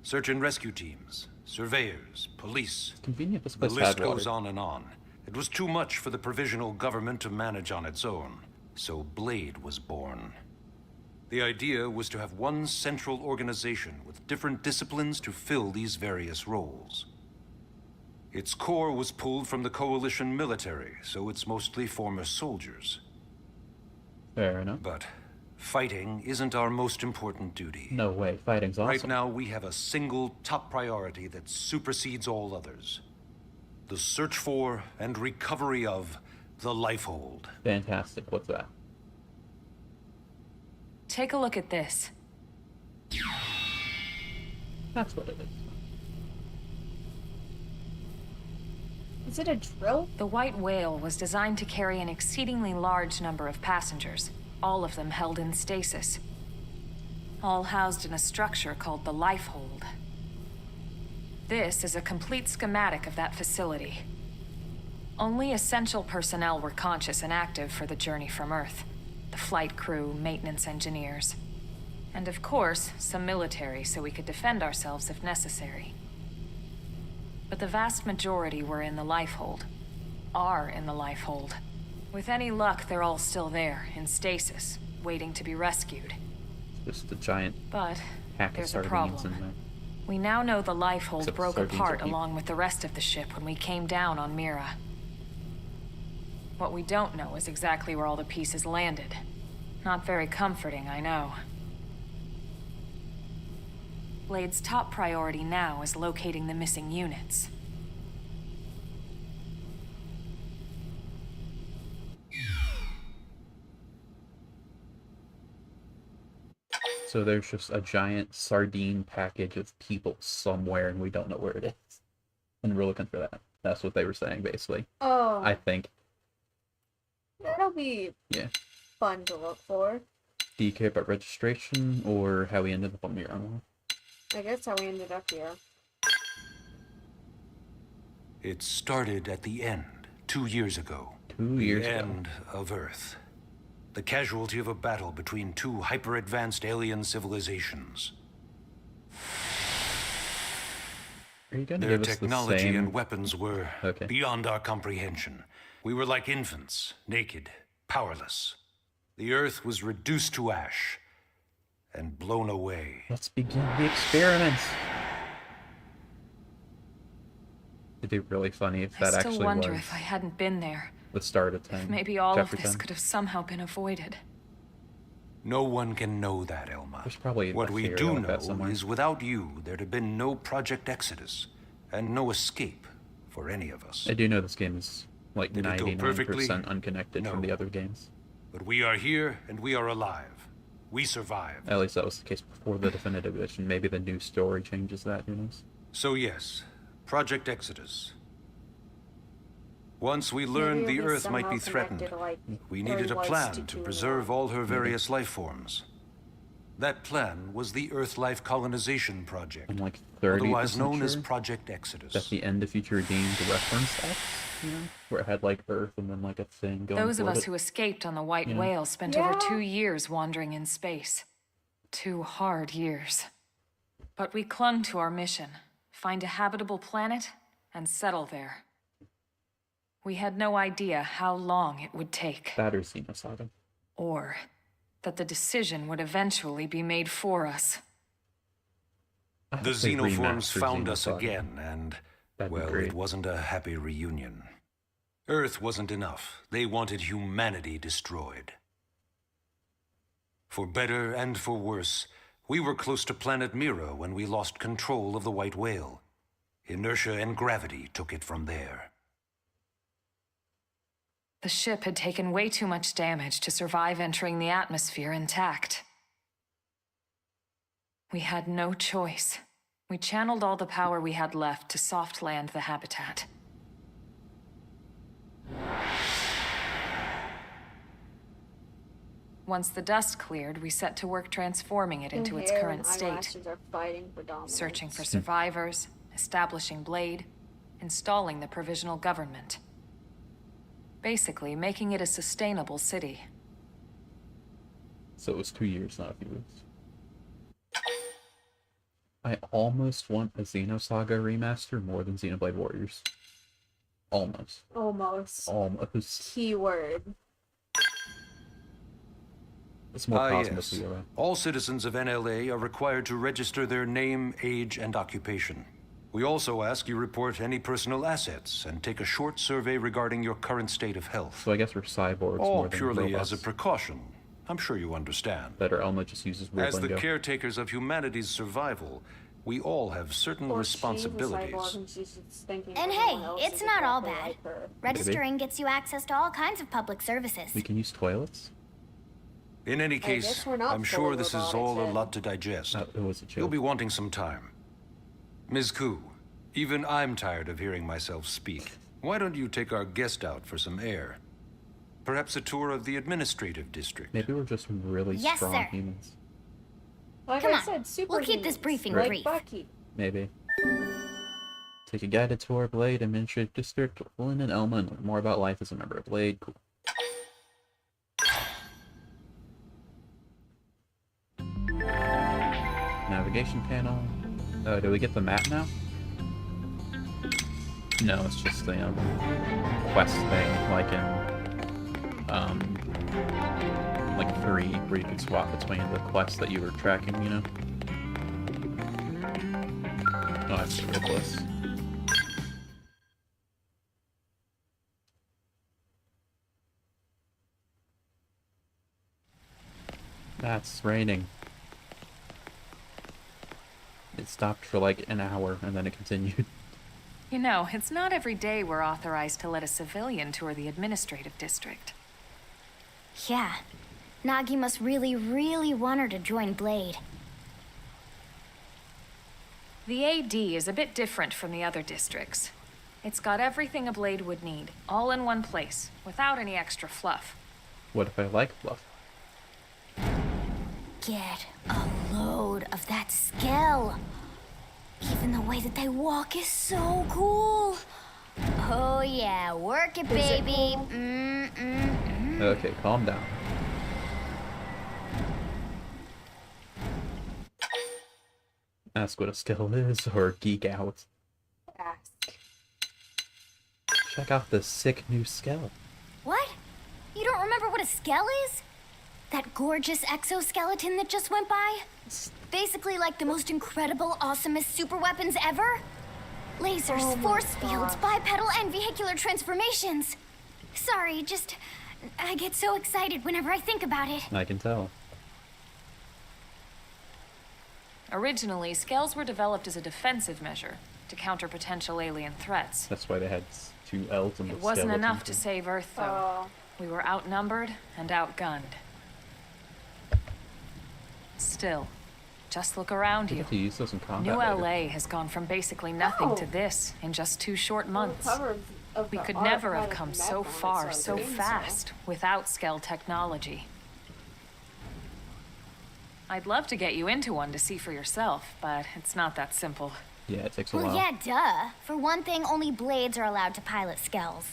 search and rescue teams, surveyors, police. convenient this The place list had water. goes on and on. It was too much for the provisional government to manage on its own, so Blade was born. The idea was to have one central organization with different disciplines to fill these various roles. Its core was pulled from the Coalition military, so it's mostly former soldiers. Fair enough. But fighting isn't our most important duty. No way, fighting's awesome. Right now, we have a single top priority that supersedes all others. The search for and recovery of the Lifehold. Fantastic. What's that? Take a look at this. That's what it is. Is it a drill? The White Whale was designed to carry an exceedingly large number of passengers, all of them held in stasis. All housed in a structure called the Lifehold. This is a complete schematic of that facility. Only essential personnel were conscious and active for the journey from Earth. The flight crew, maintenance engineers. And of course, some military so we could defend ourselves if necessary. But the vast majority were in the Lifehold. Are in the Lifehold. With any luck, they're all still there, in stasis, waiting to be rescued. Just a giant But pack of there's a sardines problem. in there. We now know the Lifehold Except broke sardines apart are people. along with the rest of the ship when we came down on Mira. What we don't know is exactly where all the pieces landed. Not very comforting, I know. Blade's top priority now is locating the missing units. So there's just a giant sardine package of people somewhere, and we don't know where it is. And we're looking for that. That's what they were saying, basically. Oh, I think. that'll be Yeah. fun to look for. Do you care about registration, or how we ended up on Mira? I guess how we ended up here. It started at the end, 2 years ago. 2 years The ago. end of Earth. The casualty of a battle between two hyper-advanced alien civilizations. Are you going to Their give us the technology same... and weapons were Okay. beyond our comprehension. We were like infants, naked, powerless. The Earth was reduced to ash and blown away. Let's begin the experiments. It'd be really funny if I that still actually wonder was if I hadn't been there. the start of 10. If maybe all of Chapter this 10. could have somehow been avoided. No one can know that, Elma. There's probably what a we theory do like that know somewhere. is without you, there'd have been no Project Exodus, and no escape for any of us. I do know this game is like Did it go 99% perfectly? unconnected from No. the other games. But we are here, and we are alive. We survived. At least that was the case before the definitive edition. Maybe the new story changes that, who knows? So yes, Project Exodus. Once we learned Maybe the it'll be Earth might somehow be threatened, connected, like, we or needed a was plan to to Q1. preserve all her various life forms. That plan was the Earth Life Colonization Project, I'm like 30% otherwise known as sure Project Exodus. that the end of Future Redeemed referenced X, you know? Where it had like Earth and then like a thing going Those of toward us it. who escaped on the White Yeah. Whale spent over Yeah. 2 years wandering in space. 2 hard years. But we clung to our mission. Find a habitable planet and settle there. We had no idea how long it would take. That or Xenosaga. Or that the decision would eventually be made for us. I hope The they xenoforms remaster found us Xenosaga. again, and, That'd be well, great. it wasn't a happy reunion. Earth wasn't enough. They wanted humanity destroyed. For better and for worse, we were close to planet Mira when we lost control of the White Whale. Inertia and gravity took it from there. The ship had taken way too much damage to survive entering the atmosphere intact. We had no choice. We channeled all the power we had left to soft land the habitat. Once the dust cleared, we set to work transforming it into its Hair current and state. eyelashes are fighting for dominance. Searching for survivors, establishing Blade, installing the provisional government. Basically, making it a sustainable city. So it was 2 years, not a few weeks. I almost want a Xenosaga remaster more than Xenoblade Warriors. Almost. Almost. Almost. Keyword. It's more Yes. Cosmos era. All citizens of NLA are required to register their name, age, and occupation. We also ask you report any personal assets and take a short survey regarding your current state of health. So I guess we're cyborgs All more than purely robots. as a precaution. I'm sure you understand. Better Elma just uses real As the lingo. caretakers of humanity's survival, we all have certain Or she's a cyborg responsibilities. and she's just thinking And everyone hey, else it's is not all exactly bad. like her. Registering gets you access to all kinds of public services. We can use toilets? In any case, guess we're not I'm sure fully this is robotic all a then. lot to digest. It was a joke. You'll be wanting some time. Ms. Koo, even I'm tired of hearing myself speak. Why don't you take our guest out for some air? Perhaps a tour of the administrative district. Maybe we're just really Yes, strong sir. humans. Like Come I on, said, super we'll keep this briefing like brief. Bucky. Maybe. Take a guided tour of Blade Administrative District with Lynn and Elma and learn more about life as a member of Blade. Cool. Navigation panel. Oh, do we get the map now? No, it's just the quest thing, like in like 3, where you can swap between the quests that you were tracking, you know? Oh, I have to rip this. That's raining. It stopped for like an hour and then it continued. You know, it's not every day we're authorized to let a civilian tour the administrative district. Yeah. Nagi must really, really want her to join Blade. The AD is a bit different from the other districts. It's got everything a Blade would need, all in one place, without any extra fluff. What if I like fluff? Get a load of that skill. Even the way that they walk is so cool. Oh yeah, work it, baby. Okay, calm down. Ask what a skill is, or geek out. Ask. Check out the sick new skill. What? You don't remember what a skell is? That gorgeous exoskeleton that just went by? It's basically like the most incredible, awesomest super weapons ever? Lasers, Oh my force fields, gosh. bipedal and vehicular transformations. Sorry, just... I get so excited whenever I think about it. I can tell. Originally, scales were developed as a defensive measure to counter potential alien threats. That's why they had 2 L's in the It wasn't skeleton enough to thing. save Earth, though. Oh. We were outnumbered and outgunned. Still, just look around You you. get to use those in combat New later. LA has gone from basically nothing to Oh. this in just 2 short The months. cover of We the could art never had have a come mech so on it, far, I so think fast, without Skell technology. I'd love to get you into one to see for yourself, but it's not that simple. Yeah, it takes a Well, while. yeah, duh. For one thing, only blades are allowed to pilot skells.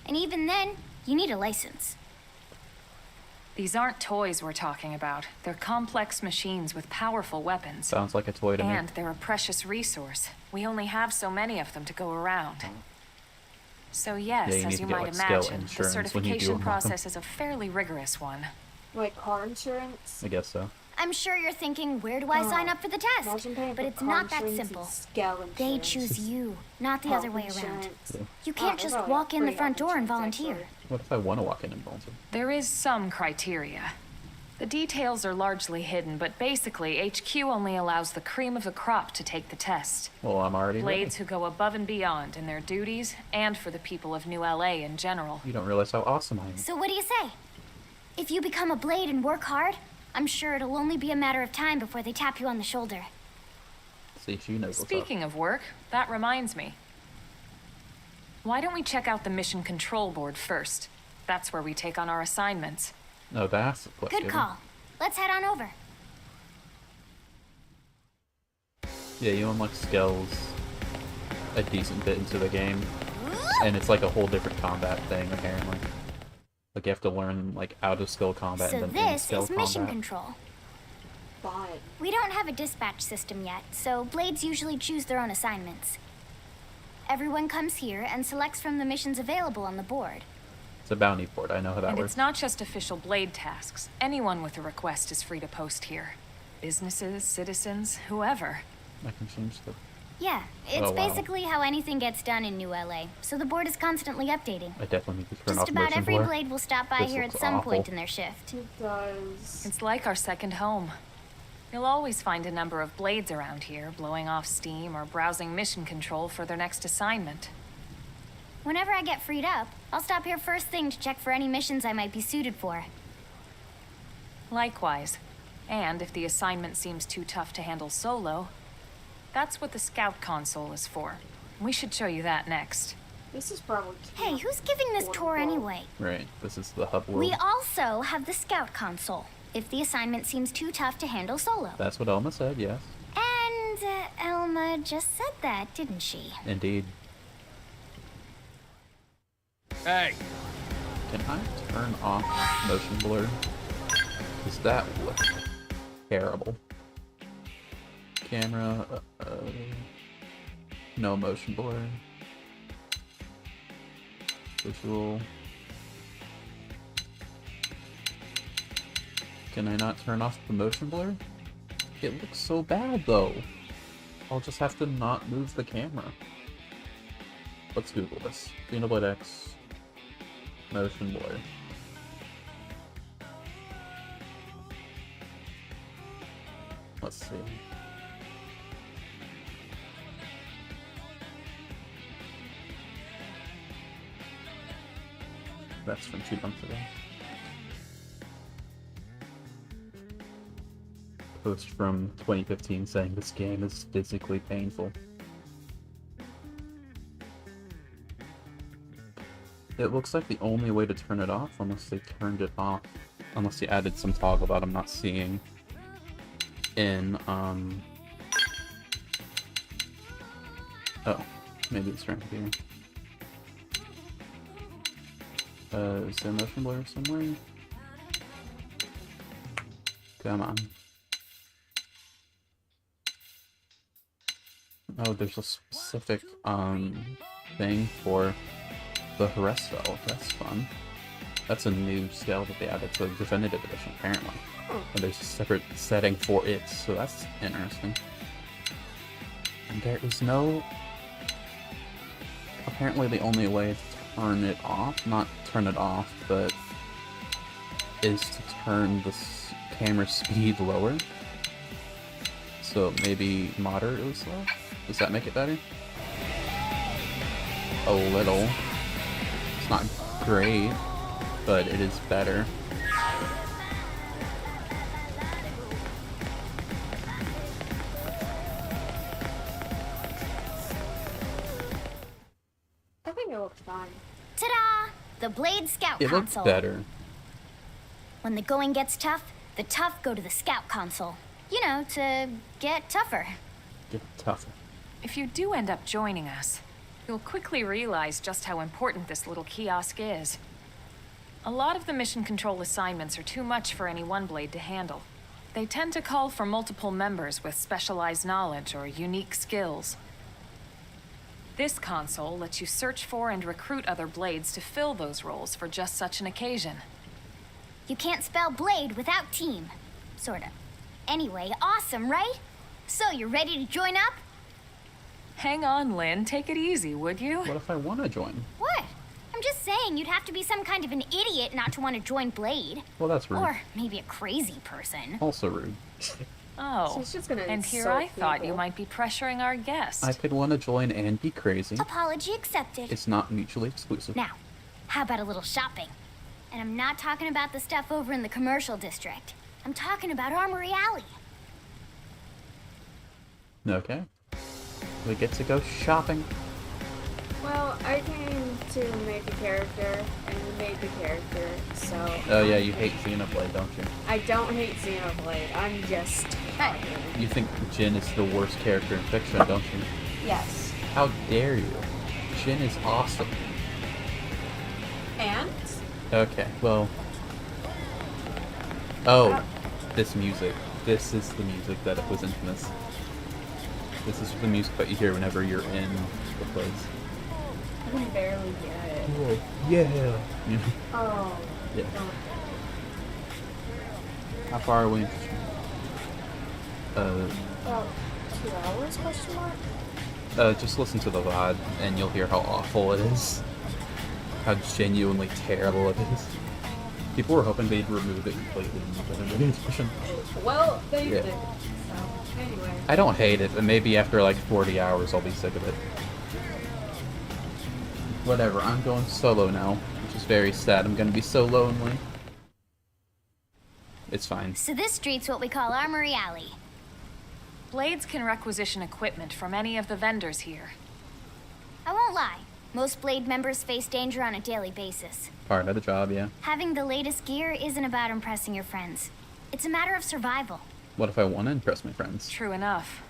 And even then, you need a license. These aren't toys we're talking about. They're complex machines with powerful weapons. Sounds like a toy to me. And they're a precious resource. We only have so many of them to go around. So yes, Yeah, you need as to you get, might like, scale imagine, the insurance when you do certification unlock 'em. process is a fairly rigorous one. Like car insurance. I guess so. I'm sure you're thinking, where do I sign up for the test? Imagine paying But for it's car not that insurance simple. and scale They insurance. choose you, not the Health other way around. insurance. Yeah. You can't Oh, just there's walk in the free front health door and insurance, volunteer. actually. What if I want to walk in and volunteer? There is some criteria. The details are largely hidden, but basically, HQ only allows the cream of the crop to take the test. Well, I'm already Blades ready. who go above and beyond in their duties, and for the people of New LA in general. You don't realize how awesome I am. So what do you say? If you become a blade and work hard, I'm sure it'll only be a matter of time before they tap you on the shoulder. See, she knows what's up. Speaking of work, that reminds me. Why don't we check out the mission control board first? That's where we take on our assignments. No, that's the question. Good call. Let's head on over. Yeah, you unlock skills a decent bit into the game, and it's like a whole different combat thing, apparently. Like, you have to learn, like, out-of-skill combat So and then this in-skill is mission combat. control. But We don't have a dispatch system yet, so blades usually choose their own assignments. Everyone comes here and selects from the missions available on the board. It's a bounty board, I know how that And works. it's not just official Blade tasks. Anyone with a request is free to post here. Businesses, citizens, whoever. I can change the... Yeah, it's Oh, wow. basically how anything gets done in New LA, so the board is constantly updating. I definitely need to turn Just off about motion every blur. blade will stop by This here at looks some awful. point in their shift. it does. It's like our second home. You'll always find a number of blades around here, blowing off steam or browsing mission control for their next assignment. Whenever I get freed up, I'll stop here first thing to check for any missions I might be suited for. Likewise. And if the assignment seems too tough to handle solo, that's what the scout console is for. We should show you that next. This is probably. Hey, who's giving this tour anyway? Right, this is the hub world. We also have the scout console, if the assignment seems too tough to handle solo. That's what Elma said, yes. And Elma just said that, didn't she? Indeed. Hey, Can I turn off motion blur? Because that would look terrible. Camera, no motion blur. Visual. Can I not turn off the motion blur? It looks so bad though. I'll just have to not move the camera. Let's Google this. Xenoblade X motion blur. Let's see. That's from 2 months ago. Post from 2015 saying this game is physically painful. It looks like the only way to turn it off, unless they turned it off, unless they added some toggle that I'm not seeing in, oh, maybe it's right here. Is there motion blur somewhere? Come on. Oh, there's a specific, thing for the Horesto. That's fun. That's a new scale that they added to the Definitive Edition, apparently. And there's a separate setting for it, so that's interesting. And there is no apparently the only way to turn it off, not turn it off, but is to turn the camera speed lower. So maybe moderately slow? Does that make it better? A little. It's not great, but it is better. I think it looks fine. Ta-da! The Blade Scout It looks console. better. When the going gets tough, the tough go to the Scout console. You know, to get tougher. Get tougher. If you do end up joining us, you'll quickly realize just how important this little kiosk is. A lot of the mission control assignments are too much for any one blade to handle. They tend to call for multiple members with specialized knowledge or unique skills. This console lets you search for and recruit other blades to fill those roles for just such an occasion. You can't spell blade without team. Sorta. Anyway, awesome, right? So, you ready to join up? Hang on, Lynn. Take it easy, would you? What if I want to join? What? I'm just saying you'd have to be some kind of an idiot not to want to join Blade. Well, that's rude. Or maybe a crazy person. Also rude. Oh, She's just gonna and here insult I thought you people. might be pressuring our guest. I could want to join and be crazy. Apology accepted. It's not mutually exclusive. Now, how about a little shopping? And I'm not talking about the stuff over in the commercial district. I'm talking about Armory Alley. Okay. We get to go shopping. Well, I came to make a character, and you made the character, so... Oh yeah, you hate Xenoblade, don't you? I don't hate Xenoblade, I'm just... Hey. You think Jin is the worst character in fiction, don't you? Yes. How dare you? Jin is awesome. And? Okay, well... Oh, this music. This is the music that was infamous. This is the music that you hear whenever you're in the place. I can barely get it. Oh, yeah! Oh. Yeah. Oh. How far are we? About 2 hours, question mark? Just listen to the VOD and you'll hear how awful it is. How genuinely terrible it is. People were hoping they'd remove it completely in the edition. Well, they Yeah. did. So, anyway. I don't hate it, but maybe after like 40 hours I'll be sick of it. Whatever, I'm going solo now, which is very sad. I'm gonna be so lonely. It's fine. So this street's what we call Armory Alley. Blades can requisition equipment from any of the vendors here. I won't lie. Most Blade members face danger on a daily basis. Part of the job, yeah. Having the latest gear isn't about impressing your friends. It's a matter of survival. What if I want to impress my friends? True enough.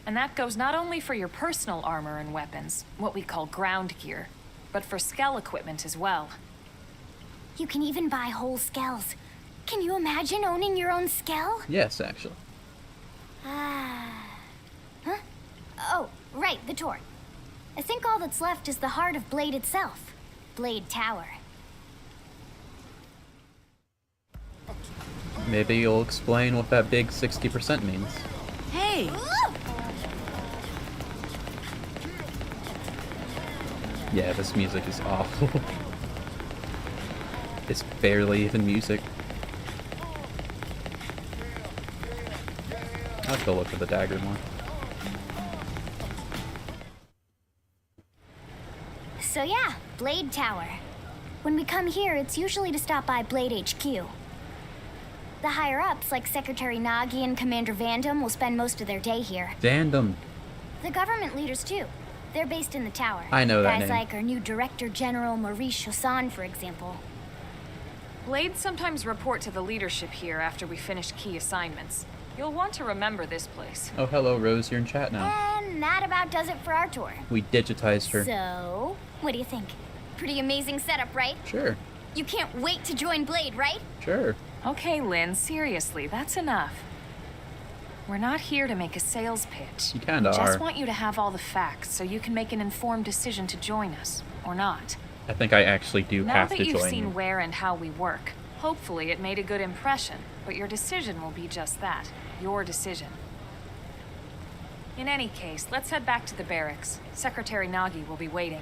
And that goes not only for your personal armor and weapons, what we call ground gear, but for skell equipment as well. You can even buy whole skells. Can you imagine owning your own skell? Yes, actually. Ah. Huh? Oh, right, the tour. I think all that's left is the heart of Blade itself. Blade Tower. Maybe you'll explain what that big 60% means. Hey! Yeah, this music is awful. It's barely even music. I'll have to look at the dagger more. So yeah, Blade Tower. When we come here, it's usually to stop by Blade HQ. The higher-ups, like Secretary Nagi and Commander Vandam, will spend most of their day here. Vandam. The government leaders, too. They're based in the tower. I know that Guys name. like our new Director General Maurice Chassan, for example. Blades sometimes report to the leadership here after we finish key assignments. You'll want to remember this place. Oh, hello, Rose. You're in chat now. And that about does it for our tour. We digitized her. So, what do you think? Pretty amazing setup, right? Sure. You can't wait to join Blade, right? Sure. Okay, Lynn, seriously, that's enough. We're not here to make a sales pitch. You kinda We just are. want you to have all the facts so you can make an informed decision to join us, or not. I think I actually do Now have that to you've join seen you. where and how we work, hopefully it made a good impression, but your decision will be just that, your decision. In any case, let's head back to the barracks. Secretary Nagi will be waiting.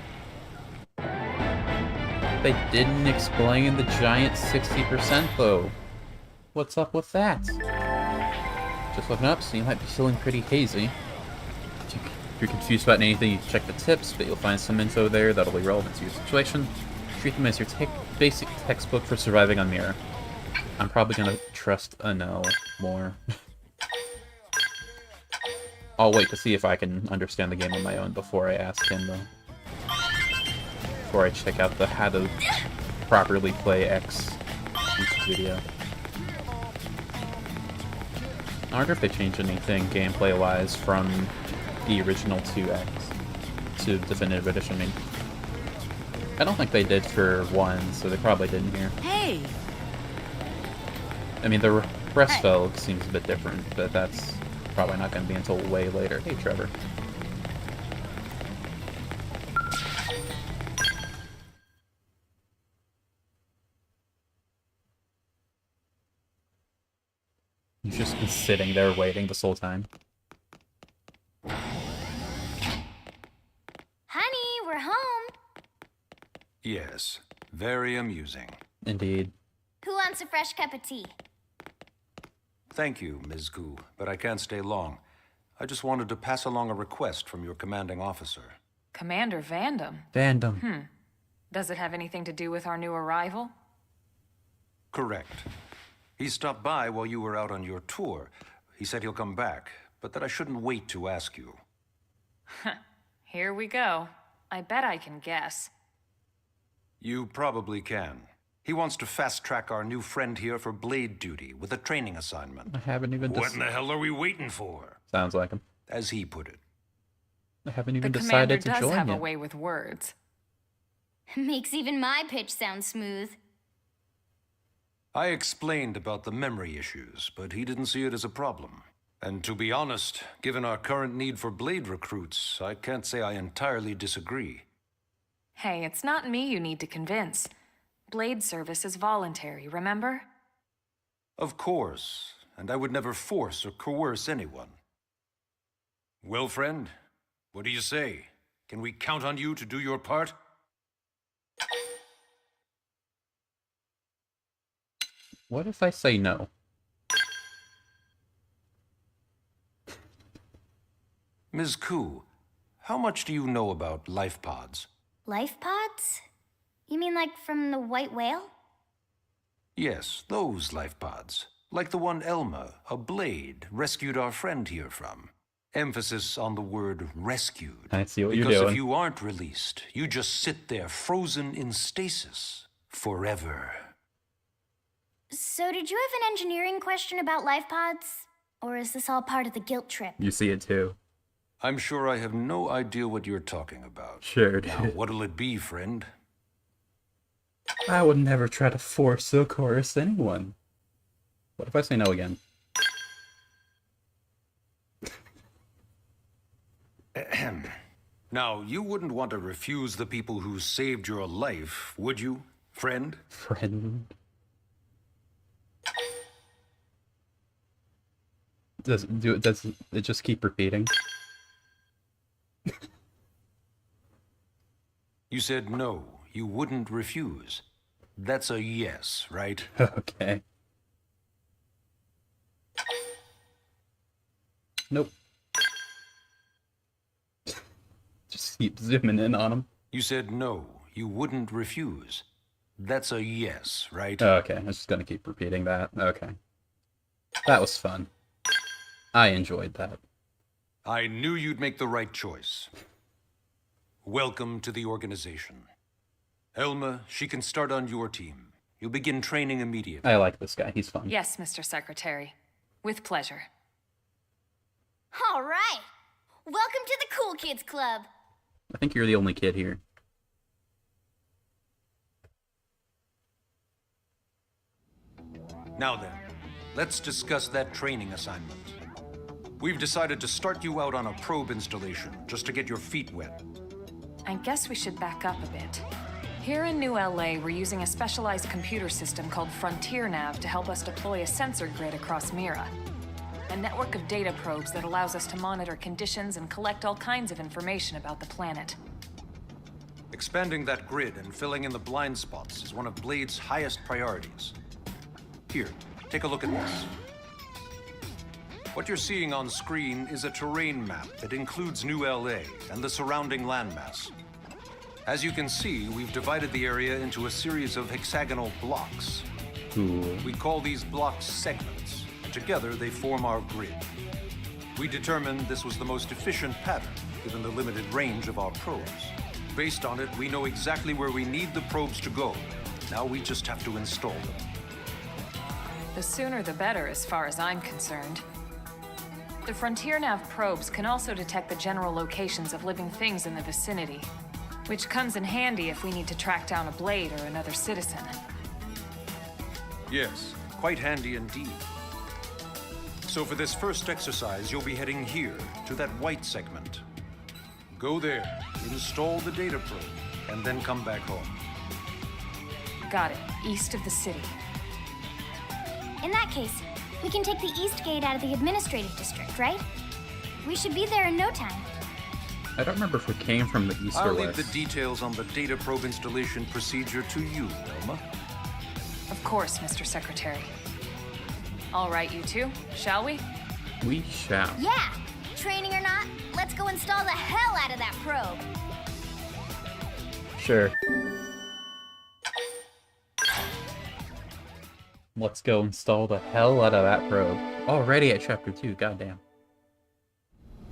They didn't explain the giant 60% though. What's up with that? Just looking up, so you might be feeling pretty hazy. If you're confused about anything, you can check the tips, but you'll find some info there that'll be relevant to your situation. Treat them as your basic textbook for surviving on Mira. I'm probably gonna trust a no more. I'll wait to see if I can understand the game on my own before I ask him, though. Before I check out the how to properly play X YouTube video. I wonder if they changed anything gameplay-wise from the original 2X to Definitive Edition. I mean, I don't think they did for 1, so they probably didn't here. Hey! I mean, the breastfeld seems a bit different, but that's probably not going to be until way later. Hey, Trevor. You've just been sitting there waiting this whole time. Honey, we're home. Yes, very amusing. Indeed. Who wants a fresh cup of tea? Thank you, Ms. Gu, but I can't stay long. I just wanted to pass along a request from your commanding officer. Commander Vandom? Fandom. Does it have anything to do with our new arrival? Correct. He stopped by while you were out on your tour. He said he'll come back, but that I shouldn't wait to ask you. Here we go. I bet I can guess. You probably can. He wants to fast-track our new friend here for blade duty with a training assignment. I haven't even What in the hell are we waiting for? Sounds like him. As he put it. I haven't even The commander decided to does join have a yet. way with words. Makes even my pitch sound smooth. I explained about the memory issues, but he didn't see it as a problem. And to be honest, given our current need for blade recruits, I can't say I entirely disagree. Hey, it's not me you need to convince. Blade service is voluntary, remember? Of course, and I would never force or coerce anyone. Well, friend, what do you say? Can we count on you to do your part? What if I say no? Ms. Ku, how much do you know about life pods? Life pods? You mean like from the white whale? Yes, those life pods. Like the one Elma, a blade, rescued our friend here from. Emphasis on the word rescued. I see what you're Because doing. if you aren't released, you just sit there frozen in stasis. Forever. So did you have an engineering question about life pods? Or is this all part of the guilt trip? You see it too. I'm sure I have no idea what you're talking about. Sure, Now, dude. what'll it be, friend? I would never try to force or coerce anyone. What if I say no again? Now, you wouldn't want to refuse the people who saved your life, would you, friend? Friend. Does it just keep repeating? You said no, you wouldn't refuse. That's a yes, right? Okay. Nope. Just keep zooming in on him. You said no, you wouldn't refuse. That's a yes, right? Okay, I'm just gonna keep repeating that. Okay. That was fun. I enjoyed that. I knew you'd make the right choice. Welcome to the organization. Elma, she can start on your team. You'll begin training immediately. I like this guy. He's fun. Yes, Mr. Secretary. With pleasure. All right. Welcome to the Cool Kids Club. I think you're the only kid here. Now then, let's discuss that training assignment. We've decided to start you out on a probe installation, just to get your feet wet. I guess we should back up a bit. Here in New LA, we're using a specialized computer system called Frontier Nav to help us deploy a sensor grid across Mira. A network of data probes that allows us to monitor conditions and collect all kinds of information about the planet. Expanding that grid and filling in the blind spots is one of Blade's highest priorities. Here, take a look at this. What you're seeing on screen is a terrain map that includes New LA and the surrounding landmass. As you can see, we've divided the area into a series of hexagonal blocks. Cool. We call these blocks segments. Together, they form our grid. We determined this was the most efficient pattern, given the limited range of our probes. Based on it, we know exactly where we need the probes to go. Now we just have to install them. The sooner the better, as far as I'm concerned. The Frontier Nav probes can also detect the general locations of living things in the vicinity, which comes in handy if we need to track down a Blade or another citizen. Yes, quite handy indeed. So for this first exercise, you'll be heading here, to that white segment. Go there, install the data probe, and then come back home. Got it. East of the city. In that case, we can take the East Gate out of the administrative district, right? We should be there in no time. I don't remember if we came from the east I'll or leave west. the details on the data probe installation procedure to you, Wilma. Of course, Mr. Secretary. All right, you two, shall we? We shall. Yeah! Training or not, let's go install the hell out of that probe. Sure. Let's go install the hell out of that probe. Already at chapter 2, goddamn.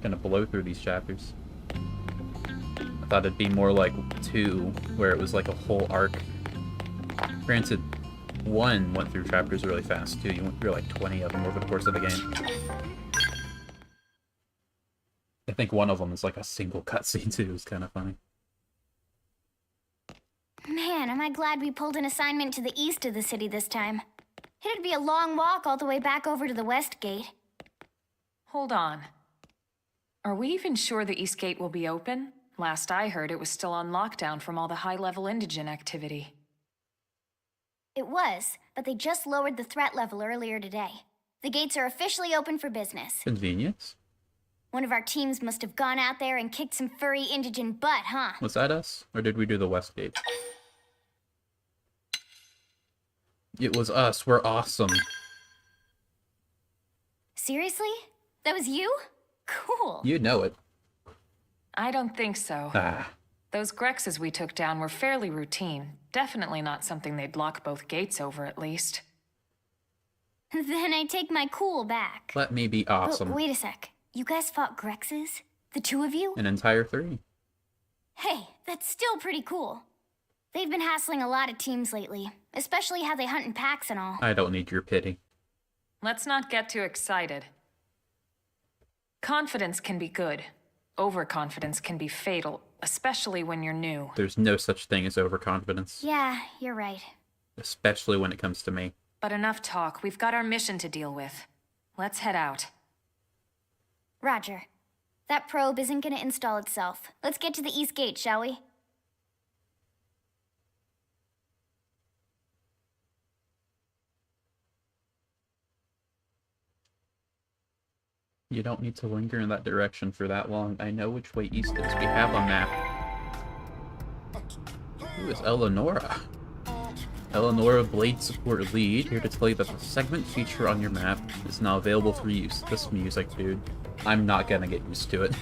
Gonna blow through these chapters. I thought it'd be more like 2, where it was like a whole arc. Granted, 1 went through chapters really fast too. You went through like 20 of them over the course of the game. I think one of them is like a single cutscene too. It's kind of funny. Man, am I glad we pulled an assignment to the east of the city this time. It'd be a long walk all the way back over to the West Gate. Hold on. Are we even sure the East Gate will be open? Last I heard, it was still on lockdown from all the high-level indigent activity. It was, but they just lowered the threat level earlier today. The gates are officially open for business. Convenience? One of our teams must have gone out there and kicked some furry indigent butt, huh? Was that us? Or did we do the West Gate? It was us. We're awesome. Seriously? That was you? Cool. You know it. I don't think so. Ah. Those Grexes we took down were fairly routine. Definitely not something they'd lock both gates over, at least. Then I take my cool back. Let me be awesome. But wait a sec. You guys fought Grexes? The 2 of you? An entire 3. Hey, that's still pretty cool. They've been hassling a lot of teams lately, especially how they hunt in packs and all. I don't need your pity. Let's not get too excited. Confidence can be good. Overconfidence can be fatal, especially when you're new. There's no such thing as overconfidence. Yeah, you're right. Especially when it comes to me. But enough talk. We've got our mission to deal with. Let's head out. Roger. That probe isn't gonna install itself. Let's get to the East Gate, shall we? You don't need to linger in that direction for that long. I know which way east is. We have a map. Who is Eleonora? Eleonora, Blade Support Lead, here to tell you that the segment feature on your map is now available for use. This music, dude. I'm not gonna get used to it.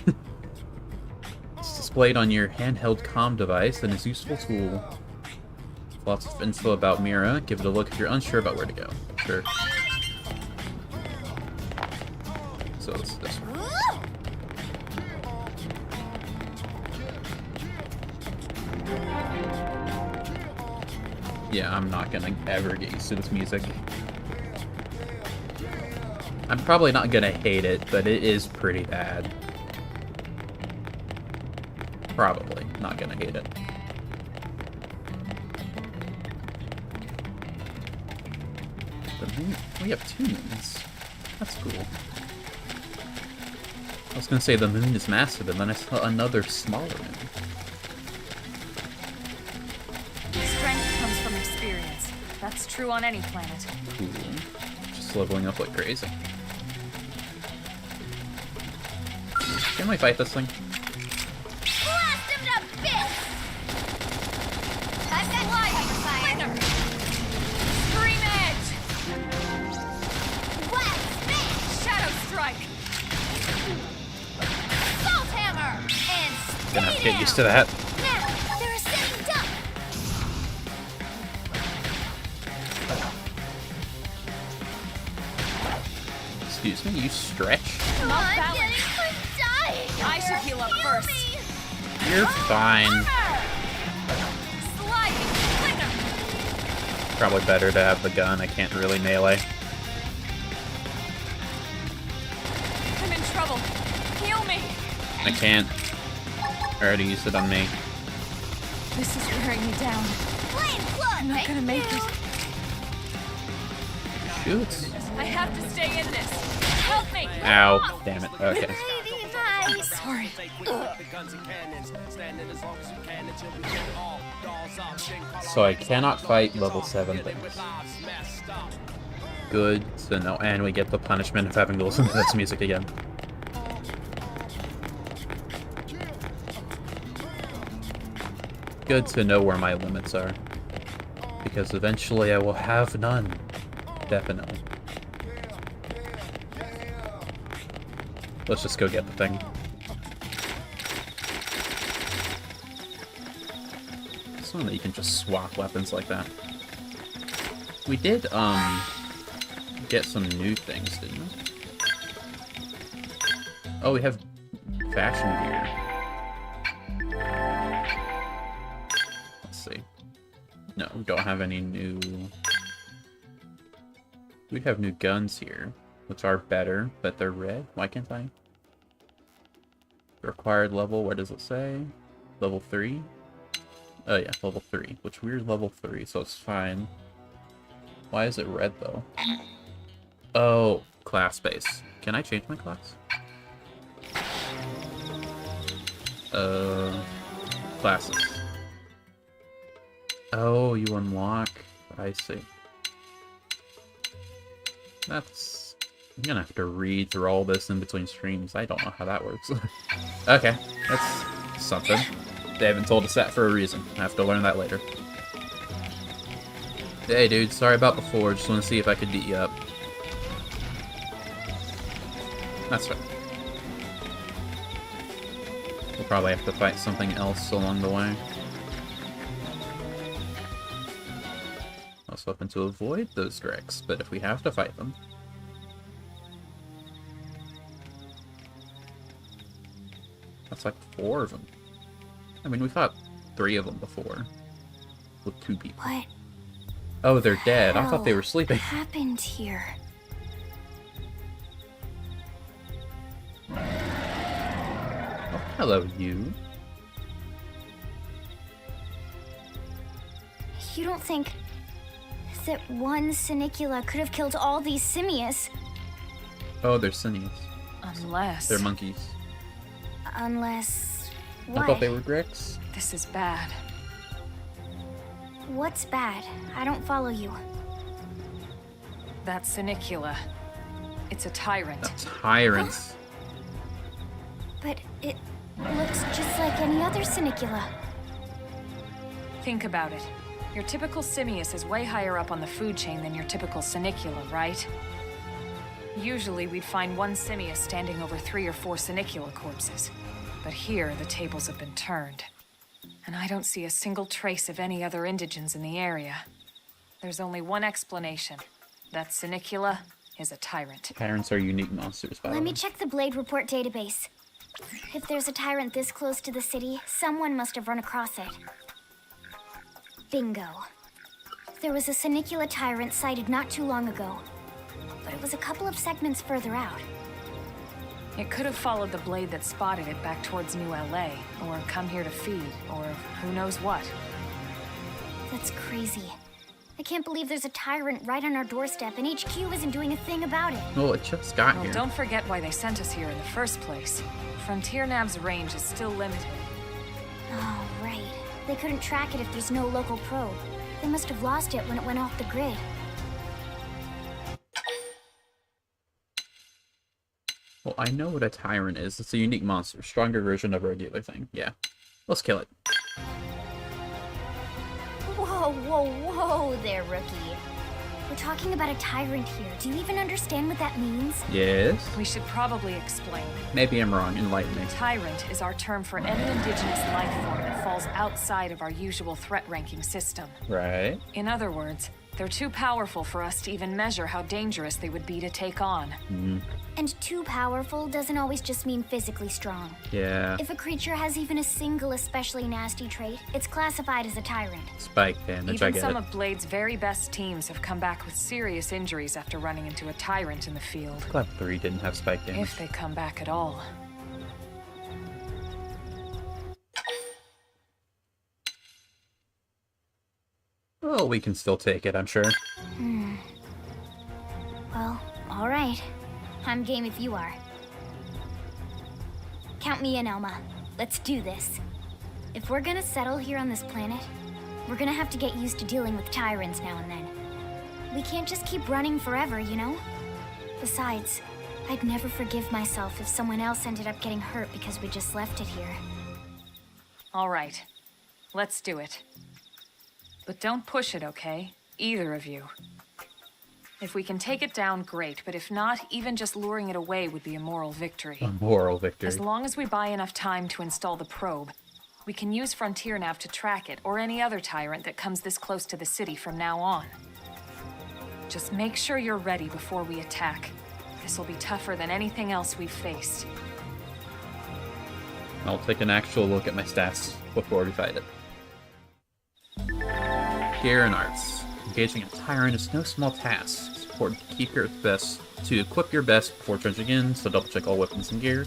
It's displayed on your handheld comm device and is a useful tool. Lots of info about Mira. Give it a look if you're unsure about where to go. Sure. So it's this one. Yeah, I'm not gonna ever get used to this music. I'm probably not gonna hate it, but it is pretty bad. Probably not gonna hate it. The moon, we have 2 moons. That's cool. I was gonna say the moon is massive, and then I saw another smaller moon. Strength comes from experience. That's true on any planet. Cool. Just leveling up like crazy. Can we fight this thing? Blast him to bits! Get used to that. Now, they're a sitting duck. Excuse me, you stretch? I'm balance. I'm dying. I should heal up first. You're fine. Sliding flicker. Probably better to have the gun. I can't really melee. I'm in trouble. Heal me. I can't. I already used it on me. This is wearing me down. I'm not gonna make it. Shoots. I have to stay in this. Help me. Ow. Damn it. Okay. Baby, nice. Sorry. So I cannot fight level 7 things. Good to know. And we get the punishment of having to listen to this music again. Good to know where my limits are. Because eventually I will have none. Definitely. Let's just go get the thing. It's one that you can just swap weapons like that. We did, get some new things, didn't we? Oh, we have fashion gear. Let's see. No, we don't have any new... We have new guns here, which are better, but they're red. Why can't I? The required level, what does it say? Level 3? Oh yeah, level 3. Which we're level 3, so it's fine. Why is it red, though? Oh, class base. Can I change my class? Classes. Oh, you unlock. I see. That's... I'm gonna have to read through all this in between streams. I don't know how that works. Okay, that's something. They haven't told us that for a reason. I have to learn that later. Hey dude, sorry about before. Just want to see if I could beat you up. That's right. We'll probably have to fight something else along the way. Also hoping to avoid those Drex, but if we have to fight them... That's like 4 of them. I mean, we fought 3 of them before. With 2 people. What Oh, they're dead. I thought they were sleeping. happened here? Oh, hello, you. You don't think that one Sinicula could have killed all these simius? Oh, they're Sinius. Unless... They're monkeys. Unless... I what? thought they were Drex. This is bad. What's bad? I don't follow you. That Sinicula. It's a tyrant. Tyrants. But it looks just like any other Sinicula. Think about it. Your typical simius is way higher up on the food chain than your typical Sinicula, right? Usually we'd find one simius standing over 3 or 4 Sinicula corpses. But here, the tables have been turned. And I don't see a single trace of any other indigents in the area. There's only one explanation. That Sinicula is a tyrant. Tyrants are unique monsters, by the Let way. me check the Blade Report database. If there's a tyrant this close to the city, someone must have run across it. Bingo. There was a Sinicula tyrant sighted not too long ago, but it was a couple of segments further out. It could have followed the blade that spotted it back towards New LA, or come here to feed, or who knows what. That's crazy. I can't believe there's a tyrant right on our doorstep and HQ isn't doing a thing about it. Well, it just got Well, here. don't forget why they sent us here in the first place. Frontier Nav's range is still limited. Oh, right. They couldn't track it if there's no local probe. They must have lost it when it went off the grid. Well, I know what a tyrant is. It's a unique monster. Stronger version of a regular thing. Yeah. Let's kill it. Whoa, whoa, whoa there, rookie. We're talking about a tyrant here. Do you even understand what that means? Yes. We should probably explain. Maybe I'm wrong. Enlighten me. Tyrant is our term for any indigenous life form that falls outside of our usual threat ranking system. Right. In other words, they're too powerful for us to even measure how dangerous they would be to take on. And too powerful doesn't always just mean physically strong. Yeah. If a creature has even a single especially nasty trait, it's classified as a tyrant. Spike damage, I Even get some it. of Blade's very best teams have come back with serious injuries after running into a tyrant in the field. Glad 3 didn't have spike damage. If they come back at all. Well, we can still take it, I'm sure. Well, alright. I'm game if you are. Count me in, Elma. Let's do this. If we're gonna settle here on this planet, we're gonna have to get used to dealing with tyrants now and then. We can't just keep running forever, you know? Besides, I'd never forgive myself if someone else ended up getting hurt because we just left it here. All right. Let's do it. But don't push it, okay? Either of you. If we can take it down, great, but if not, even just luring it away would be a moral victory. A moral victory. As long as we buy enough time to install the probe, we can use Frontier Nav to track it, or any other tyrant that comes this close to the city from now on. Just make sure you're ready before we attack. This will be tougher than anything else we've faced. I'll take an actual look at my stats before we fight it. Gear and arts. Engaging a tyrant is no small task. It's important to keep your best, to equip your best before charging in, so double check all weapons and gear.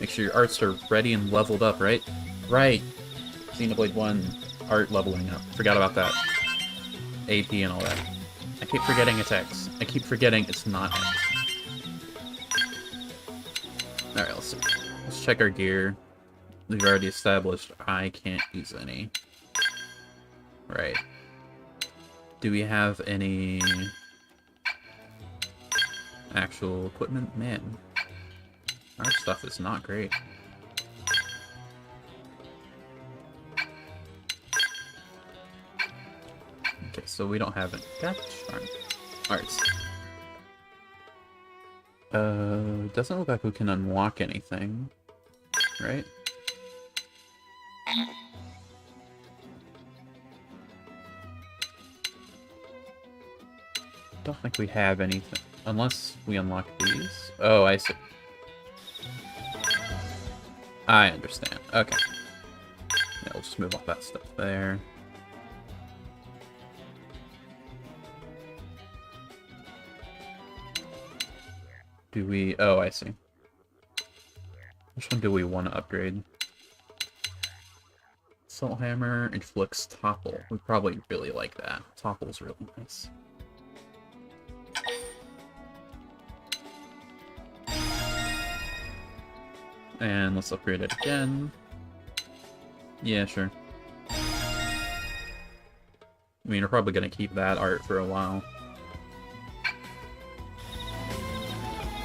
Make sure your arts are ready and leveled up, right? Right! Xenoblade 1 art leveling up. Forgot about that. AP and all that. I keep forgetting it's X. I keep forgetting it's not X. Alright, let's check our gear. We've already established I can't use any. Right. Do we have any actual equipment? Man, our stuff is not great. Okay, so we don't have any. Gosh darn. Arts. Doesn't look like we can unlock anything, right? Don't think we have anything. Unless we unlock these. Oh, I see. I understand. Okay. Yeah, we'll just move all that stuff there. Do we... Oh, I see. Which one do we want to upgrade? Assault Hammer inflicts Topple. We probably really like that. Topple's really nice. And let's upgrade it again. Yeah, sure. I mean, we're probably gonna keep that art for a while.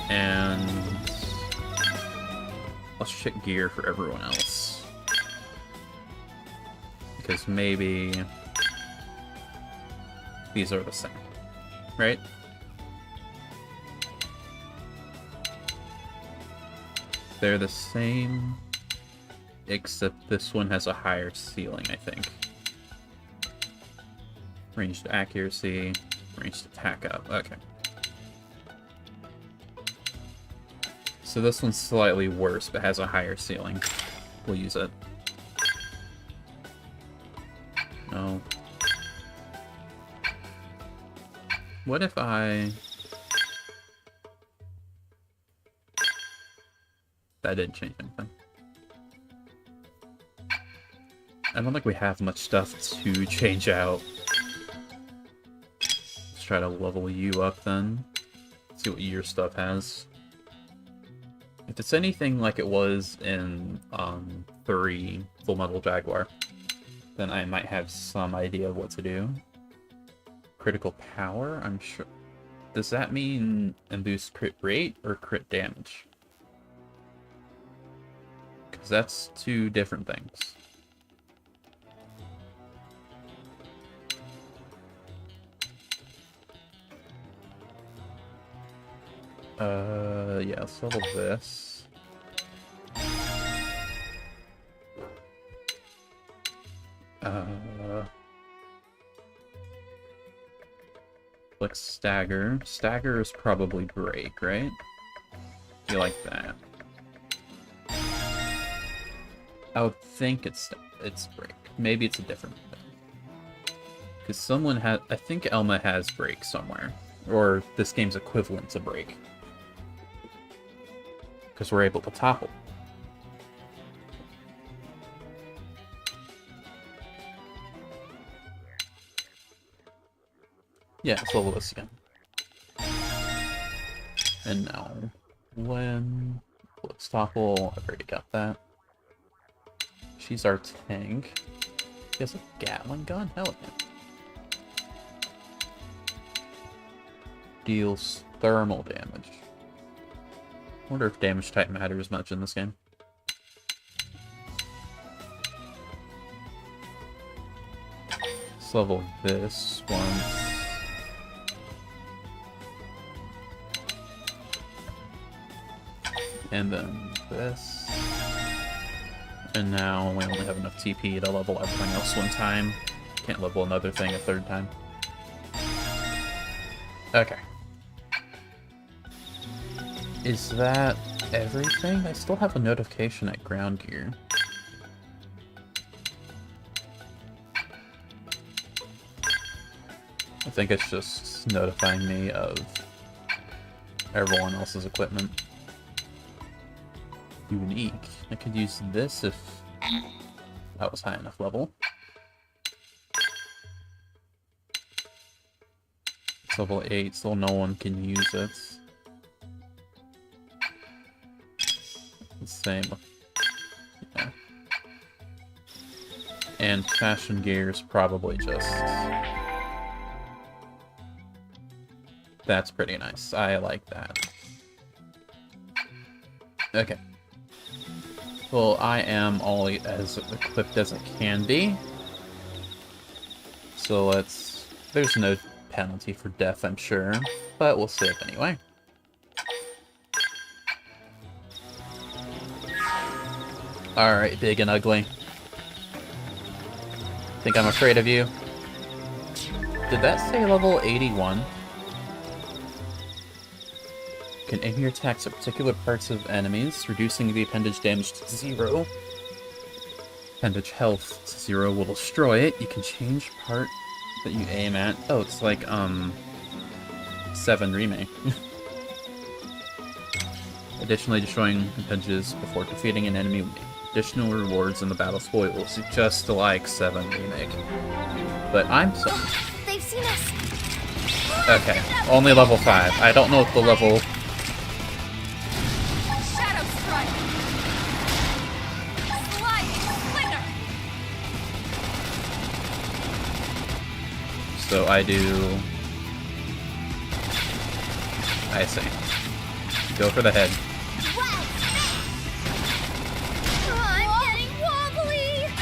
And let's check gear for everyone else. Because maybe these are the same, right? They're the same, except this one has a higher ceiling, I think. Ranged accuracy, ranged attack up. Okay. So this one's slightly worse, but has a higher ceiling. We'll use it. No. What if I... That didn't change anything. I don't think we have much stuff to change out. Let's try to level you up then. See what your stuff has. If it's anything like it was in 3 Full Metal Jaguar, then I might have some idea of what to do. Critical power? I'm sure. Does that mean and boost crit rate or crit damage? Because that's 2 different things. Yeah, let's level this. Like stagger. Stagger is probably break, right? You like that? I would think it's break. Maybe it's a different thing. Because someone had, I think Elma has break somewhere, or this game's equivalent to break. Because we're able to topple. Yeah, let's level this again. And now, when... Let's topple. I've already got that. She's our tank. She has a Gatling gun? Hell yeah. Deals thermal damage. Wonder if damage type matters much in this game. Let's level this once. And then this. And now we only have enough TP to level everything else one time. Can't level another thing a third time. Okay. Is that everything? I still have a notification at ground gear. I think it's just notifying me of everyone else's equipment. Unique. I could use this if that was high enough level. It's level 8, so no one can use it. The same with... yeah. And fashion gear is probably just... that's pretty nice. I like that. Okay. Well, I am all as equipped as I can be. So let's... there's no penalty for death, I'm sure. But we'll save anyway. Alright, big and ugly. Think I'm afraid of you? Did that say level 81? Can aim your attacks at particular parts of enemies, reducing the appendage damage to 0. Appendage health to 0 will destroy it. You can change part that you aim at. Oh, it's like, 7 Remake. Additionally, destroying appendages before defeating an enemy will make additional rewards in the battle spoils, just like 7 Remake. But I'm sorry. They've seen us. Okay, only level 5. I don't know if the level... So I do... I see. Go for the head.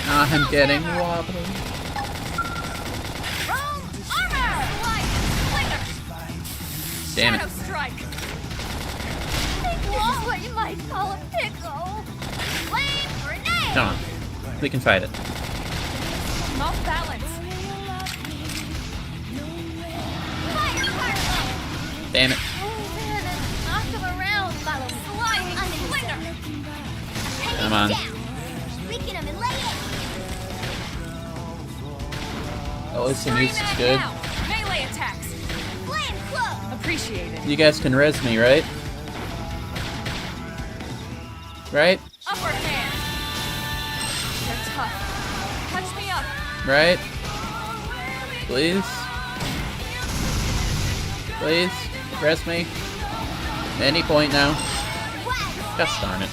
I'm getting wobbly. Damn it. What you might call a pickle. Flame grenade. Come on. We can fight it. I'm off balance. Damn it. Knock him around, follow sliding Come on. Weaken him and lay it. At least the music's good. Melee attacks. Flame cloak. Appreciated. You guys can res me, right? Right? Upward hand. They're tough. Touch me up. Right? Please? Please? Res me? Any point now? Gosh darn it.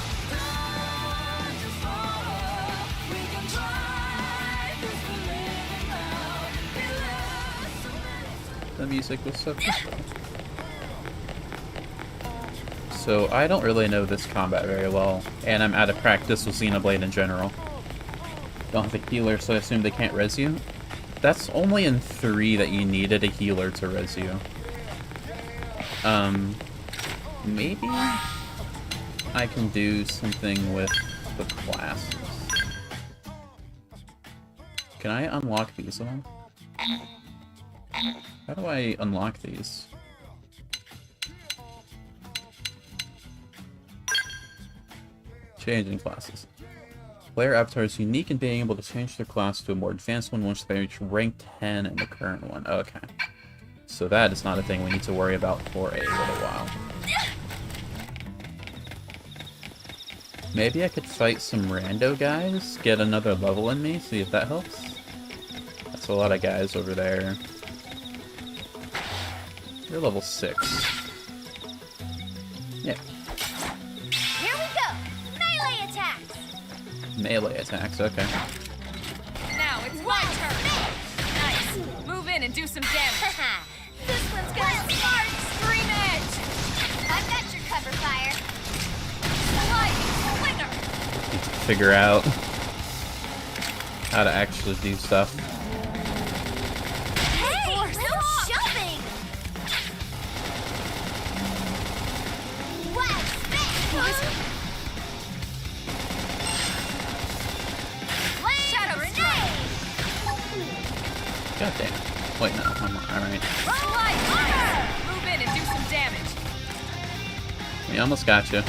The music was so good. So I don't really know this combat very well, and I'm out of practice with Xenoblade in general. Don't have a healer, so I assume they can't res you. That's only in 3 that you needed a healer to res you. Maybe I can do something with the classes. Can I unlock these at all? How do I unlock these? Changing classes. Player avatar is unique in being able to change their class to a more advanced one once they reach rank 10 in the current one. Okay. So that is not a thing we need to worry about for a little while. Maybe I could fight some rando guys, get another level in me, see if that helps. That's a lot of guys over there. You're level 6. Yeah. Here we go! Melee attacks! Melee attacks, okay. Now it's my turn. Nice. Move in and do some damage. This one's got smart scream edge! I've got your cover fire. Sliding swinger. Need to figure out how to actually do stuff. Hey, no shoving! Wow, Shadow grenade! God damn. Wait, no, I'm alright. Slide. Move in and do some damage. We almost got you.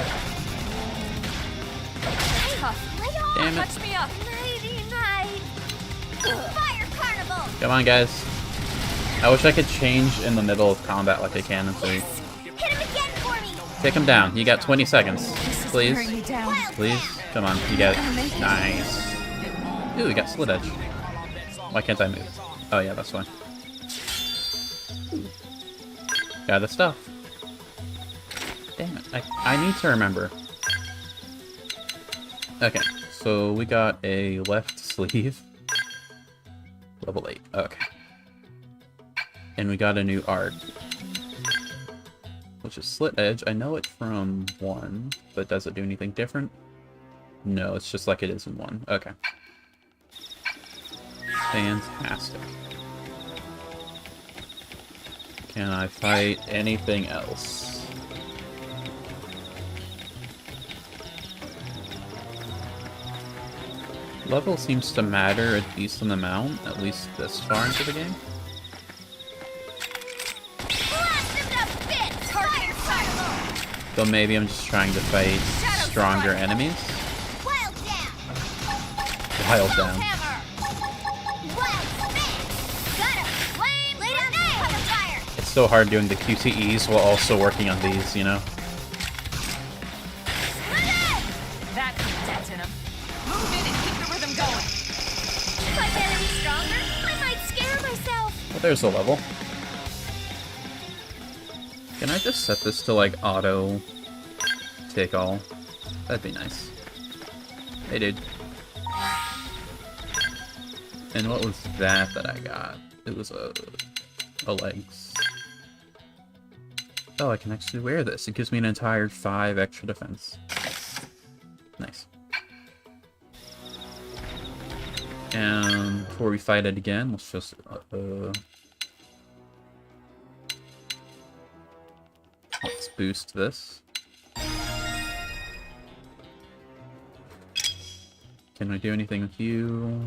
Tough. Lay off! Damn it. Touch me up. Nighty night! Fire carnival! Come on, guys. I wish I could change in the middle of combat like I can and say, Hit him again for me! take him down. You got 20 seconds. Wearing Please. me down. Please. Come on, you got it. Nice. Ooh, we got slit edge. Why can't I move? Oh yeah, that's fine. Got the stuff. Damn it. I need to remember. Okay, so we got a left sleeve. Level 8. Okay. And we got a new art. Which is slit edge. I know it from 1, but does it do anything different? No, it's just like it is in 1. Okay. Fantastic. Can I fight anything else? Level seems to matter a decent amount, at least this far into the game. Blast him to bits! Fire carnival! Though maybe I'm just trying to fight stronger enemies. Wild down! Wild down. Hammer! Wild spin! Got him! Flame! Lay down there! Cover fire! It's so hard doing the QTEs while also working on these, you know? That put a dent in him. Move in and keep the rhythm going. If I get any stronger, I might scare myself! Well, there's a level. Can I just set this to, like, auto take all? That'd be nice. Hey, dude. And what was that I got? It was a legs. Oh, I can actually wear this. It gives me an entire 5 extra defense. Nice. And before we fight it again, let's just let's boost this. Can I do anything with you?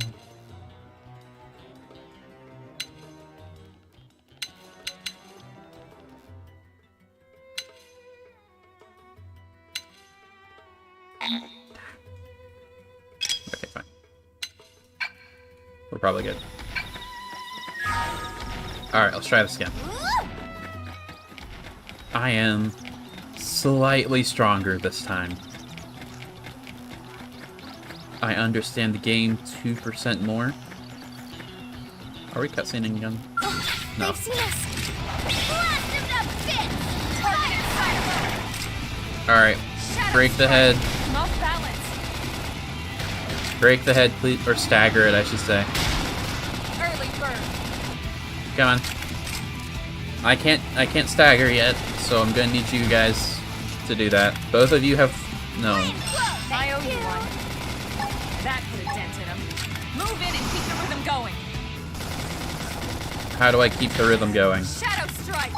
Okay, fine. We're probably good. Alright, let's try this again. I am slightly stronger this time. I understand the game 2% more. Are we cutscening again? No. They've seen us! Blast him to bits! Fire carnival! Alright. Break the head. I'm off balance. Break the head, please. Or stagger it, I should say. Early bird. Come on. I can't stagger yet, so I'm gonna need you guys to do that. Both of you have... No. I owe you one. That put a dent in him. Move in and keep the rhythm going. How do I keep the rhythm going? Shadow strike.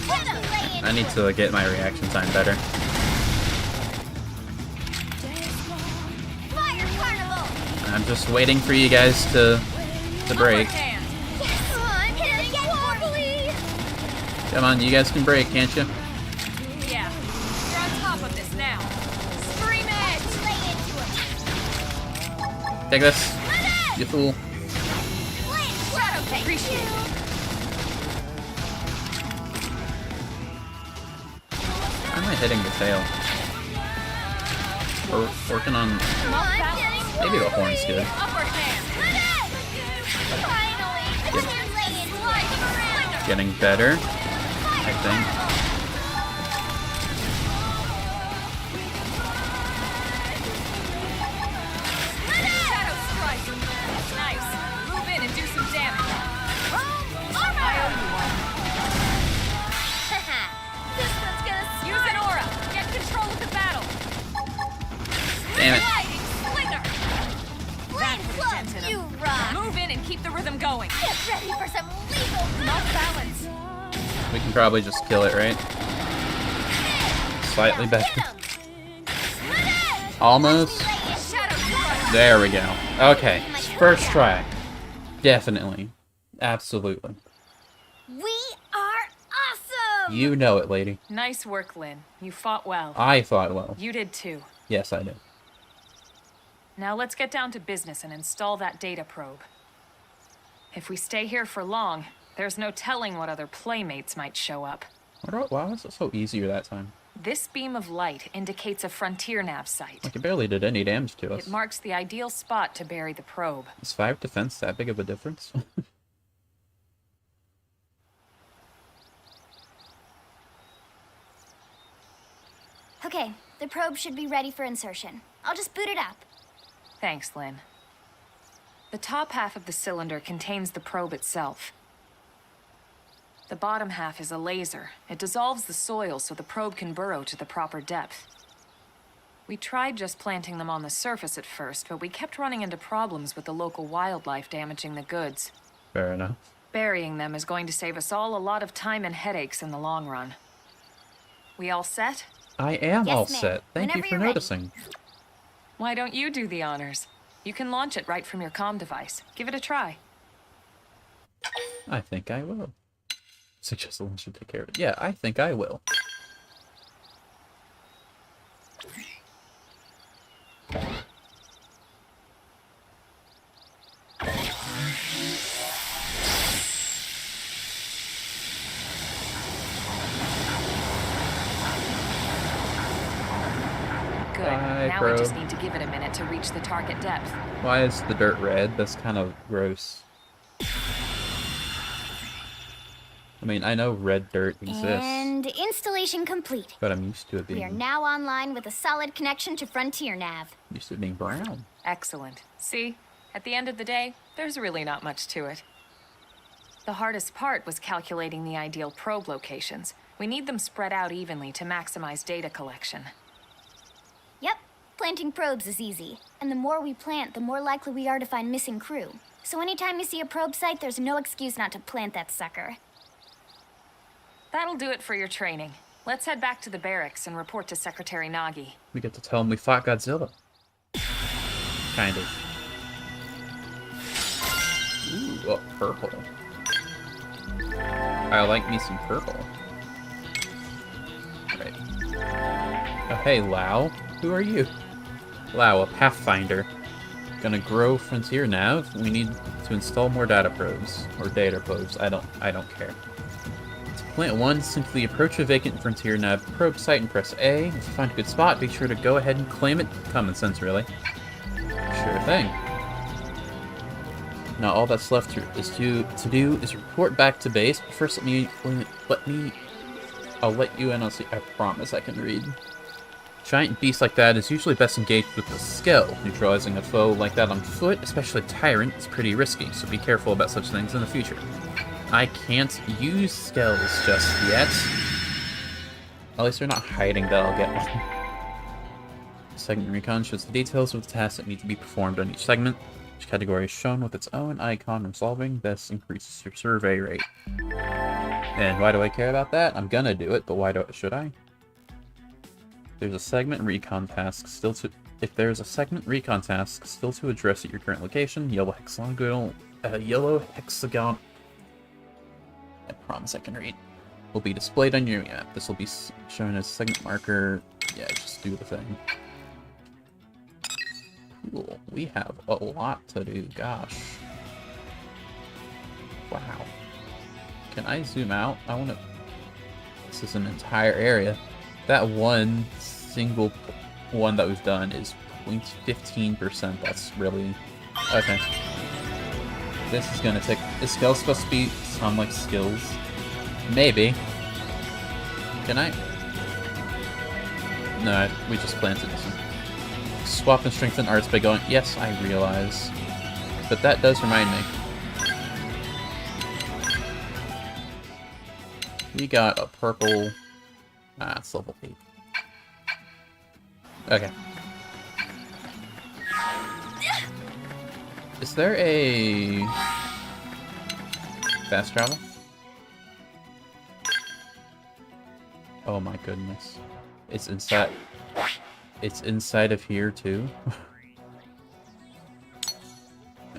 I need to get my reaction time better. I'm just waiting for you guys to break. Come on, you guys can break, can't you? Yeah, you're on top of this now. Scream it! Take this, you fool. Appreciate it. Why am I hitting the tail? We're working on... Maybe the horn's good. Upper hand. Getting better, I think. Shadow strike. Nice. Move in and do some damage. I owe you one. This one's gonna Use an aura. Get control of the battle. Damn it. Lightning slinger. That Flame would have dented you him. rock! Move in and keep the rhythm going. Get ready for some lethal Off balance. We can probably just kill it, right? Slightly better. Almost. Shadow strike. There we go. Okay, first try. Definitely. Absolutely. We are awesome! You know it, lady. Nice work, Lynn. You fought well. I thought well. You did too. Yes, I did. Now let's get down to business and install that data probe. If we stay here for long, there's no telling what other playmates might show up. Why was it so easier that time? This beam of light indicates a frontier nav site. Like, it barely did any damage to us. It marks the ideal spot to bury the probe. Is 5 defense that big of a difference? Okay, the probe should be ready for insertion. I'll just boot it up. Thanks, Lynn. The top half of the cylinder contains the probe itself. The bottom half is a laser. It dissolves the soil so the probe can burrow to the proper depth. We tried just planting them on the surface at first, but we kept running into problems with the local wildlife damaging the goods. Fair enough. Burying them is going to save us all a lot of time and headaches in the long run. We all set? I am Yes, all ma'am. set. Thank you Whenever for you're ready. noticing. Why don't you do the honors? You can launch it right from your comm device. Give it a try. I think I will. Suggest someone should take care of it. Yeah, I think I will. Good. Bye, Now we probe. just need to give it a minute to reach the target depth. Why is the dirt red? That's kind of gross. I mean, I know red dirt exists, And installation complete. but I'm used to it We are being now online with a solid connection to Frontier Nav. used to it being brown. Excellent. See? At the end of the day, there's really not much to it. The hardest part was calculating the ideal probe locations. We need them spread out evenly to maximize data collection. Yep, planting probes is easy. And the more we plant, the more likely we are to find missing crew. So anytime you see a probe site, there's no excuse not to plant that sucker. That'll do it for your training. Let's head back to the barracks and report to Secretary Nagi. We get to tell him we fought Godzilla. Kind of. Ooh, oh, purple. I like me some purple. Right. Oh, hey, Lau. Who are you? Lau, a Pathfinder. Gonna grow Frontier Nav. We need to install more data probes. Or data probes. I don't care. To plant one, simply approach a vacant Frontier Nav probe site and press A. If you find a good spot, be sure to go ahead and claim it. Common sense, really. Sure thing. Now all that's left to do is report back to base. But first, I'll let you in on. I promise I can read. Giant beast like that is usually best engaged with a skill. Neutralizing a foe like that on foot, especially a tyrant, is pretty risky. So be careful about such things in the future. I can't use skills just yet. At least they're not hiding that I'll get one. Segment recon shows the details of the tasks that need to be performed on each segment. Each category is shown with its own icon. Resolving this increases your survey rate. And why do I care about that? I'm gonna do it, but should I? There's a segment recon task still to... If there's a segment recon task still to address at your current location, yellow hexagon... I promise I can read. Will be displayed on your map. This will be shown as a segment marker. Yeah, just do the thing. Cool. We have a lot to do. Gosh. Wow. Can I zoom out? I want to... This is an entire area. That one single one that we've done is 0.15%. That's really... Okay. This is gonna take... Is skill supposed to be some, like, skills? Maybe. Can I? No, we just planted this one. Swap and strengthen arts by going... Yes, I realize. But that does remind me. We got a purple... Ah, it's level 8. Okay. Is there a... fast travel? Oh my goodness. It's inside... It's inside of here too?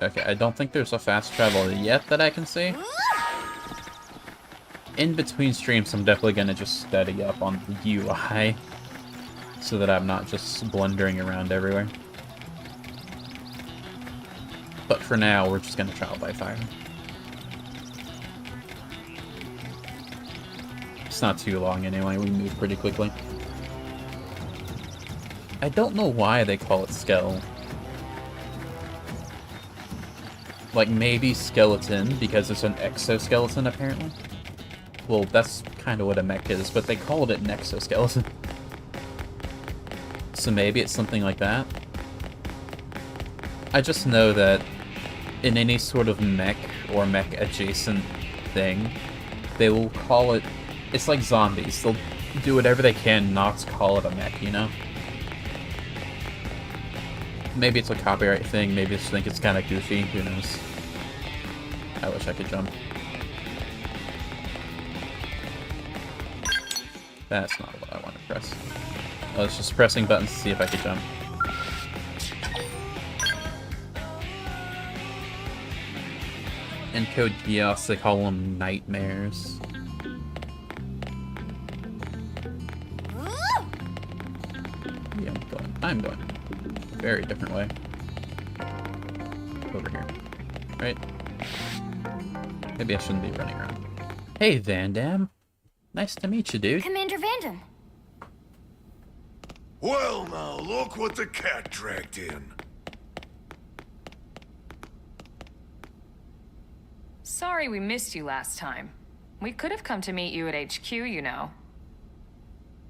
Okay, I don't think there's a fast travel yet that I can see. In between streams, I'm definitely gonna just study up on the UI so that I'm not just blundering around everywhere. But for now, we're just gonna trial by fire. It's not too long anyway, we move pretty quickly. I don't know why they call it Skell. Like, maybe skeleton, because it's an exoskeleton, apparently. Well, that's kind of what a mech is, but they called it an exoskeleton. So maybe it's something like that. I just know that in any sort of mech or mech-adjacent thing, they will call it... It's like zombies. They'll do whatever they can not to call it a mech, you know? Maybe it's a copyright thing, maybe I just think it's kind of goofy, who knows. I wish I could jump. That's not what I want to press. I was just pressing buttons to see if I could jump. In Code Geass, they call them nightmares. Yeah, I'm going a very different way. Over here. Right? Maybe I shouldn't be running around. Hey, Van Damme. Nice to meet you, dude. Commander Vandam. Well, now, look what the cat dragged in. Sorry we missed you last time. We could have come to meet you at HQ, you know.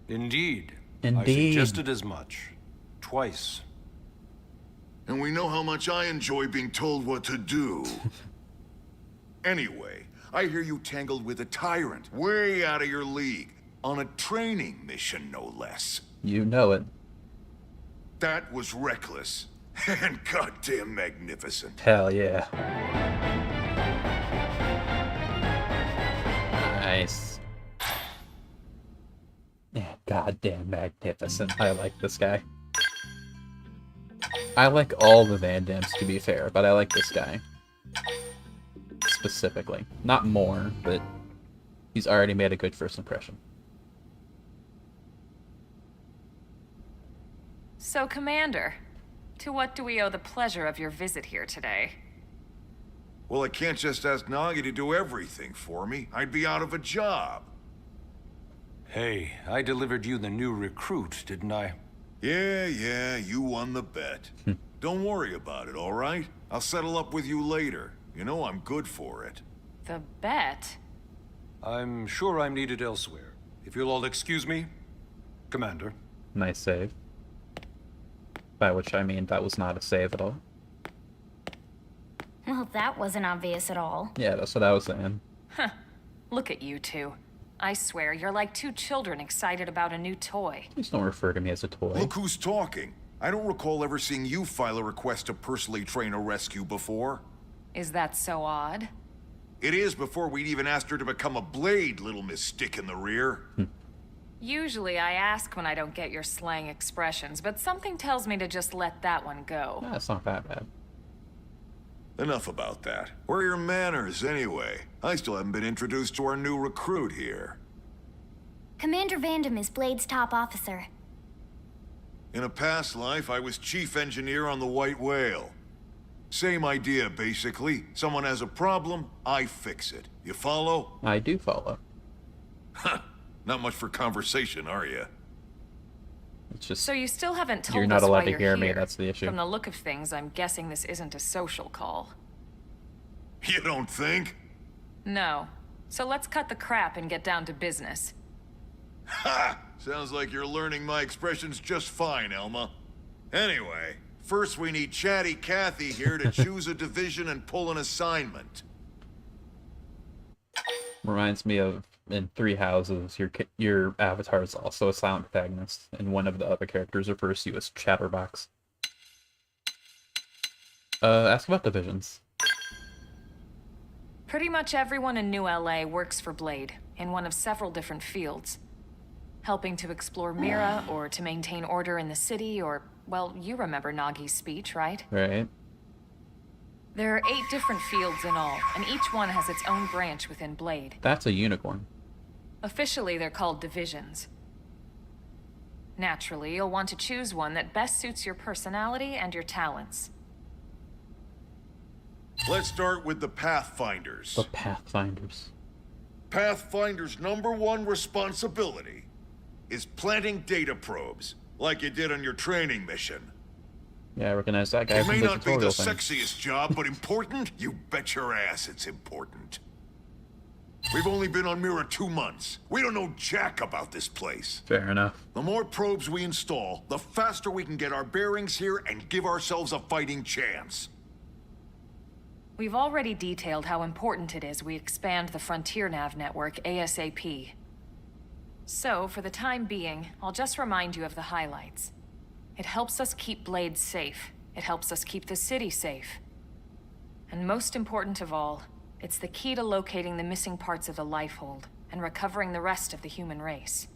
Indeed. Indeed. I suggested as much. Twice. And we know how much I enjoy being told what to do. Anyway, I hear you tangled with a tyrant, way out of your league, on a training mission, no less. You know it. That was reckless, and goddamn magnificent. Hell yeah. Nice. Yeah, goddamn magnificent. I like this guy. I like all the Van Dams, to be fair, but I like this guy. Specifically. Not more, but he's already made a good first impression. So, Commander, to what do we owe the pleasure of your visit here today? Well, I can't just ask Nagi to do everything for me. I'd be out of a job. Hey, I delivered you the new recruit, didn't I? Yeah, you won the bet. Don't worry about it, all right? I'll settle up with you later. You know I'm good for it. The bet? I'm sure I'm needed elsewhere. If you'll all excuse me, Commander. Nice save. By which I mean that was not a save at all. Well, that wasn't obvious at all. Yeah, that's what I was saying. Huh. Look at you two. I swear, you're like two children excited about a new toy. Please don't refer to me as a toy. Look who's talking. I don't recall ever seeing you file a request to personally train a rescue before. Is that so odd? It is before we'd even asked her to become a blade, little Miss Stick in the Rear. Usually I ask when I don't get your slang expressions, but something tells me to just let that one go. That's not that bad. Enough about that. Where are your manners, anyway? I still haven't been introduced to our new recruit here. Commander Vandam is Blade's top officer. In a past life, I was chief engineer on the White Whale. Same idea, basically. Someone has a problem, I fix it. You follow? I do follow. Huh. Not much for conversation, are you? It's just So you still haven't told you're not us allowed why to you're hear me. here. That's the issue. From the look of things, I'm guessing this isn't a social call. You don't think? No. So let's cut the crap and get down to business. Ha! Sounds like you're learning my expressions just fine, Elma. Anyway, first we need Chatty Cathy here to choose a division and pull an assignment. Reminds me of in Three Houses, your avatar is also a silent protagonist, and one of the other characters refers to you as Chatterbox. Ask about divisions. Pretty much everyone in New LA works for Blade, in one of several different fields. Helping to explore Mira, or to maintain order in the city, or, well, you remember Nagi's speech, right? Right. There are 8 different fields in all, and each one has its own branch within Blade. That's a unicorn. Officially, they're called divisions. Naturally, you'll want to choose one that best suits your personality and your talents. Let's start with the Pathfinders. The Pathfinders. Pathfinder's #1 responsibility is planting data probes, like you did on your training mission. Yeah, I recognize that guy It from may the not be the tutorial thing. sexiest job, but important? You bet your ass it's important. We've only been on Mira 2 months. We don't know jack about this place. Fair enough. The more probes we install, the faster we can get our bearings here and give ourselves a fighting chance. We've already detailed how important it is we expand the Frontier Nav network ASAP. So, for the time being, I'll just remind you of the highlights. It helps us keep Blade safe. It helps us keep the city safe. And most important of all, it's the key to locating the missing parts of the Lifehold and recovering the rest of the human race.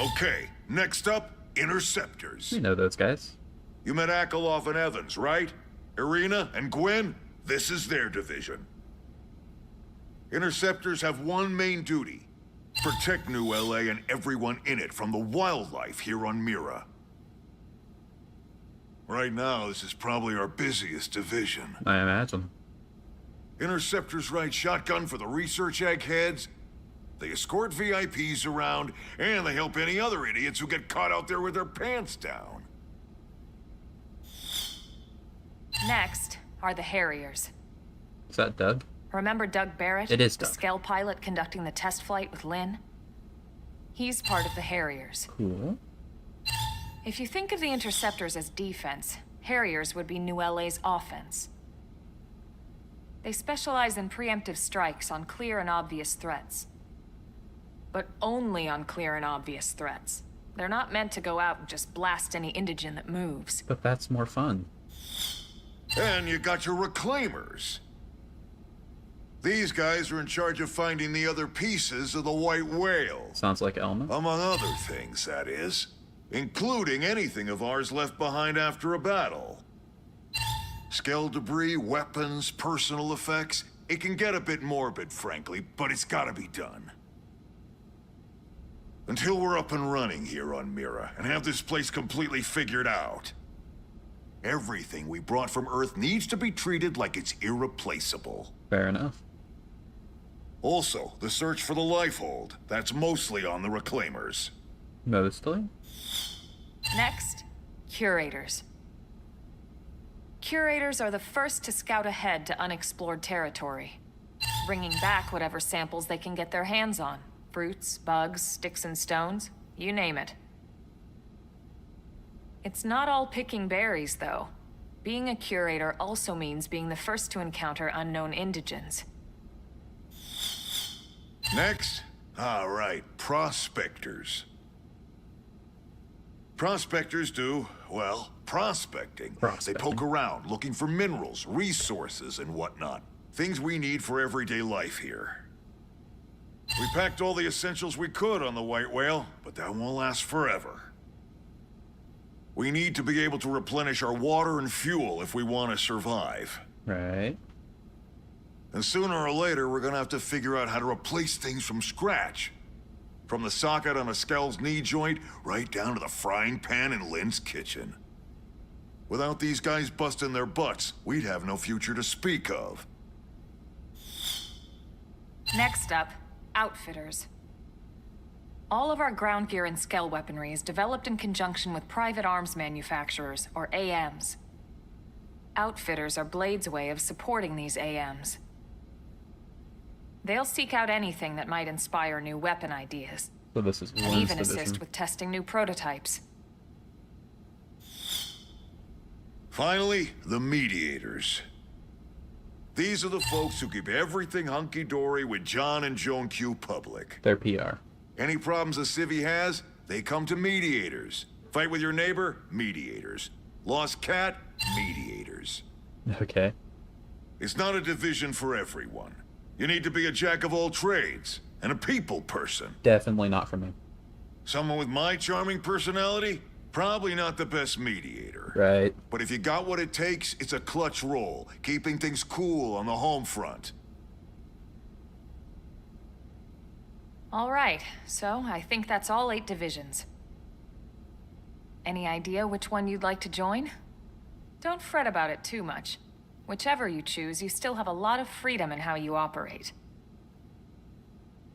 Okay, next up, Interceptors. We know those guys. You met Akeloff and Evans, right? Irina and Gwen? This is their division. Interceptors have one main duty. Protect New LA and everyone in it from the wildlife here on Mira. Right now, this is probably our busiest division. I imagine. Interceptors ride shotgun for the research eggheads. They escort VIPs around, and they help any other idiots who get caught out there with their pants down. Next are the Harriers. Is that Doug? Remember Doug Barrett? It is the Doug. Skell pilot conducting the test flight with Lynn? He's part of the Harriers. Cool. If you think of the Interceptors as defense, Harriers would be New LA's offense. They specialize in preemptive strikes on clear and obvious threats. But only on clear and obvious threats. They're not meant to go out and just blast any indigene that moves. But that's more fun. And you got your Reclaimers. These guys are in charge of finding the other pieces of the White Whale. Sounds like Elma. Among other things, that is. Including anything of ours left behind after a battle. Skell debris, weapons, personal effects. It can get a bit morbid, frankly, but it's gotta be done. Until we're up and running here on Mira and have this place completely figured out. Everything we brought from Earth needs to be treated like it's irreplaceable. Fair enough. Also, the search for the Lifehold. That's mostly on the Reclaimers. Mostly? Next, Curators. Curators are the first to scout ahead to unexplored territory, bringing back whatever samples they can get their hands on. Fruits, bugs, sticks and stones, you name it. It's not all picking berries, though. Being a curator also means being the first to encounter unknown indigens. Next? All right, prospectors. Prospectors do, well, prospecting. They poke around looking for minerals, resources, and whatnot. Things we need for everyday life here. We packed all the essentials we could on the White Whale, but that won't last forever. We need to be able to replenish our water and fuel if we want to survive. Right. And sooner or later, we're gonna have to figure out how to replace things from scratch. From the socket on a Skell's knee joint, right down to the frying pan in Lynn's kitchen. Without these guys busting their butts, we'd have no future to speak of. Next up, outfitters. All of our ground gear and Skell weaponry is developed in conjunction with private arms manufacturers, or AMs. Outfitters are Blade's way of supporting these AMs. They'll seek out anything that might inspire new weapon ideas. So this is And Lynn's even division. assist with testing new prototypes. Finally, the mediators. These are the folks who keep everything hunky-dory with John and Joan Q public. Their PR. Any problems a civvy has, they come to mediators. Fight with your neighbor? Mediators. Lost cat? Mediators. Okay. It's not a division for everyone. You need to be a jack of all trades, and a people person. Definitely not for me. Someone with my charming personality? Probably not the best mediator. Right. But if you got what it takes, it's a clutch role, keeping things cool on the home front. All right, so I think that's all 8 divisions. Any idea which one you'd like to join? Don't fret about it too much. Whichever you choose, you still have a lot of freedom in how you operate.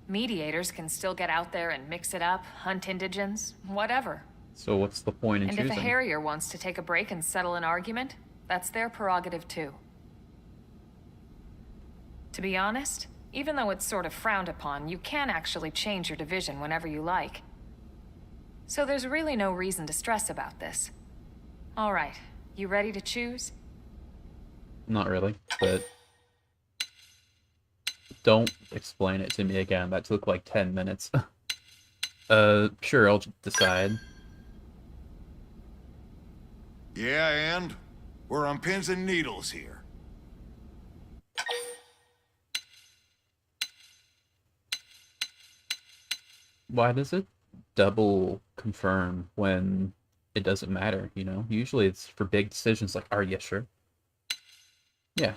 Mediators can still get out there and mix it up, hunt indigents, whatever. So what's the point in And choosing? if a Harrier wants to take a break and settle an argument, that's their prerogative too. To be honest, even though it's sort of frowned upon, you can actually change your division whenever you like. So there's really no reason to stress about this. All right, you ready to choose? Not really, but don't explain it to me again. That took like 10 minutes. Sure, I'll decide. Yeah, and? We're on pins and needles here. Why does it double confirm when it doesn't matter, you know? Usually it's for big decisions like, are you sure? Yeah.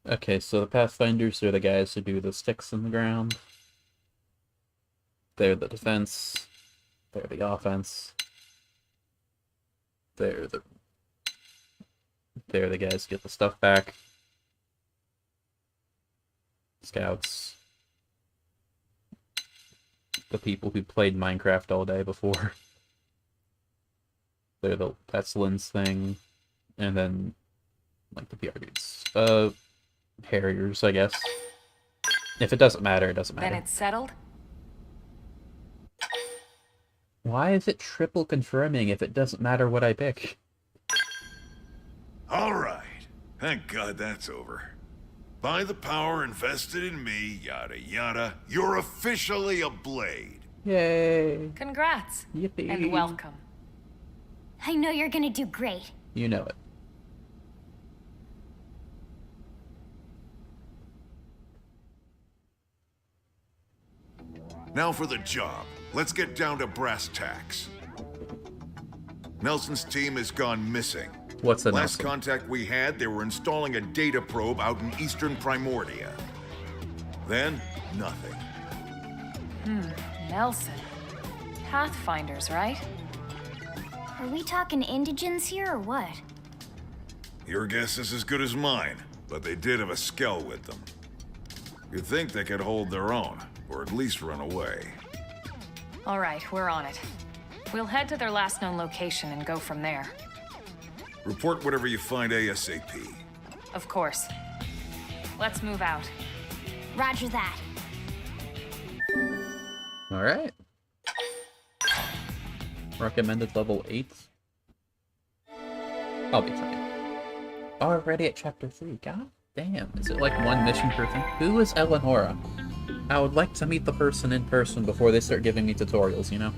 Okay, so the Pathfinders are the guys who do the sticks in the ground. They're the defense. They're the offense. They're the guys who get the stuff back. Scouts. The people who played Minecraft all day before. That's Lynn's thing. And then, like, the PR dudes. Harriers, I guess. If it doesn't matter, it doesn't matter. Then it's settled? Why is it triple confirming if it doesn't matter what I pick? All right. Thank God that's over. By the power invested in me, yada yada, you're officially a Blade. Yay! Congrats. Yippee! And welcome. I know you're gonna do great. You know it. Now for the job. Let's get down to brass tacks. Nelson's team has gone missing. What's the Last Nelson? contact we had, they were installing a data probe out in eastern Primordia. Then, nothing. Nelson. Pathfinders, right? Are we talking indigents here or what? Your guess is as good as mine, but they did have a Skell with them. You'd think they could hold their own, or at least run away. All right, we're on it. We'll head to their last known location and go from there. Report whatever you find ASAP. Of course. Let's move out. Roger that. Alright. Recommended level 8. I'll be fine. Already at chapter 3. God damn. Is it like one mission per thing? Who is Eleonora? I would like to meet the person in person before they start giving me tutorials, you know?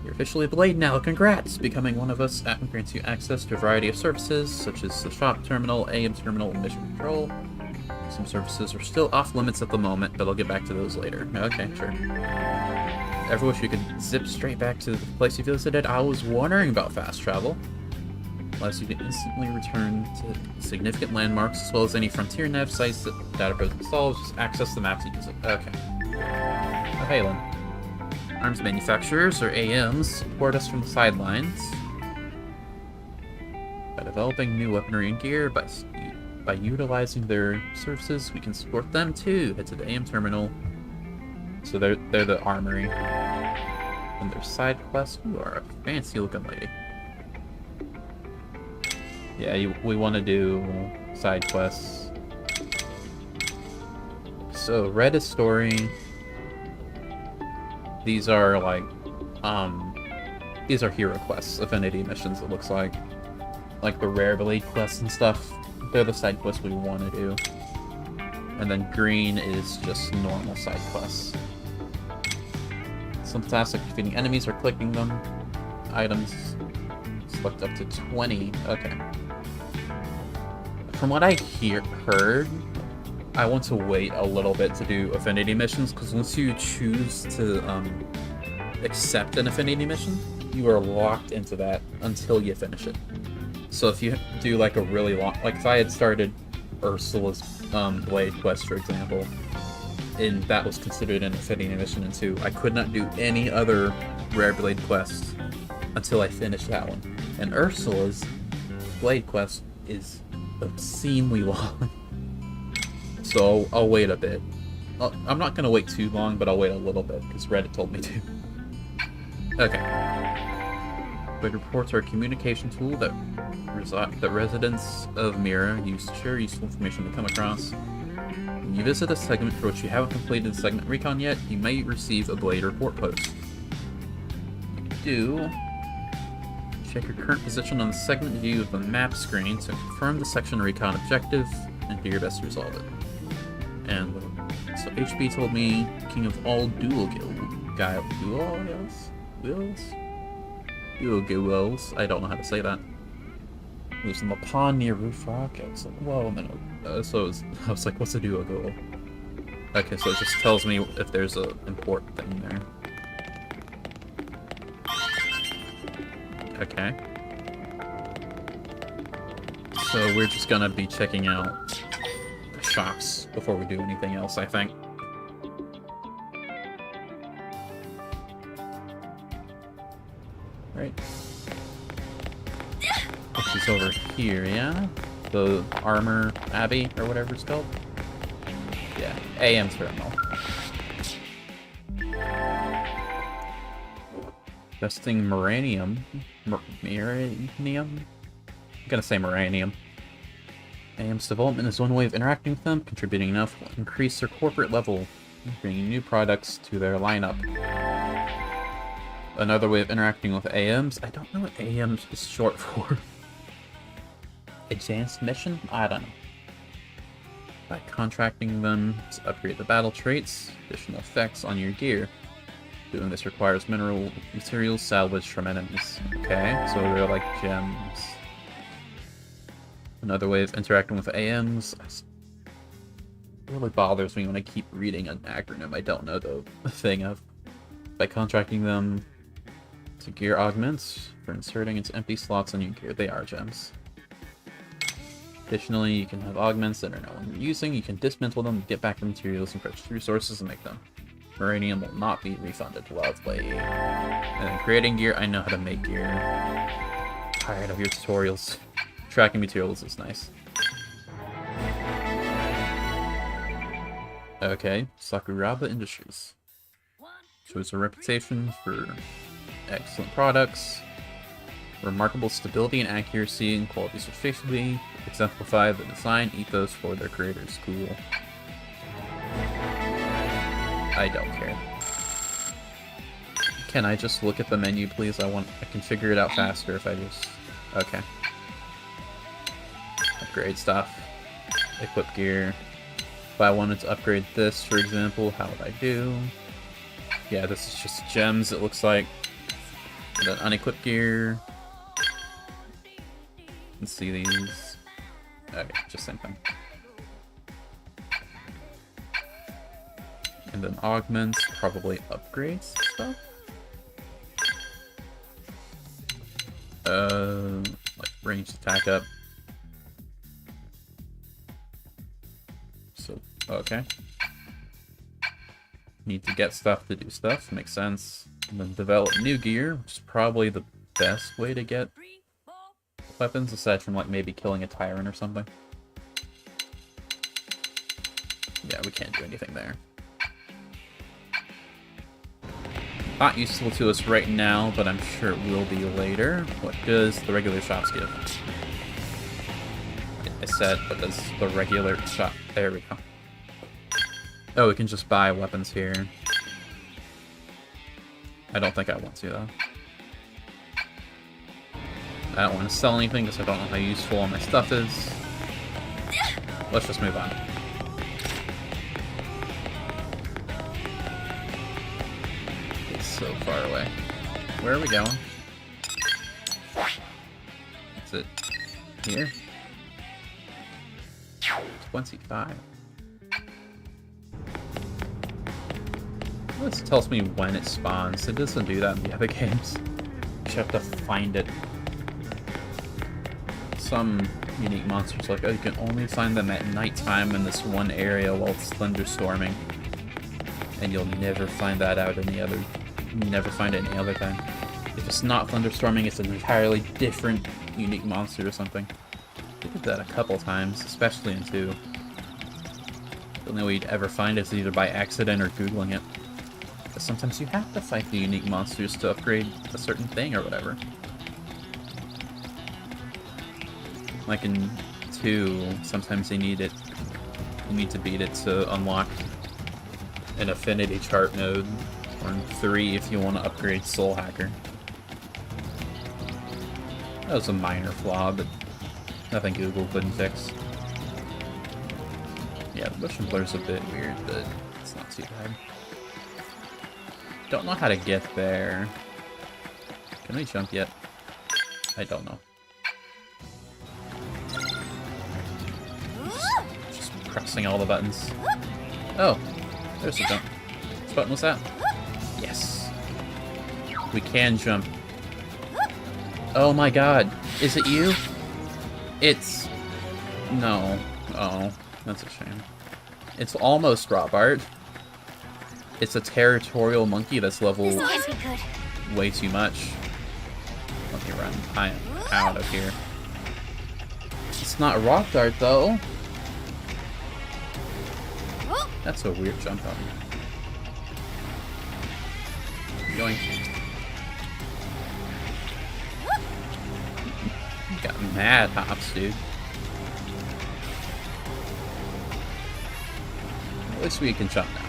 You're officially a Blade now, congrats! Becoming one of us grants you access to a variety of services, such as the shop terminal, AM terminal, and mission control. Some services are still off limits at the moment, but I'll get back to those later. Okay, sure. Ever wish you could zip straight back to the place you visited? I was wondering about fast travel. Allows you to instantly return to significant landmarks, as well as any frontier nav sites that the database installs. Just access the map to use it. Okay. Oh, hey, Lynn. Arms manufacturers, or AMs, support us from the sidelines by developing new weaponry and gear. By utilizing their services, we can support them too. Head to the AM terminal. So they're the armory. And their side quest. You are a fancy looking lady. Yeah, we want to do side quests. So, read a story. These are like, these are hero quests, affinity missions, it looks like. Like the rare blade quests and stuff. They're the side quests we want to do. And then green is just normal side quests. Some tasks like defeating enemies or clicking them. Items select up to 20. Okay. From what I heard, I want to wait a little bit to do affinity missions, because once you choose to accept an affinity mission, you are locked into that until you finish it. So if you do like a really long, like if I had started Ursula's Blade quest, for example, and that was considered an affinity mission in 2, I could not do any other rare Blade quest until I finished that one. And Ursula's Blade quest is obscenely long. So I'll wait a bit. I'm not going to wait too long, but I'll wait a little bit, because Reddit told me to. Okay. Blade reports are a communication tool that residents of Mira use to share useful information to come across. When you visit a segment for which you haven't completed the segment recon yet, you may receive a Blade report post. You do check your current position on the segment view of the map screen to confirm the section recon objective and do your best to resolve it. And so HB told me King of all dual guilds. I don't know how to say that. It was in the pond near Roof Rock. I was like, whoa, and then I was like, what's a dual guild? Okay, so it just tells me if there's a important thing there. Okay. So we're just gonna be checking out the shops before we do anything else, I think. Right. Which is over here, yeah? The Armor Abbey, or whatever it's called? Yeah, AM terminal. Testing Moranium. I'm gonna say Moranium. AM's development is one way of interacting with them, contributing enough will increase their corporate level, bringing new products to their lineup. Another way of interacting with AMs, I don't know what AMs is short for. Advanced Mission? I don't know. By contracting them to upgrade the battle traits, additional effects on your gear. Doing this requires mineral materials salvaged from enemies. Okay, so they're like gems. Another way of interacting with AMs. It really bothers me when I keep reading an acronym I don't know the thing of. By contracting them to gear augments for inserting into empty slots on your gear. They are gems. Additionally, you can have augments that are no longer using. You can dismantle them, get back the materials, and purchase resources and make them. Uranium will not be refunded. Lovely. And then creating gear, I know how to make gear. Tired of your tutorials. Tracking materials is nice. Okay, Sakuraba Industries. Shows a reputation for excellent products, remarkable stability and accuracy, and quality sufficiently exemplify the design ethos for their creators. Cool. I don't care. Can I just look at the menu, please? I can figure it out faster if I just... Okay. Upgrade stuff. Equip gear. If I wanted to upgrade this, for example, how would I do? Yeah, this is just gems, it looks like. And then unequipped gear. Let's see these. Okay, just same thing. And then augments, probably upgrades stuff. Like ranged attack up. So, okay. Need to get stuff to do stuff, makes sense. And then develop new gear, which is probably the best way to get weapons, aside from like maybe killing a tyrant or something. Yeah, we can't do anything there. Not useful to us right now, but I'm sure it will be later. What does the regular shops give? I said, what does the regular shop... There we go. Oh, we can just buy weapons here. I don't think I want to, though. I don't want to sell anything because I don't know how useful all my stuff is. Let's just move on. It's so far away. Where are we going? Is it here? 25. This tells me when it spawns. It doesn't do that in the other games. You have to find it. Some unique monsters, like, oh, you can only find them at nighttime in this one area while it's thunderstorming. And you'll never find that out any other... Never find it any other time. If it's not thunderstorming, it's an entirely different unique monster or something. I did that a couple times, especially in 2. The only way you'd ever find it is either by accident or Googling it. But sometimes you have to fight the unique monsters to upgrade a certain thing or whatever. Like in 2, sometimes you need it. You need to beat it to unlock an affinity chart node. Or in 3 if you want to upgrade Soul Hacker. That was a minor flaw, but nothing Google couldn't fix. Yeah, the motion blur's a bit weird, but it's not too bad. Don't know how to get there. Can we jump yet? I don't know. Just pressing all the buttons. Oh, there's the jump. Which button was that? Yes. We can jump. Oh my god. Is it you? It's... No. Oh, that's a shame. It's almost Robart. It's a territorial monkey that's level way too much. Let me run. I am out of here. It's not Rock Dart though. That's a weird jump up. Yoink. Got mad hops, dude. At least we can jump now.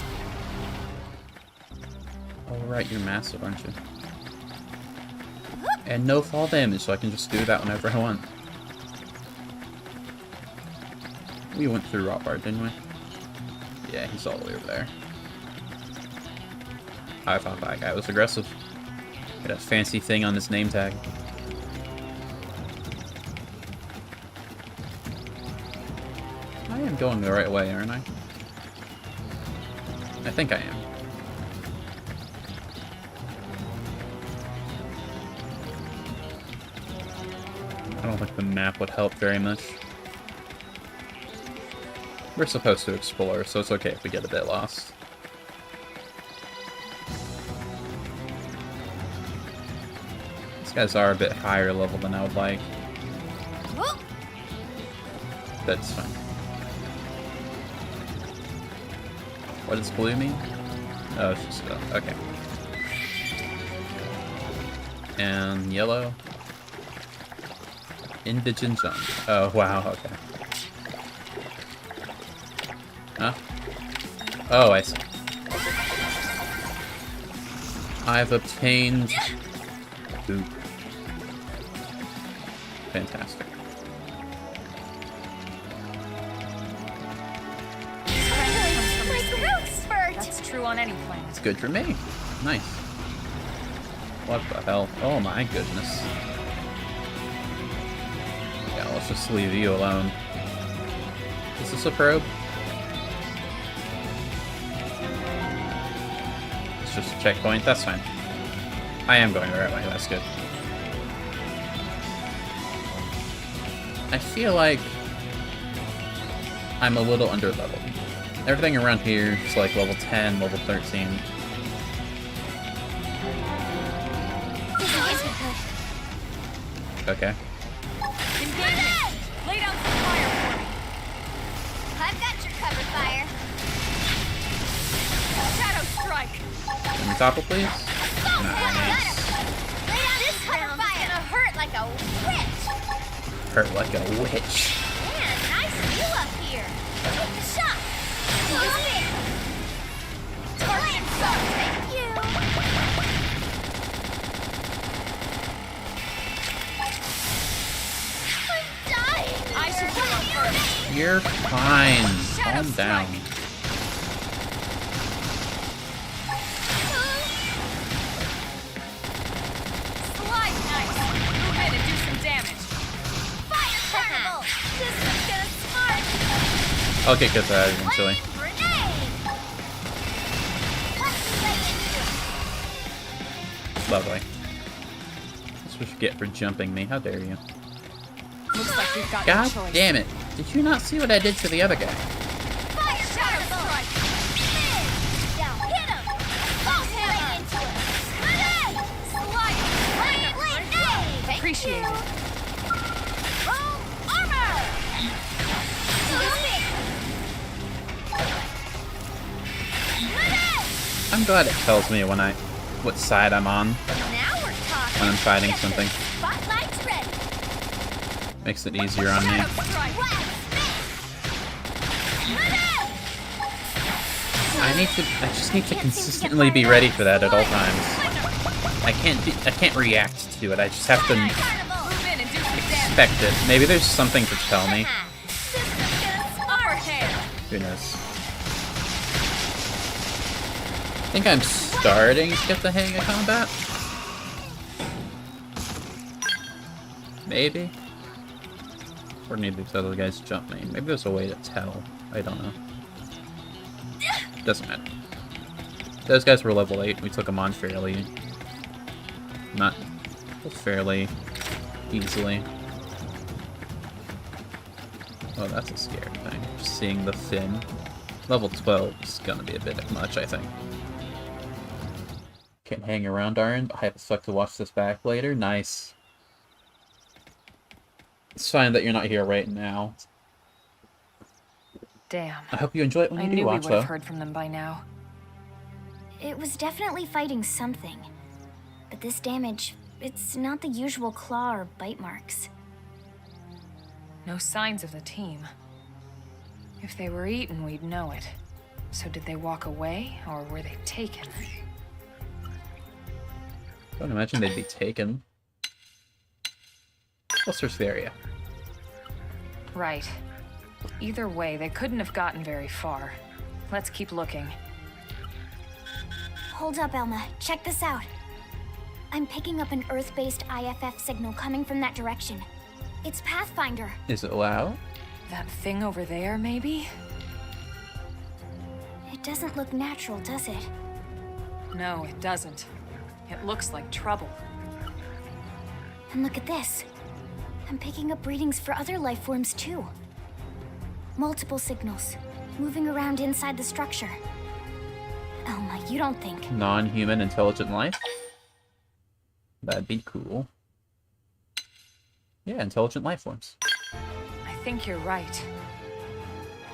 Alright, you're massive, aren't you? And no fall damage, so I can just do that whenever I want. We went through Robart, didn't we? Yeah, he's all the way over there. I thought that guy was aggressive. Got a fancy thing on his name tag. I am going the right way, aren't I? I think I am. I don't think the map would help very much. We're supposed to explore, so it's okay if we get a bit lost. These guys are a bit higher level than I would like. That's fine. What does blue mean? Oh, it's just okay. And yellow. Indigent jump. Oh, wow, okay. Huh? Oh, I see. I've obtained... Oop. Fantastic. That's true on any planet. It's good for me. Nice. What the hell? Oh my goodness. Yeah, let's just leave you alone. Is this a probe? It's just a checkpoint. That's fine. I am going the right way. That's good. I feel like I'm a little under leveled. Everything around here is like level 10, level 13. Okay. Engagement! Lay down some fire for me! I've got your cover fire. Shadow strike! Can we topple, please? Nice. Lay down this cover fire. Gonna hurt like a witch. Hurt like a witch. Man, nice view up here. Take the shot. Move it. Target shot. Thank you. I'm dying. I should come up first. You're fine. Calm down. Slide nice! Move in and do some damage. Fire terrible. This one's gonna smart. I'll get good at that eventually. Grenade. Let's lay into it. Lovely. That's what you get for jumping me. How dare you? Looks like we've got God no choice. damn it. Did you not see what I did to the other guy? Fire terrible. Down. Hit him. False hammer. Into it. Grenade. Slide! Grenade. Appreciate it. Roll armor. Move it. Grenade. I'm glad it tells me when what side I'm on Now we're talking. when I'm fighting Get the something. Spotlight's ready. Makes it easier on me. Shadow strike! I just need to consistently be ready for that at all times. I can't react to it. I just have to Move in and do some damage. expect it. Maybe there's something to tell me. Upper hand! Who knows? I think I'm starting to get the hang of combat. Maybe. Or neither of these other guys jump me. Maybe there's a way to tell. I don't know. Doesn't matter. Those guys were level 8. We took them on fairly easily. Oh, that's a scary thing. Just seeing the fin. Level 12 is gonna be a bit much, I think. Can't hang around, Darn. I have to watch this back later. Nice. It's fine that you're not here right now. Damn. I hope you enjoy it when I you knew do we watch, would have though. heard from them by now. It was definitely fighting something. But this damage, it's not the usual claw or bite marks. No signs of the team. If they were eaten, we'd know it. So did they walk away, or were they taken? Don't imagine they'd be taken. Let's search the area. Right. Either way, they couldn't have gotten very far. Let's keep looking. Hold up, Elma. Check this out. I'm picking up an Earth-based IFF signal coming from that direction. It's Pathfinder. Is it loud? That thing over there, maybe? It doesn't look natural, does it? No, it doesn't. It looks like trouble. And look at this. I'm picking up readings for other life forms, too. Multiple signals, moving around inside the structure. Elma, you don't think... Non-human intelligent life? That'd be cool. Yeah, intelligent life forms. I think you're right.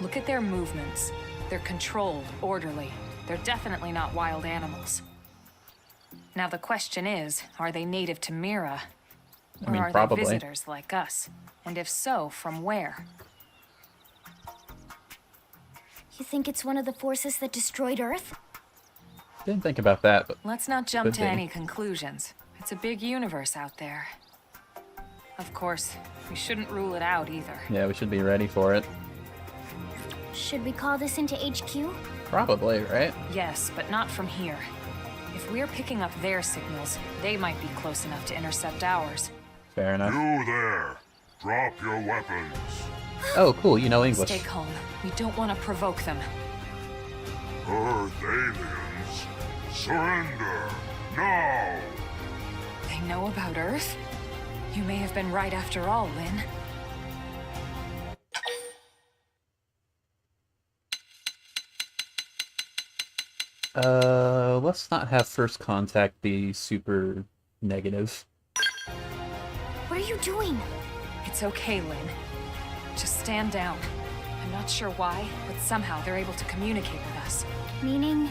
Look at their movements. They're controlled, orderly. They're definitely not wild animals. Now the question is, are they native to Mira? I mean, or are probably. they visitors like us? And if so, from where? You think it's one of the forces that destroyed Earth? Didn't think about that, but Let's not jump Could to be. any conclusions. It's a big universe out there. Of course, we shouldn't rule it out either. yeah, we should be ready for it. Should we call this into HQ? Probably, right? Yes, but not from here. If If we're picking up their signals, they might be close enough to intercept ours. Fair enough. You there. Drop your weapons. Oh, cool. You know English. Stay calm. We don't want to provoke them. Earth aliens, surrender now. They know about Earth? You may have been right after all, Lynn. Let's not have first contact be super negative. What are you doing? It's okay, Lynn. Just stand down. I'm not sure why, but somehow they're able to communicate with us. Meaning?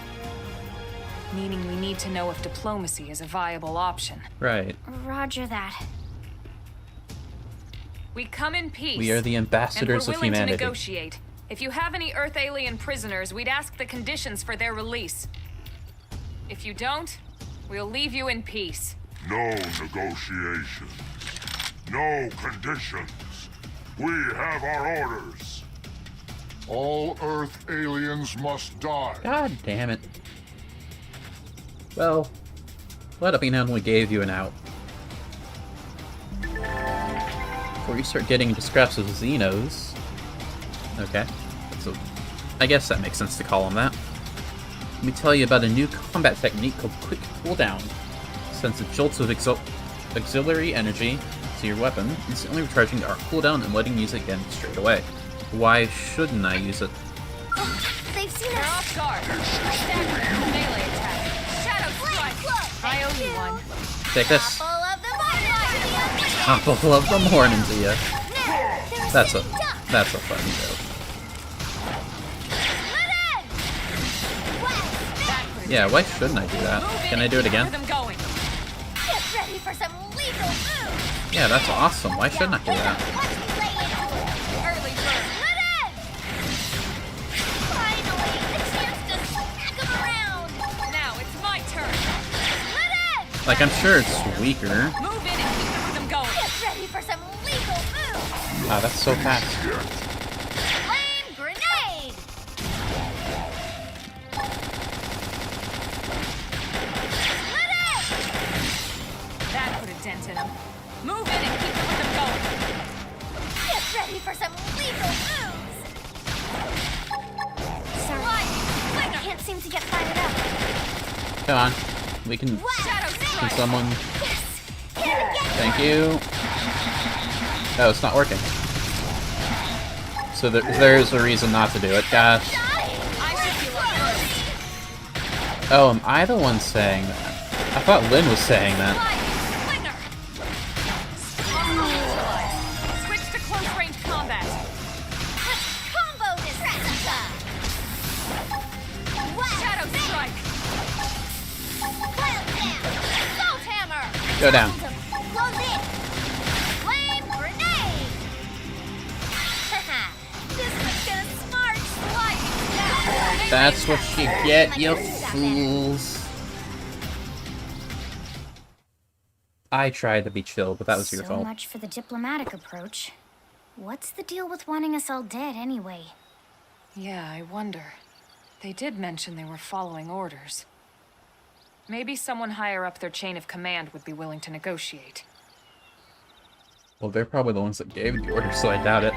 Meaning we need to know if diplomacy is a viable option. Right. Roger that. We come in peace. We are the ambassadors and of we're willing humanity. to negotiate. If you have any Earth alien prisoners, we'd ask the conditions for their release. If you don't, we'll leave you in peace. No negotiation. No conditions. We have our orders. All Earth aliens must die. God damn it. Well, let it be known we gave you an out. Before you start getting into scraps with Xenos... Okay. So, I guess that makes sense to call them that. Let me tell you about a new combat technique called Quick Cooldown. Sends a jolt of auxiliary energy to your weapon, instantly recharging the arc cooldown and letting you use it again straight away. Why shouldn't I use it? They've seen They're us. off guard. Stagger. Melee attack. Shadow strike. I owe you one. Take this. Apple of the Apple of the morning to you. Now, That's a fun joke. Yeah, why shouldn't I do that? Can I do it again? Get ready for some lethal moves. Yeah, that's awesome. Why shouldn't I do that? Early bird. Finally, a chance to smack 'em around. Now it's my turn. Like, I'm sure it's weaker. Move in and keep the rhythm going. Get ready for some lethal moves. Ah, that's so fast. Flame grenade. That put a dent in him. Move in and keep the rhythm going. Get ready for some lethal moves. Sorry, I can't seem to get fired up. Come on. We can... Shadow Can strike. someone... Yes. Hit it again. Thank you. Oh, it's not working. So there's a reason not to do it. Gosh. I should be like first. Oh, am I the one saying that? I thought Lynn was saying that. Slinger. Switch to close range combat. Combo this. Shadow strike. Salt hammer. Go down. Close in. Flame grenade. This one's gonna smart sliding down. That's what you get, you fools. I tried to be chill, but that was your So fault. much for the diplomatic approach. What's the deal with wanting us all dead anyway? Yeah, I wonder. They did mention they were following orders. Maybe someone higher up their chain of command would be willing to negotiate. Well, they're probably the ones that gave the order, so I doubt it.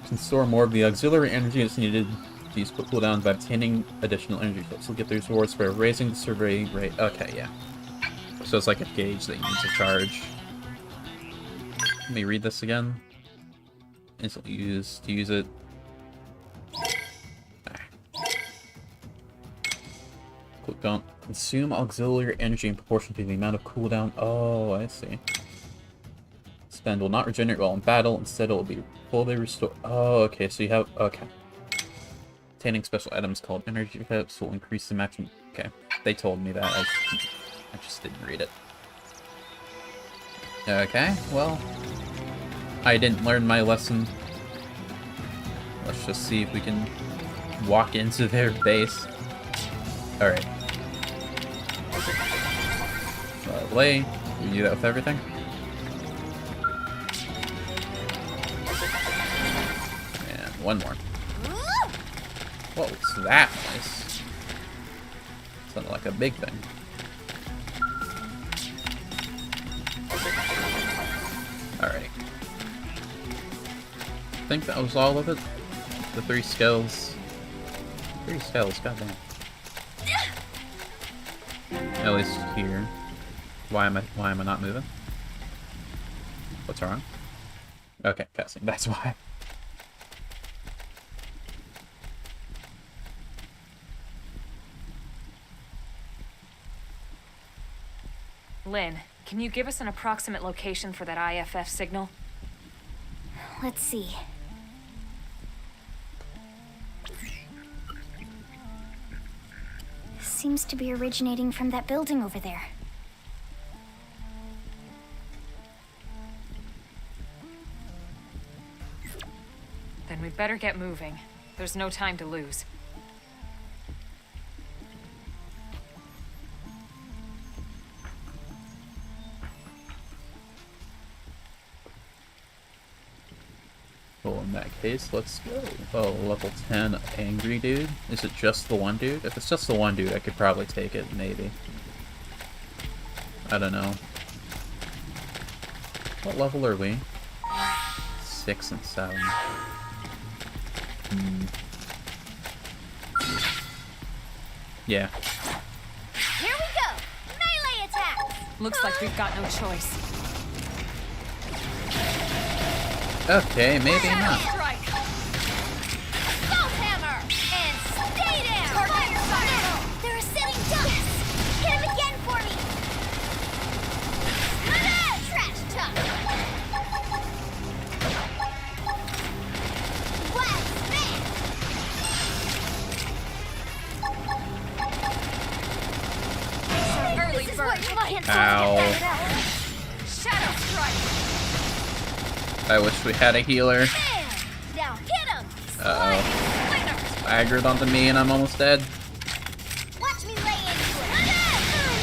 Can store more of the auxiliary energy that's needed to use quick cooldown by obtaining additional energy chips. Will get these rewards by raising the survey rate. Okay, yeah. So it's like a gauge that you need to charge. Let me read this again. Instantly use to use it. Click on consume auxiliary energy in proportion to the amount of cooldown. Oh, I see. Spend will not regenerate while in battle. Instead, it will be fully restored. Oh, okay. So you have okay. Obtaining special items called energy cups will increase the maximum. Okay, they told me that. I just didn't read it. Okay, well, I didn't learn my lesson. Let's just see if we can walk into their base. Alright. Lovely. We do that with everything. And one more. What was that noise? Sounded like a big thing. Alrighty. I think that was all of it. The 3 skulls. 3 skulls, goddamn. At least here. Why am I not moving? What's wrong? Okay, cussing, that's why. Lynn, can you give us an approximate location for that IFF signal? Let's see. Seems to be originating from that building over there. Then we'd better get moving. There's no time to lose. Well, in that case, let's go. Oh, level 10 angry dude? Is it just the one dude? If it's just the one dude, I could probably take it, maybe. I don't know. What level are we? 6 and 7. Yeah. Here we go! Melee attack! Looks like we've got no choice. Okay, maybe not. Strike! Assault hammer! And stay down! Fire! They're setting ducks! Hit him again for me! Trash tuck! Blast smash! Early This is bird. what my hands Ow. Shadow strike! I wish we had a healer. Now hit him! Uh-oh. Aggroed onto me and I'm almost dead. Watch me lay into it! I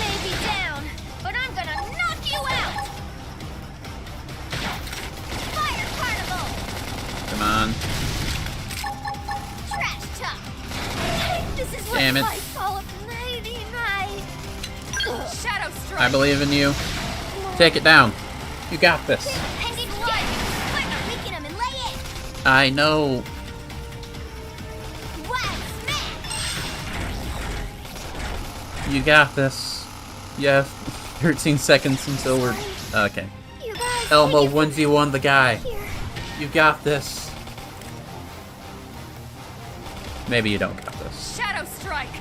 may be down, but I'm gonna knock you out! Fire carnival! Come on. Trash tuck! This is what Damn it. I call a nighty night! Shadow strike! I believe in you. Take it down. You got this. Pending blood! Weaken him and lay it! I know. Wild smash! You got this. Yeah, 13 seconds until we're... Okay. You guys Elmo take it from 1v1 the guy. here. You got this. Maybe you don't got this. Shadow strike!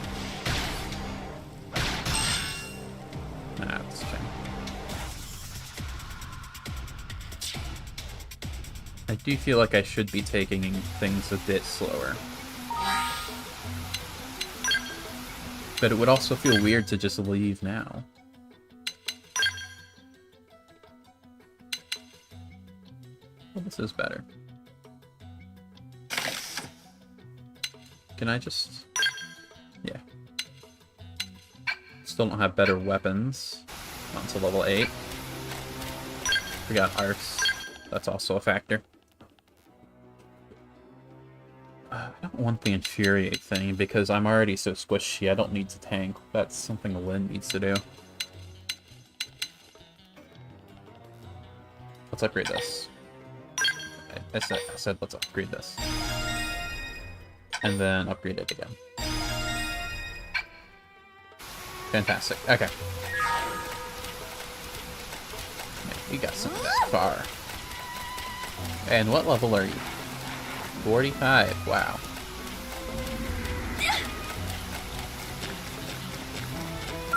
Nah, that's a shame. I do feel like I should be taking things a bit slower. But it would also feel weird to just leave now. Well, this is better. Can I just... Yeah. Still don't have better weapons. On to level 8. We got arcs. That's also a factor. I don't want the Infuriate thing because I'm already so squishy. I don't need to tank. That's something Lynn needs to do. Let's upgrade this. I said let's upgrade this. And then upgrade it again. Fantastic. Okay. Yeah, you got some this far. And what level are you? 45. Wow.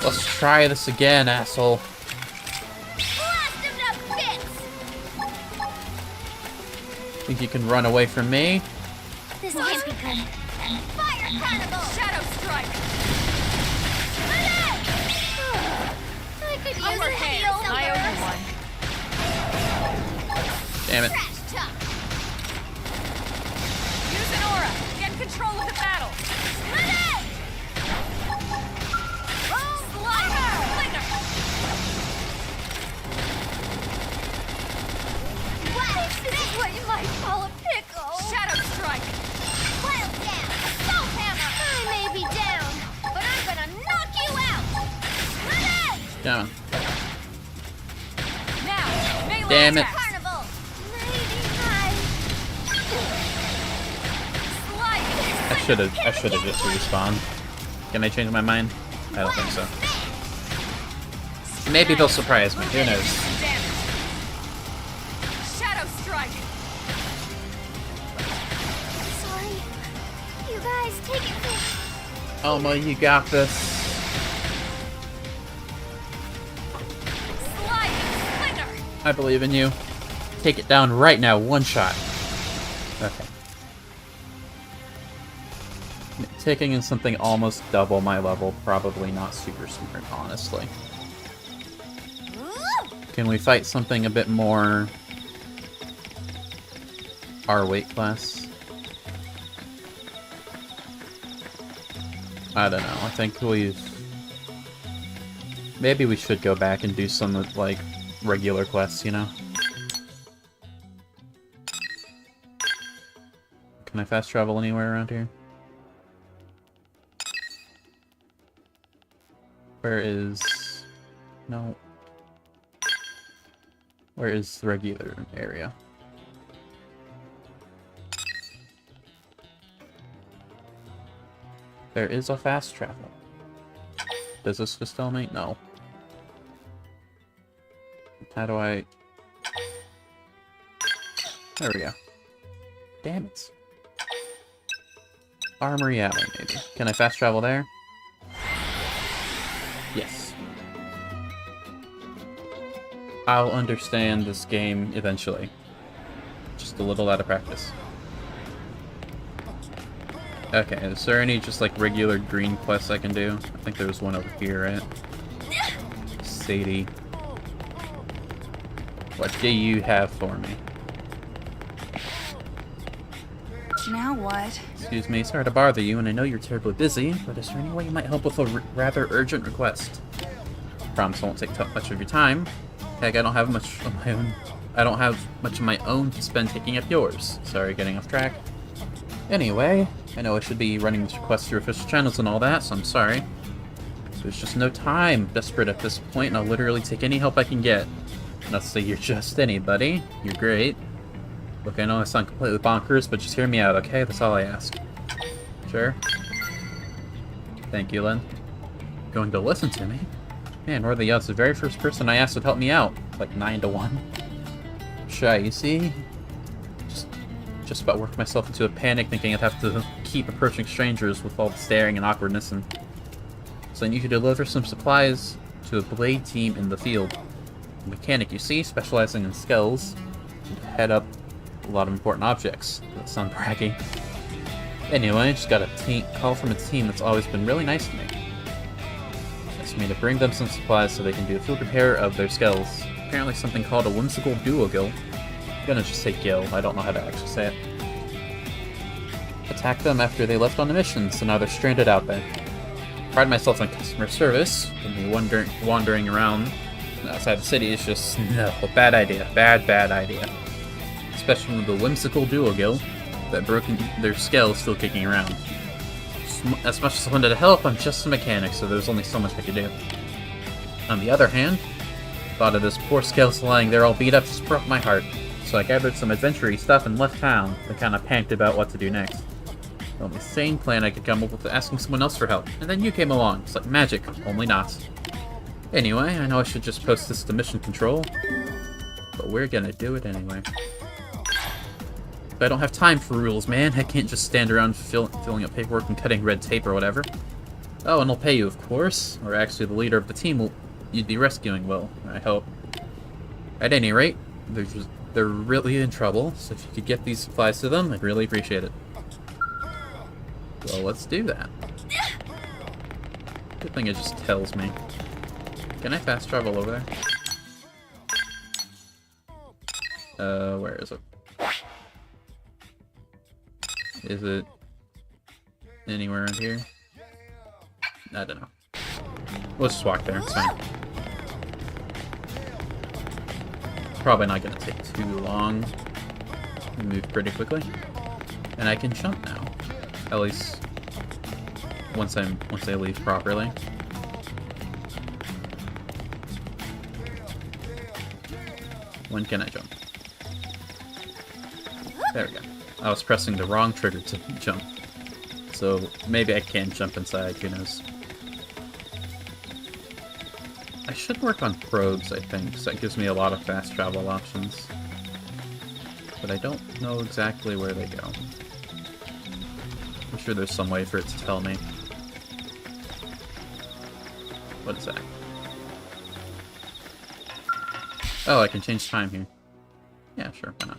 Let's try this again, asshole. Blast him to bits! Think you can run away from me? This can't be good. Fire carnival! Shadow strike! I could use Upper a hand! heal. I owe you one. Damn it. Trash tuck! Use an aura! Get control of the battle! Slimer! Flinger! This is what you might call a pickle! Shadow strike! Wild down! Assault hammer! I may be down, but I'm gonna knock you coming. Now, melee Damn it. attack. Carnival! Mighty high! I should have just respawned. Can I change my mind? I don't think so. Maybe they'll surprise me. Who knows? Damage. Shadow strike. Sorry. You guys, take it from... Elma, you got this. Slide slinger. I believe in you. Take it down right now, one shot. Okay. Taking in something almost double my level, probably not super smart, honestly. Can we fight something a bit more our weight class? I don't know. I think maybe we should go back and do some, like, regular quests, you know? Can I fast travel anywhere around here? Where is... No. Where is the regular area? There is a fast travel. Does this just tell me? No. How do I... There we go. Damn it. Armory Alley, maybe. Can I fast travel there? Yes. I'll understand this game eventually. Just a little out of practice. Okay, is there any just like regular green quests I can do? I think there was one over here, right? Sadie. What do you have for me? Now what? Excuse me, sorry to bother you, and I know you're terribly busy, but is there any way you might help with a rather urgent request? Promise I won't take much of your time. Heck, I don't have much of my own. I don't have much of my own to spend taking up yours. Sorry, getting off track. Anyway, I know I should be running this request through official channels and all that, so I'm sorry. There's just no time. Desperate at this point, and I'll literally take any help I can get. Not to say you're just anybody. You're great. Look, I know I sound completely bonkers, but just hear me out, okay? That's all I ask. Sure? Thank you, Lynn. Going to listen to me? Man, what are the odds? The very first person I asked would help me out. Like 9 to 1. Shy, you see? Just about worked myself into a panic thinking I'd have to keep approaching strangers with all the staring and awkwardness, and so I need to deliver some supplies to a blade team in the field. A mechanic, you see, specializing in skills, to head up a lot of important objects. That sound braggy. Anyway, just got a call from a team that's always been really nice to me. Asked me to bring them some supplies so they can do a field repair of their skills. Apparently something called a whimsical duo gill. I'm gonna just say gill, I don't know how to actually say it. Attacked them after they left on a mission, so now they're stranded out there. Pride myself on customer service, and me wandering around outside the city is just, no, a bad idea. Bad idea. Especially with the whimsical duo gill that broken their skull still kicking around. As much as I wanted to help, I'm just a mechanic, so there's only so much I could do. On the other hand, thought of this poor skeleton lying there all beat up just broke my heart. So I gathered some adventure-y stuff and left town, and kind of panicked about what to do next. The only sane plan I could come up with was asking someone else for help, and then you came along. It's like magic, only not. Anyway, I know I should just post this to mission control, but we're gonna do it anyway. But I don't have time for rules, man. I can't just stand around filling up paperwork and cutting red tape or whatever. Oh, and I'll pay you, of course. Or actually, the leader of the team you'd be rescuing will, I hope. At any rate, they're really in trouble, so if you could get these supplies to them, I'd really appreciate it. Well, let's do that. Good thing it just tells me. Can I fast travel over there? Where is it? Is it anywhere around here? I don't know. Let's just walk there, it's fine. Probably not gonna take too long. Move pretty quickly. And I can jump now. At least once I leave properly. When can I jump? There we go. I was pressing the wrong trigger to jump. So maybe I can jump inside, who knows. I should work on probes, I think, because that gives me a lot of fast travel options. But I don't know exactly where they go. I'm sure there's some way for it to tell me. What is that? Oh, I can change time here. Yeah, sure, why not?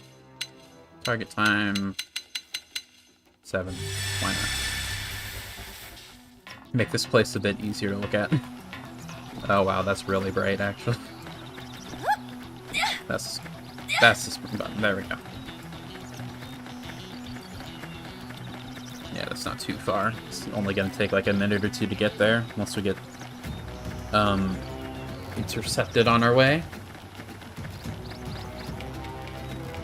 Target time... 7. Why not? Make this place a bit easier to look at. Oh wow, that's really bright, actually. That's the sprint button. There we go. Yeah, that's not too far. It's only gonna take like a minute or two to get there, once we get intercepted on our way.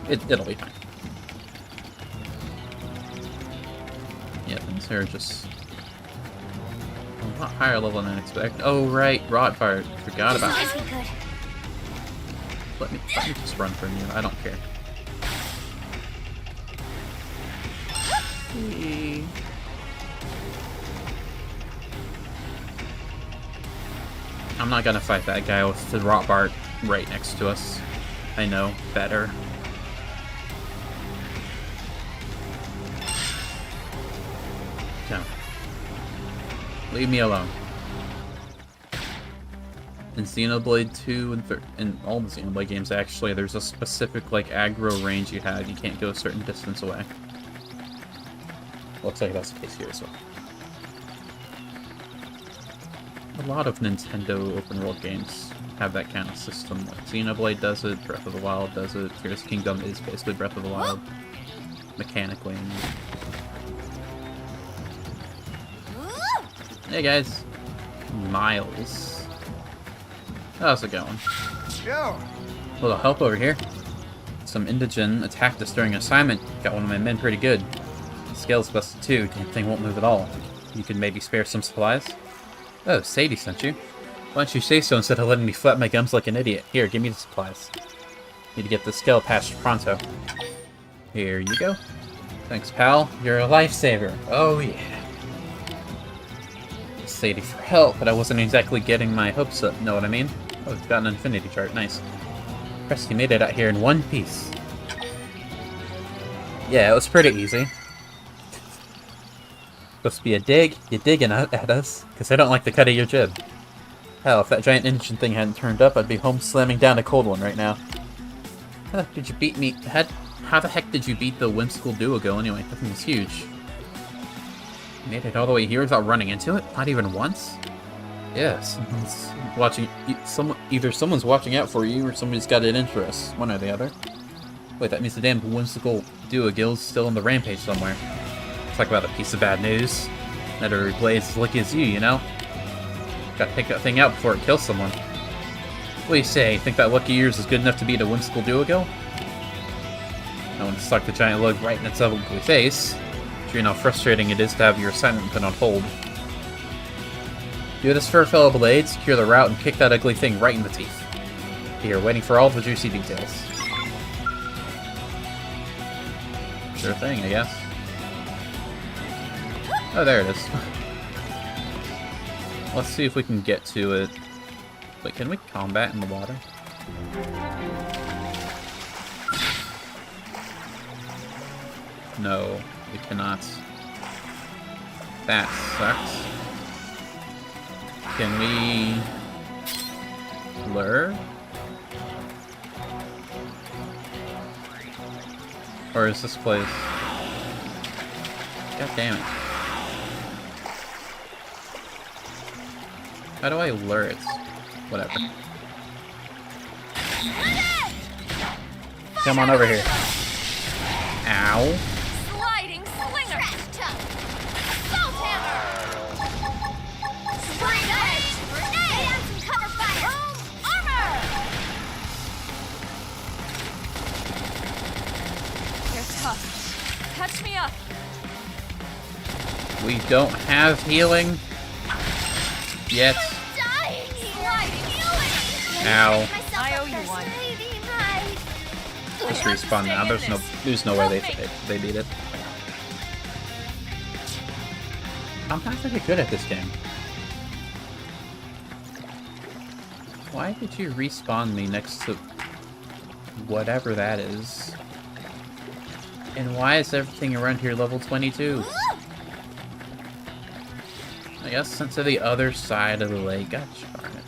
It'll be fine. Yeah, things are just a lot higher level than I expected. Oh right, rot fire. Forgot about it. Let me just run from you. I don't care. I'm not gonna fight that guy with the rot bar right next to us. I know better. No. Leave me alone. In Xenoblade 2 and all the Xenoblade games, actually, there's a specific, like, aggro range you have. You can't go a certain distance away. Looks like that's the case here as well. A lot of Nintendo open-world games have that kind of system. Like, Xenoblade does it, Breath of the Wild does it, Tears of Kingdom is basically Breath of the Wild. Mechanically. Hey guys. Miles. How's it going? Yo! A little help over here. Some Indigen attacked us during an assignment. Got one of my men pretty good. Scale's busted too. Damn thing won't move at all. You could maybe spare some supplies? Oh, Sadie sent you. Why don't you say so instead of letting me flap my gums like an idiot? Here, give me the supplies. Need to get the scale patched pronto. Here you go. Thanks, pal. You're a lifesaver. Oh yeah. Sadie for help, but I wasn't exactly getting my hopes up, know what I mean? Oh, it's got an infinity chart, nice. Impressed you made it out here in one piece. Yeah, it was pretty easy. Supposed to be a dig, you're digging at us, because I don't like the cut of your jib. Hell, if that giant engine thing hadn't turned up, I'd be home slamming down a cold one right now. Huh, did you beat me? How the heck did you beat the whimsical duo anyway? That thing was huge. Made it all the way here without running into it? Not even once? Yeah, someone's watching. Either someone's watching out for you, or somebody's got an interest. One or the other. Wait, that means the damn whimsical duo guild's still on the rampage somewhere. Talk about a piece of bad news. Not every blade's as lucky as you know? Gotta take that thing out before it kills someone. What do you say? Think that lucky yours is good enough to beat a whimsical duo guild? I want to stuck the giant lug right in its ugly face. You know how frustrating it is to have your assignment put on hold. Do this for a fellow blade, secure the route, and kick that ugly thing right in the teeth. Here, waiting for all the juicy details. Sure thing, I guess. Oh, there it is. Let's see if we can get to it. Wait, can we combat in the water? No. We cannot. That sucks. Can we lure? Or is this place? God damn it. How do I lure it? Whatever. Come on over here. Ow. Catch me up. We don't have healing yet. Ow. I owe you one. Just respawn now. There's no way they beat it. I'm not very good at this game. Why did you respawn me next to whatever that is? And why is everything around here level 22? I guess since to the other side of the lake. Gosh darn it.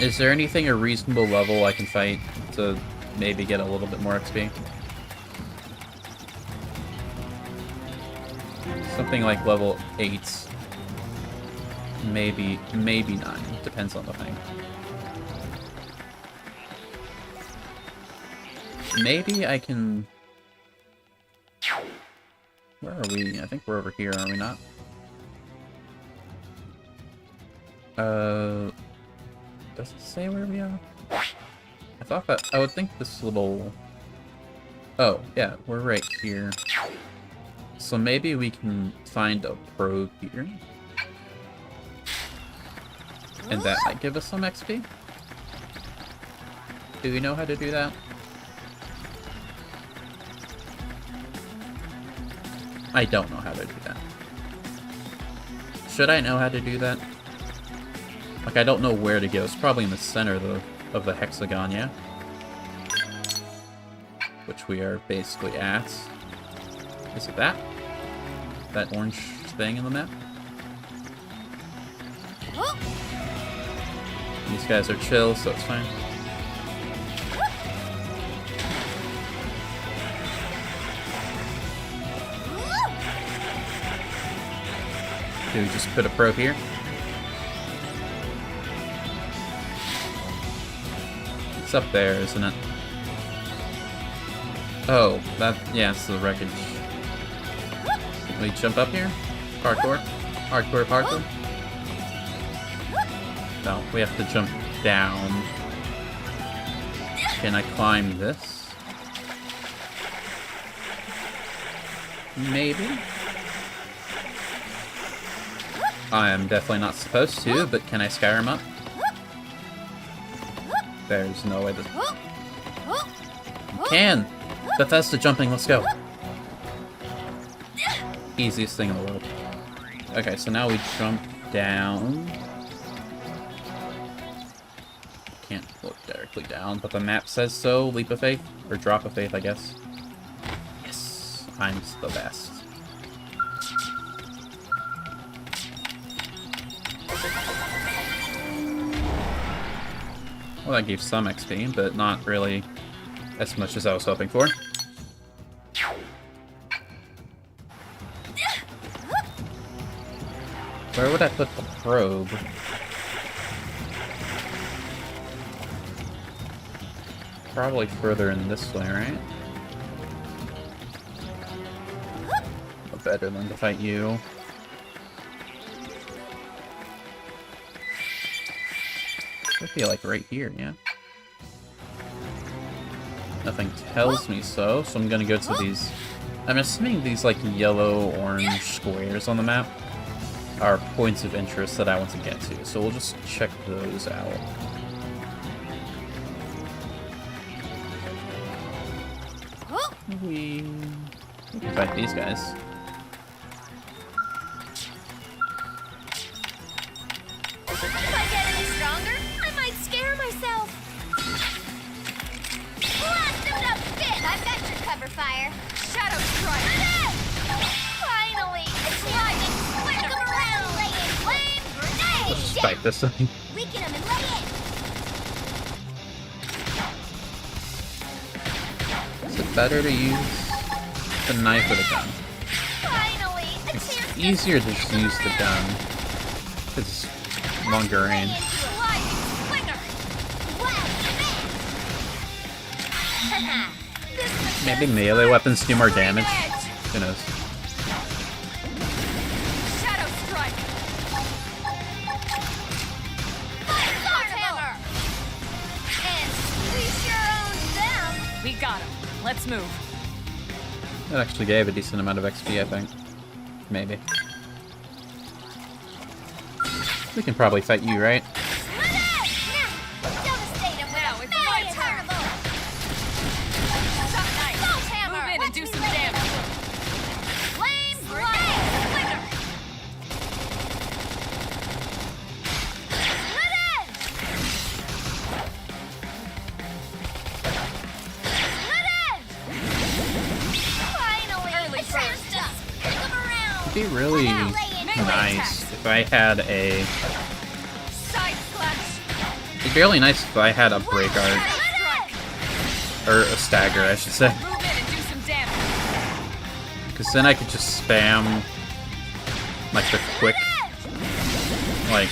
Is there anything a reasonable level I can fight to maybe get a little bit more XP? Something like level 8. Maybe 9. Depends on the thing. Maybe I can... Where are we? I think we're over here, are we not? Does it say where we are? I thought that... I would think this little... Oh, yeah, we're right here. So maybe we can find a probe here. And that might give us some XP? Do we know how to do that? I don't know how to do that. Should I know how to do that? Like, I don't know where to go. It's probably in the center of the hexagon, yeah? Which we are basically at. Is it that? That orange thing in the map? These guys are chill, so it's fine. Do we just put a probe here? It's up there, isn't it? Oh, that, yeah, it's the wreckage. Can we jump up here? Parkour? Hardcore parkour? No, we have to jump down. Can I climb this? Maybe? I am definitely not supposed to, but can I Skyrim up? There's no way that... You can! Bethesda jumping, let's go! Easiest thing in the world. Okay, so now we jump down. Can't look directly down, but the map says so. Leap of faith? Or drop of faith, I guess. Yes! I'm the best. Well, that gave some XP, but not really as much as I was hoping for. Where would I put the probe? Probably further in this way, right? But better than to fight you. Should be like right here, yeah. Nothing tells me so, so I'm gonna go to these... I'm assuming these like yellow-orange squares on the map are points of interest that I want to get to, so we'll just check those out. We can fight these guys. If I get any stronger, I might scare myself. Blast him to bits! I've got your cover fire. Shadow strike. Finally, it's lightning. Flick 'em around, laying flame grenade. Let's just fight this thing. Weaken 'em and lay in. Is it better to use the knife or the gun? Finally, It's easier to just use the gun. It's longer range. Maybe melee weapons do more damage. Who knows? Shadow strike. Hammer. And we sure owned them. We got him. Let's move. That actually gave a decent amount of XP, I think. Maybe. We can probably fight you, right? Devastate 'em now. It's my turn. It'd be really nice if I had a... It'd be really nice if I had a break art. Or a stagger, I should say. Because then I could just spam, like, the quick, like,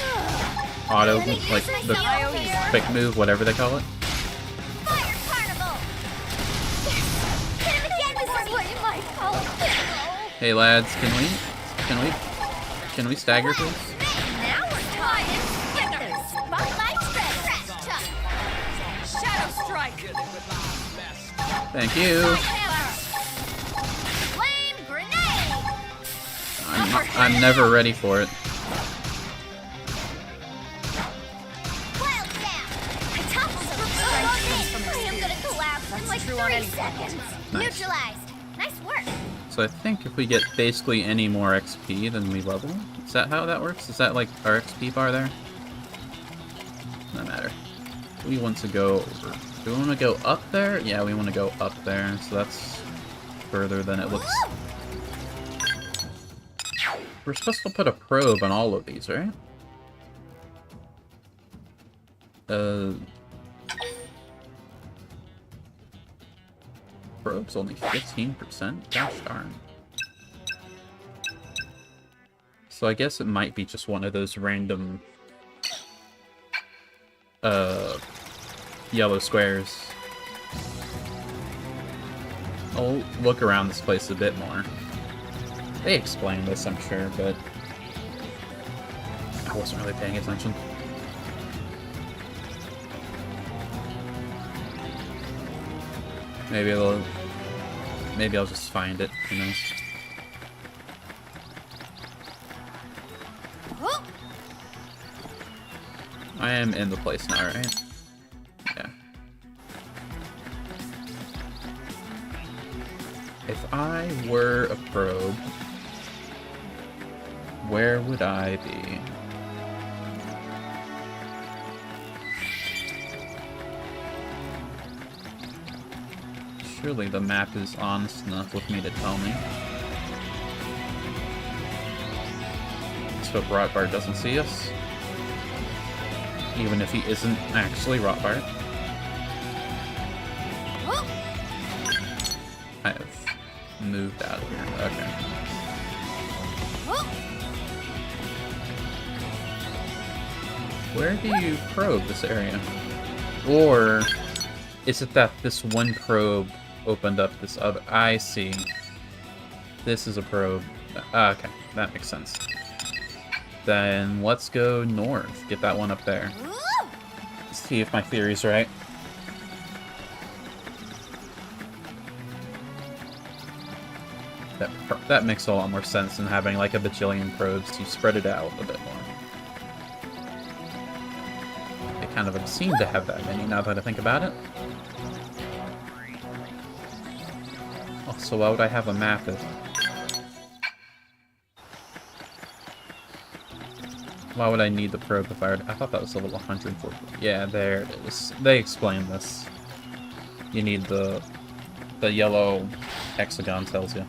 auto, like, the quick move, whatever they call it. Hey lads, can we stagger please? Now we're talking. Get those spotlights ready. Shadow strike! Thank you. Flame grenade. I'm never ready for it. Wild down. I toppled them. I am gonna collapse in like 3 seconds. Nice. Neutralized. Nice work. So I think if we get basically any more XP, then we level. Is that how that works? Is that like our XP bar there? No matter. We want to go over. Do we want to go up there? Yeah, we want to go up there. So that's further than it looks. We're supposed to put a probe on all of these, right? Probe's only 15%? Gosh darn. So I guess it might be just one of those random yellow squares. I'll look around this place a bit more. They explained this, I'm sure, but I wasn't really paying attention. Maybe I'll just find it, who knows. I am in the place now, right? Yeah. If I were a probe, where would I be? Surely the map is honest enough with me to tell me. Let's hope Rotbart doesn't see us. Even if he isn't actually Rotbart. I have moved out of here. Okay. Where do you probe this area? Or is it that this one probe opened up this other? I see. This is a probe. Okay, that makes sense. Then let's go north. Get that one up there. Let's see if my theory's right. That makes a lot more sense than having like a bajillion probes. You spread it out a bit more. They kind of seem to have that many now that I think about it. So why would I have a map if... Why would I need the probe if I thought that was level 140. Yeah, there it is. They explained this. You need the yellow hexagon tells you.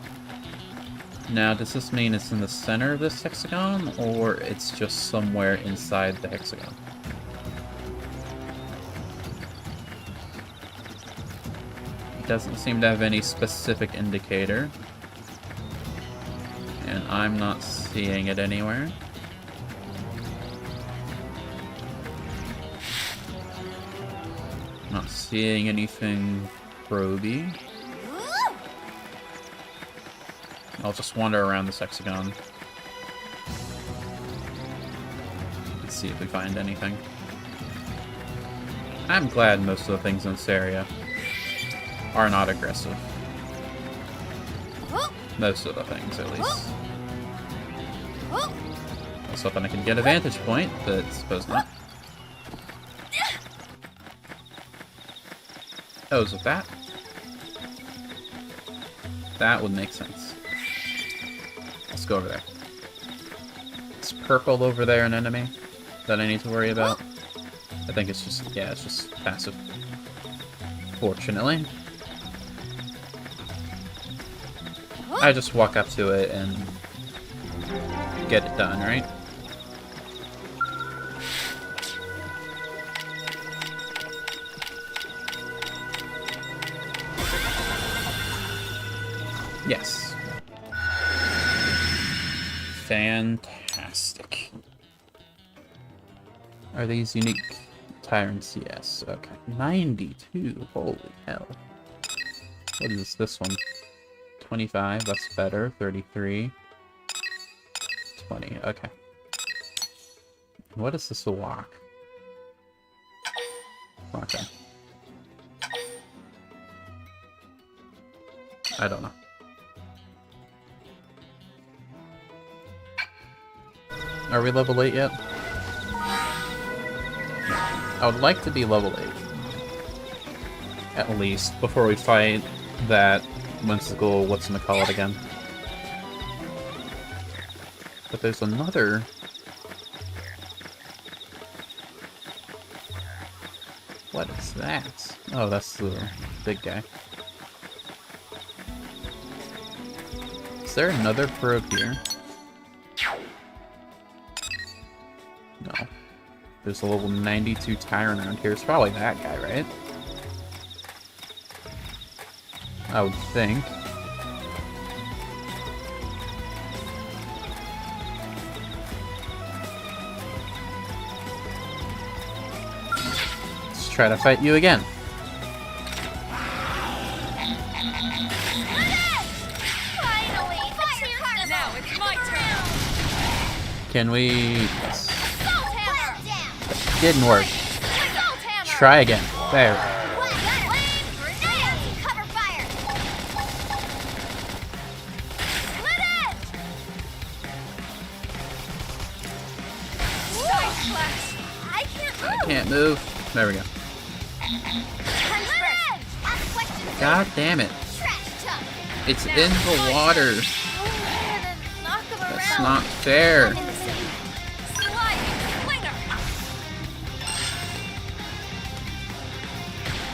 Now, does this mean it's in the center of this hexagon, or it's just somewhere inside the hexagon? Doesn't seem to have any specific indicator. And I'm not seeing it anywhere. Not seeing anything proby. I'll just wander around this hexagon. Let's see if we find anything. I'm glad most of the things in this area are not aggressive. Most of the things, at least. I was hoping I could get a vantage point, but suppose not. Oh, is it that? That would make sense. Let's go over there. Is purple over there an enemy that I need to worry about? I think it's just, yeah, it's just passive. Fortunately. I just walk up to it and get it done, right? Yes. Fantastic. Are these unique tyrants? Yes. Okay. 92. Holy hell. What is this one? 25. That's better. 33. 20. Okay. What is this walk? Okay. I don't know. Are we level 8 yet? I would like to be level 8. At least, before we fight that whimsical whatchamacallit again. But there's another... What is that? Oh, that's the big guy. Is there another probe here? No. There's a level 92 Tyrant around here. It's probably that guy, right? I would think. Let's try to fight you again. Can we... Yes. That didn't work. Try again. There. I can't move. There we go. God damn it. It's in the water. That's not fair.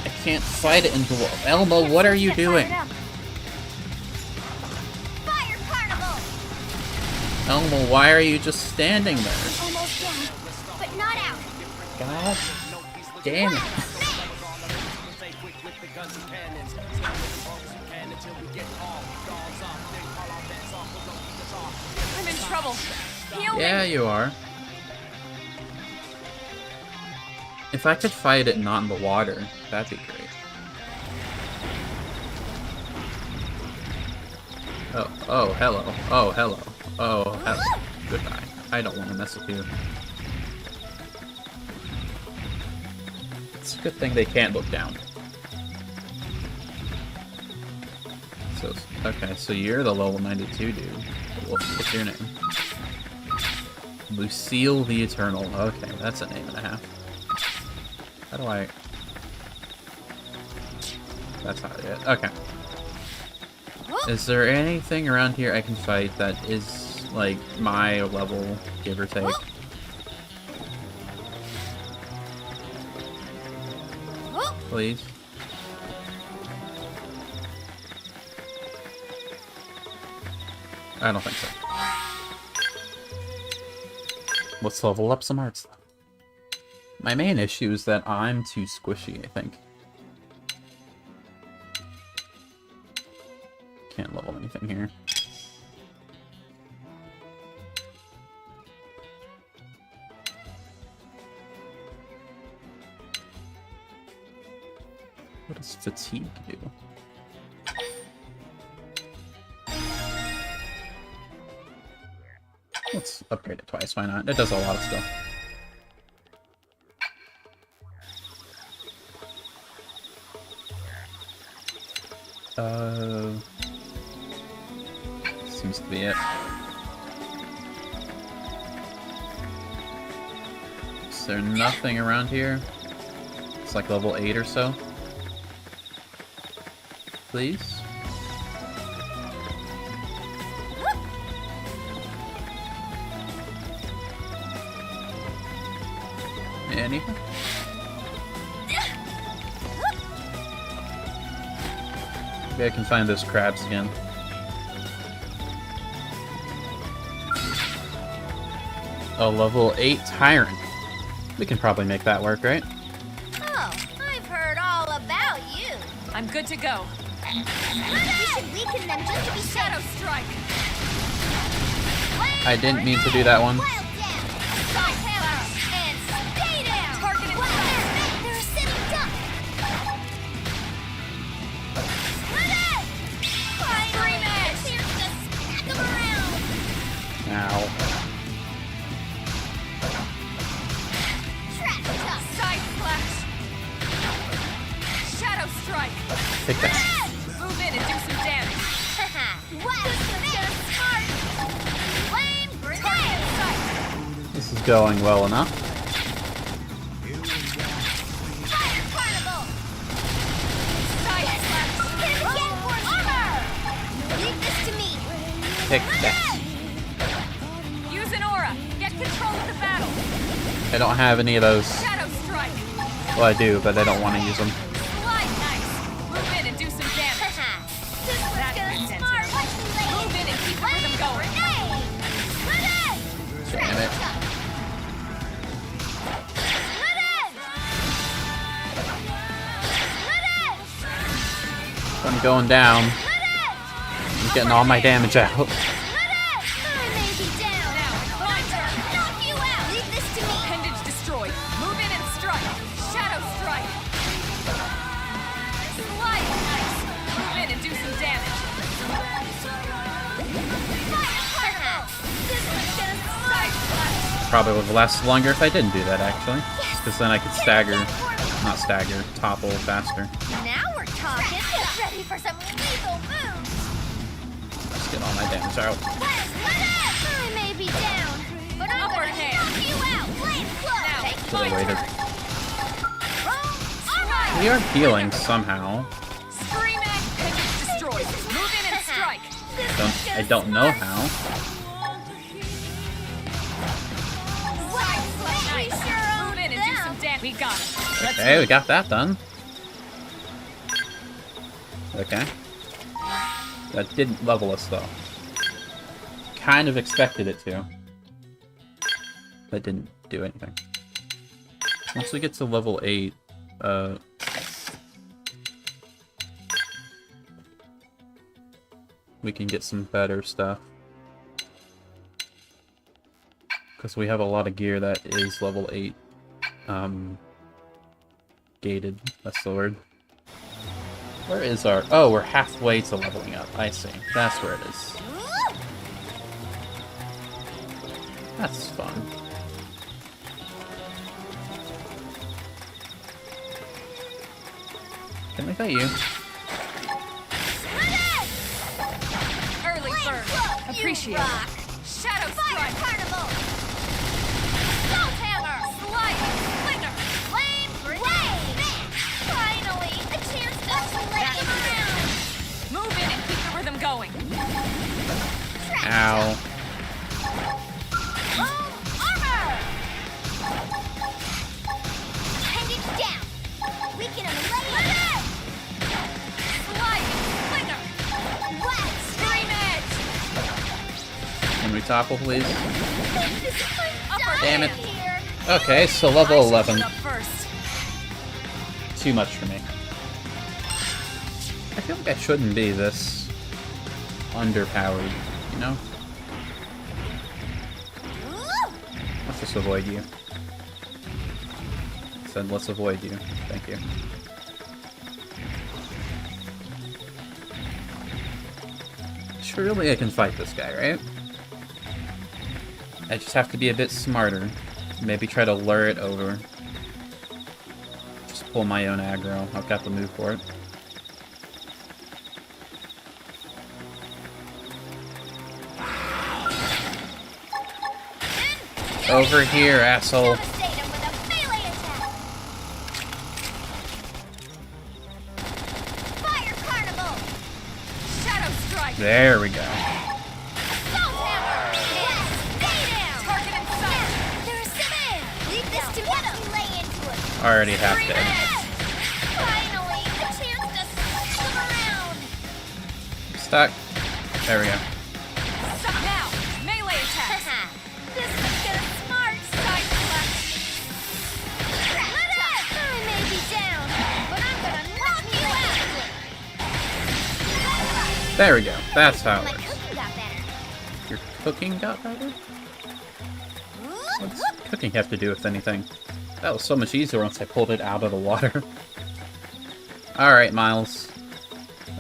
I can't fight it into the... Elmo, what are you doing? Elmo, why are you just standing there? Almost down, but not out. God damn it. I'm in trouble. Heal me. Yeah, you are. If I could fight it not in the water, that'd be great. Oh, hello. Oh, hello. Oh, hello. Goodbye. I don't want to mess with you. It's a good thing they can't look down. So, okay, so you're the level 92 dude. What's your name? Lucille the Eternal. Okay, that's a name and a half. How do I... That's not it. Okay. Is there anything around here I can fight that is, like, my level, give or take? Please? I don't think so. Let's level up some arts, though. My main issue is that I'm too squishy, I think. Can't level anything here. What does fatigue do? Let's upgrade it twice, why not? It does a lot of stuff. Seems to be it. Is there nothing around here? It's like level 8 or so. Please? Anything? Maybe I can find those crabs again. a level 8 Tyrant. We can probably make that work, right? Oh, I've heard all about you. I'm good to go. We should weaken them just to be Shadow Strike! I didn't mean to do that one. Wild down. Side hammer and stay down. Target in sight. They're a sitting duck. Split it. Finally, a chance to smack them around. Ow. Trash duck. Side Slash! Shadow Strike! Take that. Move in and do some damage. Wow, this is gonna smart. Flame grenade. This is going well enough. Fire carnival. Side Slash! Hit him again for armor. Leave this to me. Take that. Use an aura! Get control of the battle! I don't have any of those. Shadow Strike! Well, I do, but I don't want to use them. Slide nice! Move in and do some damage. This one's That's gonna intense. smart. Move in and keep the rhythm going. Grenade. Split it. Damn it. Split it. Split it. I'm going down. Split it. I'm getting all my damage out. Split it. I may be down. Now, my turn. Knock you out. Leave this to me. Appendage destroyed. Move in and strike. Shadow Strike. Slide nice. Move in and do some damage. This one's gonna Side Slash! Probably would have lasted longer if I didn't do that, actually. Because then I could stagger. Not stagger, topple faster. Now we're talking. Get ready for some lethal moves. Let's get all my damage out. I may be down, but I'm Upper gonna hand. knock you out. Flame club. Now, Take Should've my waited. turn. Alright. We are healing somehow. Scream at appendage destroyed. Move in and strike. I don't know how. Side Slash nice. Move in and do some damage. We got it. Let's Okay, we got that done. Okay. That didn't level us though. Kind of expected it to. That didn't do anything. Once we get to level 8, we can get some better stuff. Because we have a lot of gear that is level 8 gated. That's the word. Where is our... Oh, we're halfway to leveling up. I see. That's where it is. That's fun. Can I get you? early bird. Appreciate it. Shadow Fire Strike. carnival. Salt hammer. Sliding Slinger. Flame grenade. Finally, a chance to slay them around. Move in and keep the rhythm going. Ow. Boom armor. Appendage down. Weaken them and lay it. Sliding Slinger. Wax. Scream edge. Can we topple, please? Upper Damn it. hand. Here. Okay, so level I should 11. shoot up first. Too much for me. I feel like I shouldn't be this underpowered, you know? Let's just avoid you. I said let's avoid you. Thank you. Surely I can fight this guy, right? I just have to be a bit smarter. Maybe try to lure it over. Just pull my own aggro. I've got the move for it. Over here, asshole. Devastate him with a melee attack. Fire carnival. Shadow Strike. There we go. Salt hammer. Wax. Stay down. Target in sight. There's some in. Leave this to me. Lay into it. Already half Scream dead. edge. Finally, a chance to smash them around. Stuck. There we go. Suck now. Melee attack. This is gonna smart. There we go. That's how My it works. cooking got better. Your cooking got better? What's cooking have to do with anything? That was so much easier once I pulled it out of the water. Alright, Miles.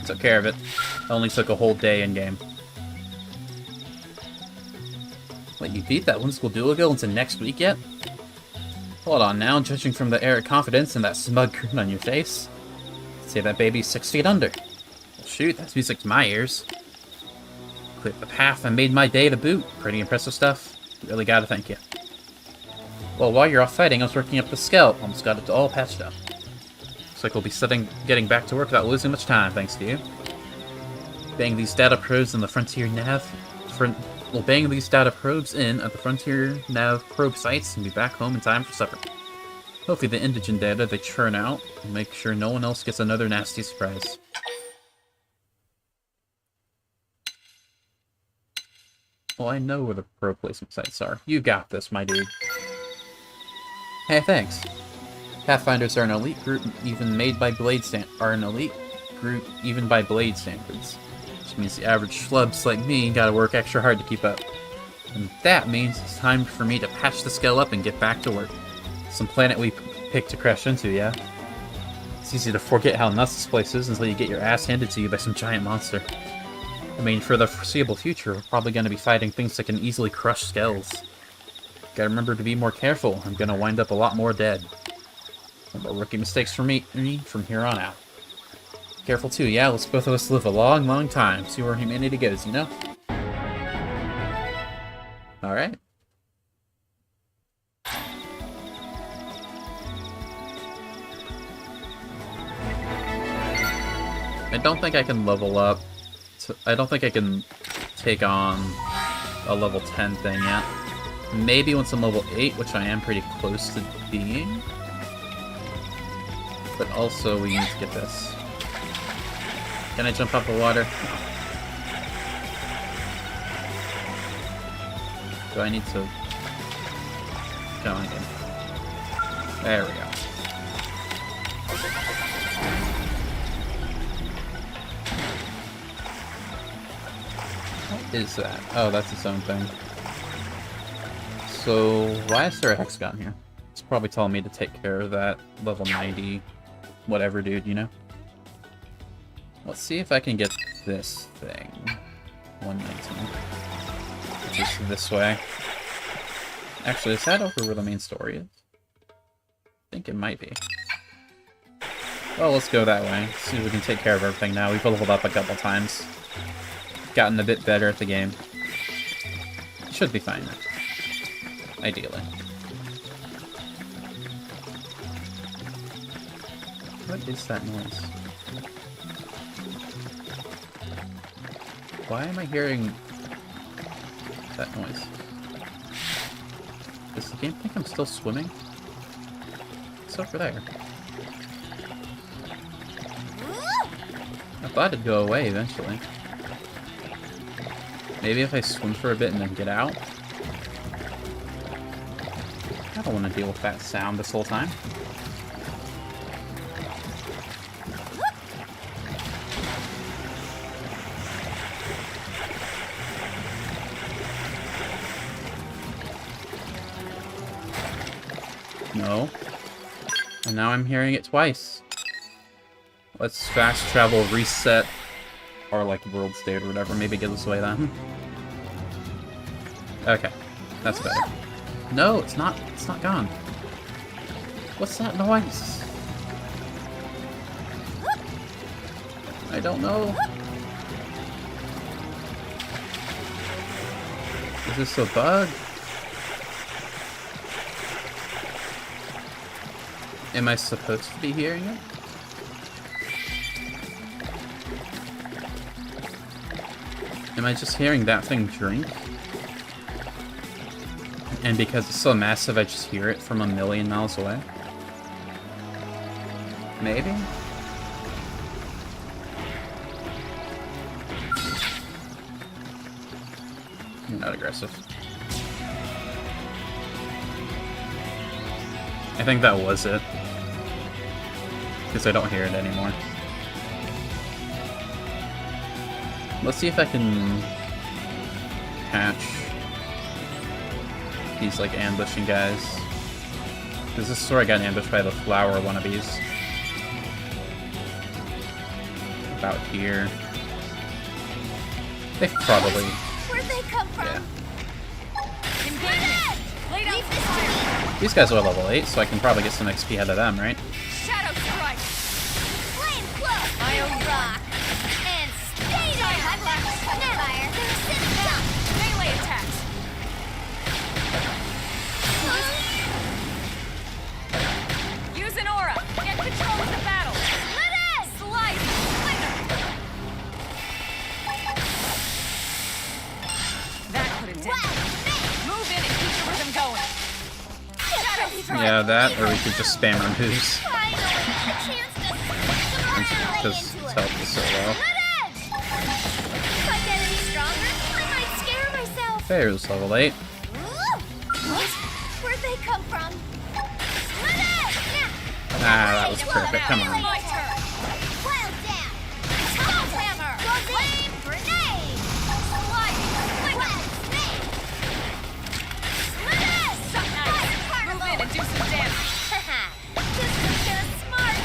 I took care of it. Only took a whole day in-game. Wait, you beat that one school duo ago into next week yet? Hold on now, judging from the air of confidence and that smug grin on your face. Say that baby's 6 feet under. Well, shoot, that's music to my ears. Cleared the path and made my day to boot. Pretty impressive stuff. Really gotta thank you. Well, while you're off fighting, I was working up the scout. Almost got it all patched up. Looks like we'll be getting back to work without losing much time, thanks to you. Bang these data probes in the Frontier Nav... We'll bang these data probes in at the Frontier Nav probe sites and be back home in time for supper. Hopefully the indigent data they churn out will make sure no one else gets another nasty surprise. Well, I know where the probe placement sites are. You got this, my dude. Hey, thanks. Pathfinders are an elite group even by blade standards. Which means the average schlubs like me gotta work extra hard to keep up. And that means it's time for me to patch the scale up and get back to work. Some planet we picked to crash into, yeah? It's easy to forget how nuts this place is until you get your ass handed to you by some giant monster. I mean, for the foreseeable future, we're probably gonna be fighting things that can easily crush skulls. Gotta remember to be more careful. I'm gonna wind up a lot more dead. No more rookie mistakes for me from here on out. Careful too, yeah? Let's both of us live a long, long time. See where humanity goes, you know? Alright. I don't think I can level up. I don't think I can take on a level 10 thing yet. Maybe once I'm level 8, which I am pretty close to being. But also, we need to get this. Can I jump off the water? Do I need to... Come on again. There we go. What is that? Oh, that's its own thing. So, why is there a hexagon here? It's probably telling me to take care of that level 90 whatever dude, you know? Let's see if I can get this thing. 119. Which is this way. Actually, is that over where the main story is? I think it might be. Well, let's go that way. See if we can take care of everything now. We've leveled up a couple times. Gotten a bit better at the game. Should be fine. Ideally. What is that noise? Why am I hearing that noise? Does the game think I'm still swimming? It's over there. I thought it'd go away eventually. Maybe if I swim for a bit and then get out? I don't want to deal with that sound this whole time. No. And now I'm hearing it twice. Let's fast travel, reset our like world state or whatever. Maybe get this way then. Okay. That's better. No, it's not gone. What's that noise? I don't know. Is this a bug? Am I supposed to be hearing it? Am I just hearing that thing drink? And because it's so massive, I just hear it from a million miles away? Maybe? You're not aggressive. I think that was it. Because I don't hear it anymore. Let's see if I can catch these, like, ambushing guys. Because this is where I got ambushed by the flower wannabes. About here. They probably... Where'd they come from? Yeah. Engagement. These guys are level 8, so I can probably get some XP out of them, right? Shadow strike. Flame cloak! I owe you rock! And stay there! I've left fire! Melee attacks. Use an aura. Get control of the battle. Slice. That could have done it. Move in and keep the rhythm going. Yeah, that, or we could just spam on who's. Because his health is so low. If I get any stronger, I might scare myself. There's level 8. What? Where'd they come from? Ah, that was perfect. Come on. My turn. Wild down! Tunnel hammer! Flame grenade! Wild snake! Suck nice. Move in and do some damage. This is just smart!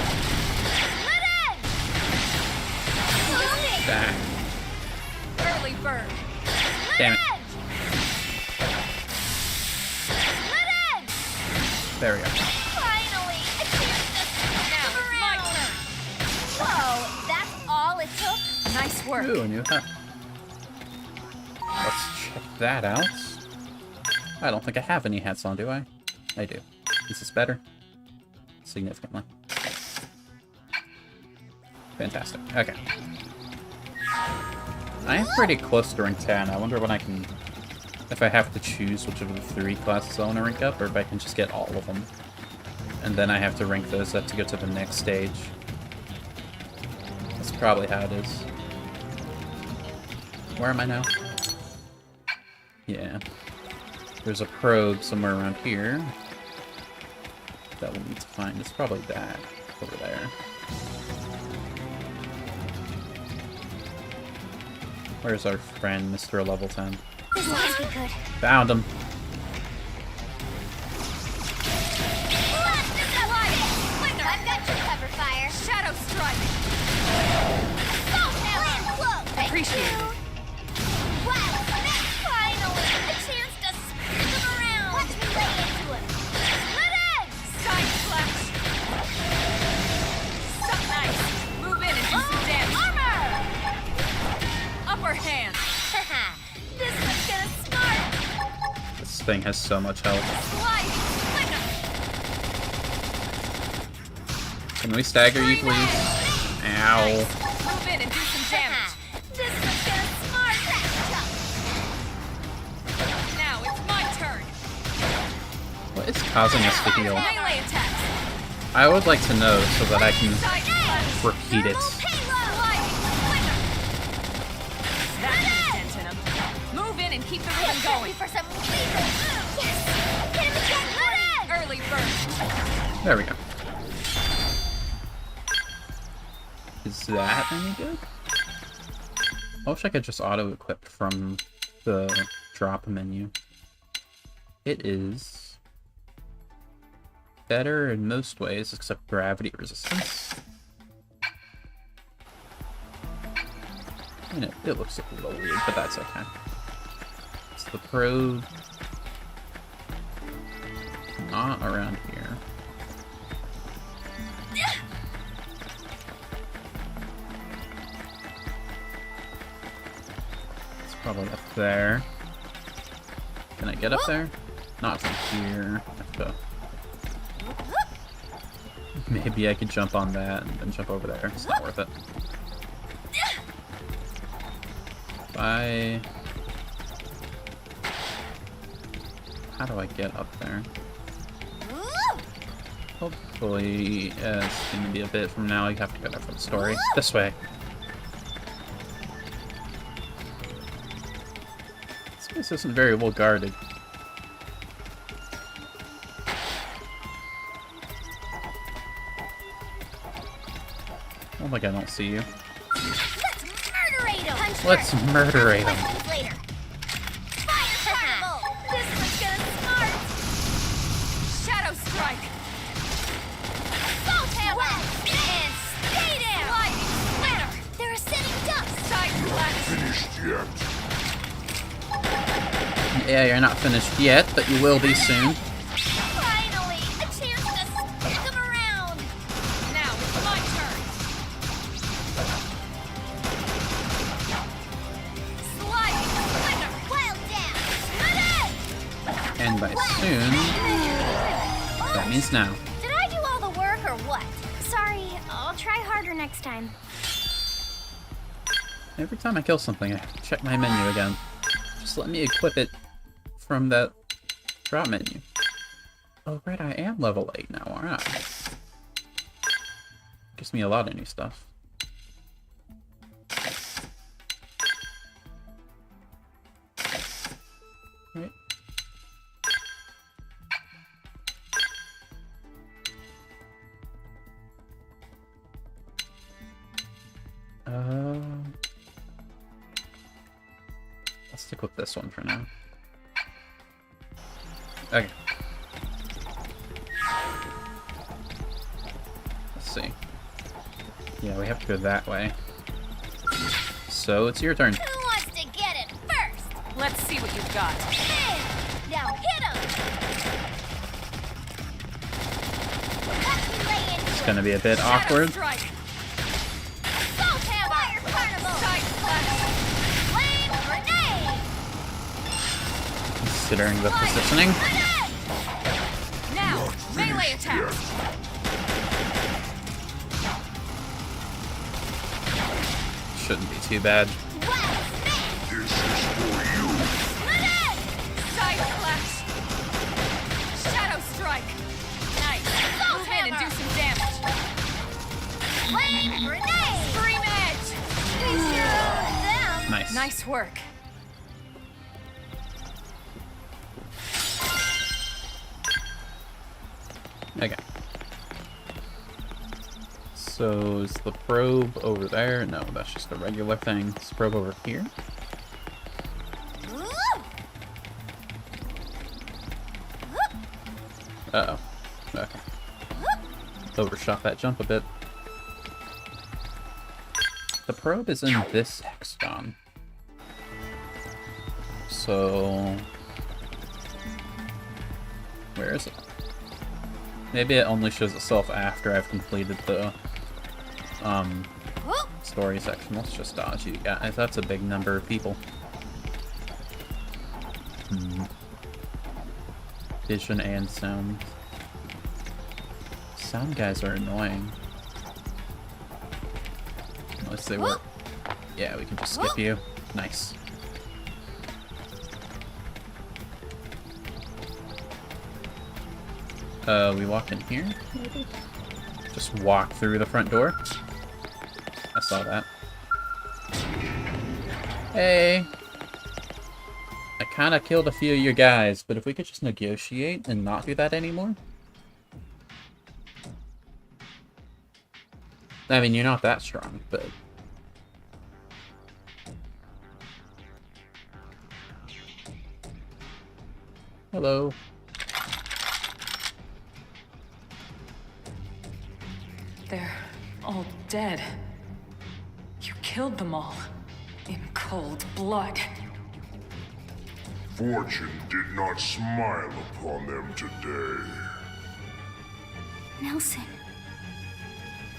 Ah, Early bird. damn it. There we go. Finally! A chance to Now come it's my around! turn. Whoa, that's all it took? Nice work. Ooh, a new hat. Let's check that out. I don't think I have any hats on, do I? I do. This is better. Significantly. Fantastic. Okay. I am pretty close to rank 10. I wonder when I can... If I have to choose which of the 3 classes I want to rank up, or if I can just get all of them. And then I have to rank those up to go to the next stage. That's probably how it is. Where am I now? Yeah. There's a probe somewhere around here that we'll need to find. It's probably that over there. Where's our friend, Mr. Level 10? This must be good. Found him. I've got your cover fire. Shadow strike. Appreciate it. Wow, finally! A chance to spin him around! Watch me lay into him! Side slash. Suck nice. Move in and do some damage. Upper hand. This one's gonna smart! This thing has so much health. Sliding. Can we stagger you, please? Ow. Move in and do some damage. This one's gonna smart! Now it's my turn. What is causing us to heal? Melee attacks. I would like to know so that I can Side slash. repeat it. That dent in him. Move in and keep the rhythm going. For some reason. Yes! Hit him again! Early bird. There we go. Is that any good? I wish I could just auto-equip from the drop menu. It is better in most ways except gravity resistance. And it looks a little weird, but that's okay. It's the probe. Not around here. It's probably up there. Can I get up there? Not from here. I have to... Maybe I could jump on that and then jump over there. It's not worth it. How do I get up there? Hopefully, it's gonna be a bit from now. You have to go there for the story. This way. This place isn't very well guarded. Oh, like I don't see you. Let's murderate him! Punch Let's murderate him. Later. Fire carnival! This one's gonna smart! Shadow strike! Assault hammer! And stay down! Lightning splitter! They're ascending ducks! Side flash! Finished yet? Yeah, you're not finished yet, but you will be soon. Finally! A chance to stick them around! Now it's my turn! Sliding splitter! Wild dash! And by soon, that means now. Did I do all the work or what? Sorry, I'll try harder next time. Every time I kill something, I check my menu again. Just let me equip it from that drop menu. Oh, right, I am level 8 now, aren't I? Gives me a lot of new stuff. Right. Let's stick with this one for now. Okay. Let's see. Yeah, we have to go that way. So it's your turn. Who wants to get it first? Let's see what you've got. Bam! Now hit him! Let me lay into It's gonna be a bit Shadow awkward. strike! Assault hammer! Fire carnival! Side flash! Flame grenade! Considering the positioning. Grenade! Now, melee attack! Shouldn't be too bad. Wild snake! This is for you. Grenade! Side flash! Shadow strike! Nice! Move in and do some damage! Flame grenade! Scream edge! We sure own them! Nice. Nice work. Okay. So is the probe over there? No, that's just a regular thing. Is the probe over here? Uh-oh. Okay. Overshot that jump a bit. The probe is in this hexagon. So... where is it? Maybe it only shows itself after I've completed the story section. Let's just dodge you guys. That's a big number of people. Vision and sound. Sound guys are annoying. Unless they were... yeah, we can just skip you. Nice. We walk in here? Maybe? Just walk through the front door. I saw that. Hey! I kinda killed a few of your guys, but if we could just negotiate and not do that anymore? I mean, you're not that strong, but... hello. They're all dead. You killed them all. In cold blood. Fortune did not smile upon them today. Nelson.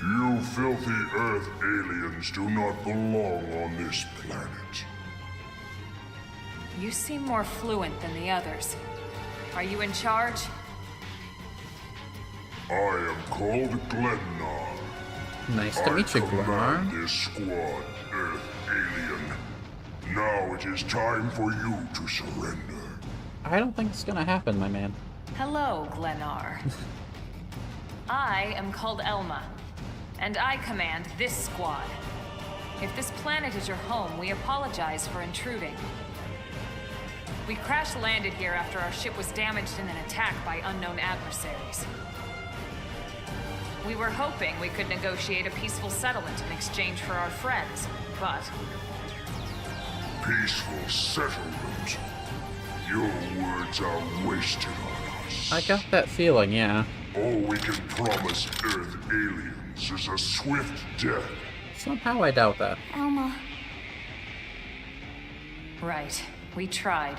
You filthy Earth aliens do not belong on this planet. You seem more fluent than the others. Are you in charge? I am called Glennar. Nice to meet you, I command Glennar. this squad, Earth alien. Now it is time for you to surrender. I don't think it's gonna happen, my man. Hello, Glennar. I am called Elma, and I command this squad. If this planet is your home, we apologize for intruding. We crash-landed here after our ship was damaged in an attack by unknown adversaries. We were hoping we could negotiate a peaceful settlement in exchange for our friends, but peaceful settlement. Your words are wasted on us. I got that feeling, yeah. All we can promise Earth aliens is a swift death. Somehow I doubt that. Alma. Right. We tried.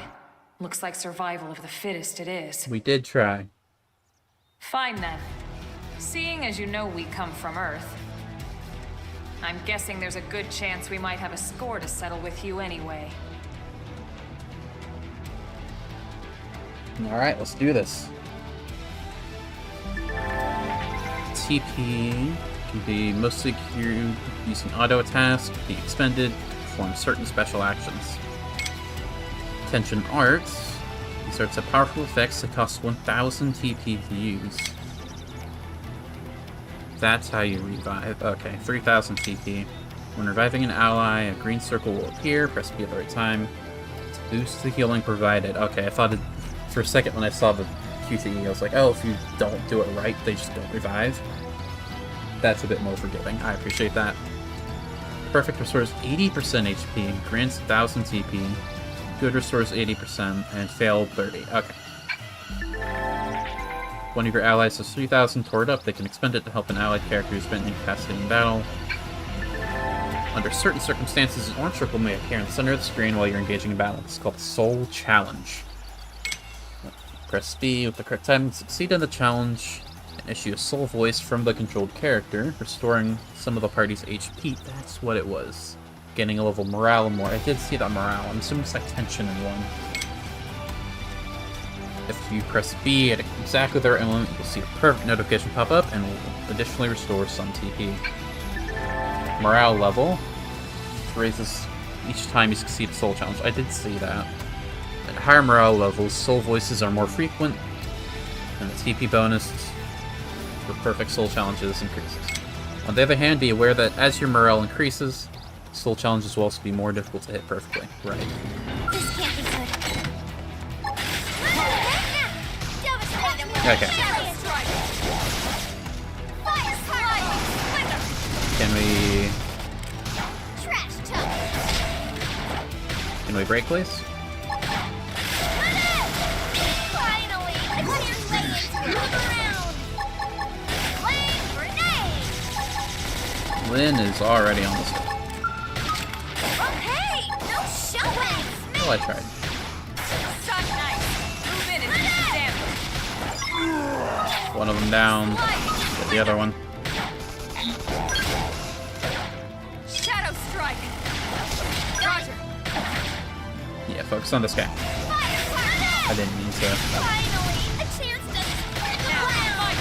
Looks like survival of the fittest it is. We did try. Fine then. Seeing as you know we come from Earth, I'm guessing there's a good chance we might have a score to settle with you anyway. Alright, let's do this. TP can be mostly cured using auto attacks, can be expended to perform certain special actions. Attention arts. These arts have powerful effects that cost 1000 TP to use. That's how you revive. Okay, 3000 TP. When reviving an ally, a green circle will appear. Press B at the right time to boost the healing provided. Okay, I thought for a second when I saw the QTE, I was like, oh, if you don't do it right, they just don't revive. That's a bit more forgiving. I appreciate that. Perfect restores 80% HP, grants 1000 TP. Good restores 80%, and failed 30. Okay. One of your allies has 3000 stored up. They can expend it to help an allied character who's been incapacitated in battle. Under certain circumstances, an orange circle may appear in the center of the screen while you're engaging in battle. It's called Soul Challenge. Press B with the correct time to succeed in the challenge and issue a soul voice from the controlled character, restoring some of the party's HP. That's what it was. Getting a level morale more. I did see that morale. I'm assuming it's like tension in one. If you press B at exactly the right moment, you'll see a perfect notification pop up and will additionally restore some TP. Morale level raises each time you succeed a soul challenge. I did see that. At higher morale levels, soul voices are more frequent, and the TP bonus for perfect soul challenges increases. On the other hand, be aware that as your morale increases, soul challenges will also be more difficult to hit perfectly. Right. This can't be good. Okay. Can we break, please? Finally, a clear lane to move around. Flame grenade. Lynn is already on the spot. Oh hey, no showing. Oh, I tried. Suck nice. Move in and do some damage. One of them down. Get the other one. Shadow strike. Roger. Yeah, focus on this guy. I didn't mean to. Finally, a chance to split the ground.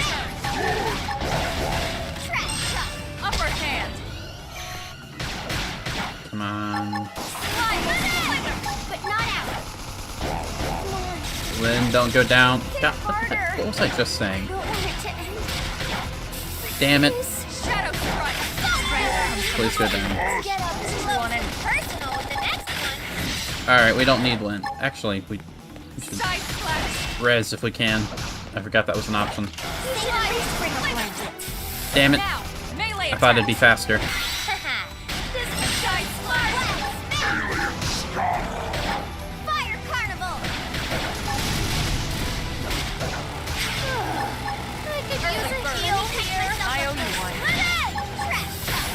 Trash shot. Upper hand. Come on. But not out. Lynn, don't go down. God, harder. what was I just saying? I don't want it to end. Damn it. Shadow strike. Please go down. Let's get up close and personal with the next one. Alright, we don't need Lynn. Actually, we should Side splash. res if we can. I forgot that was an option. Spring a blanket. Damn it. Now, melee I thought it'd be attack. faster. This Side splash. Fire carnival. I could use a heal here. I owe you one.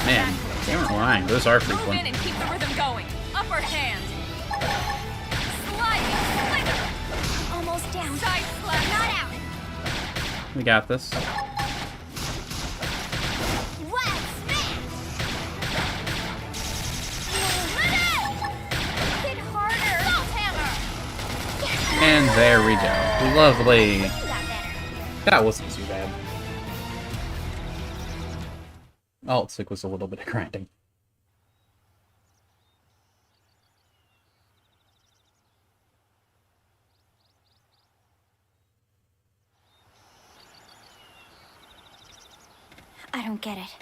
Man, they weren't lying. Those are Move in frequent. and keep the rhythm going. Upper hand. Sliding. Almost down. Side splash. Not out. We got this. Web smash. Hit harder. Salt hammer. And there we go. Lovely. You got better. That wasn't too bad. All it took was a little bit of grinding. I don't get it.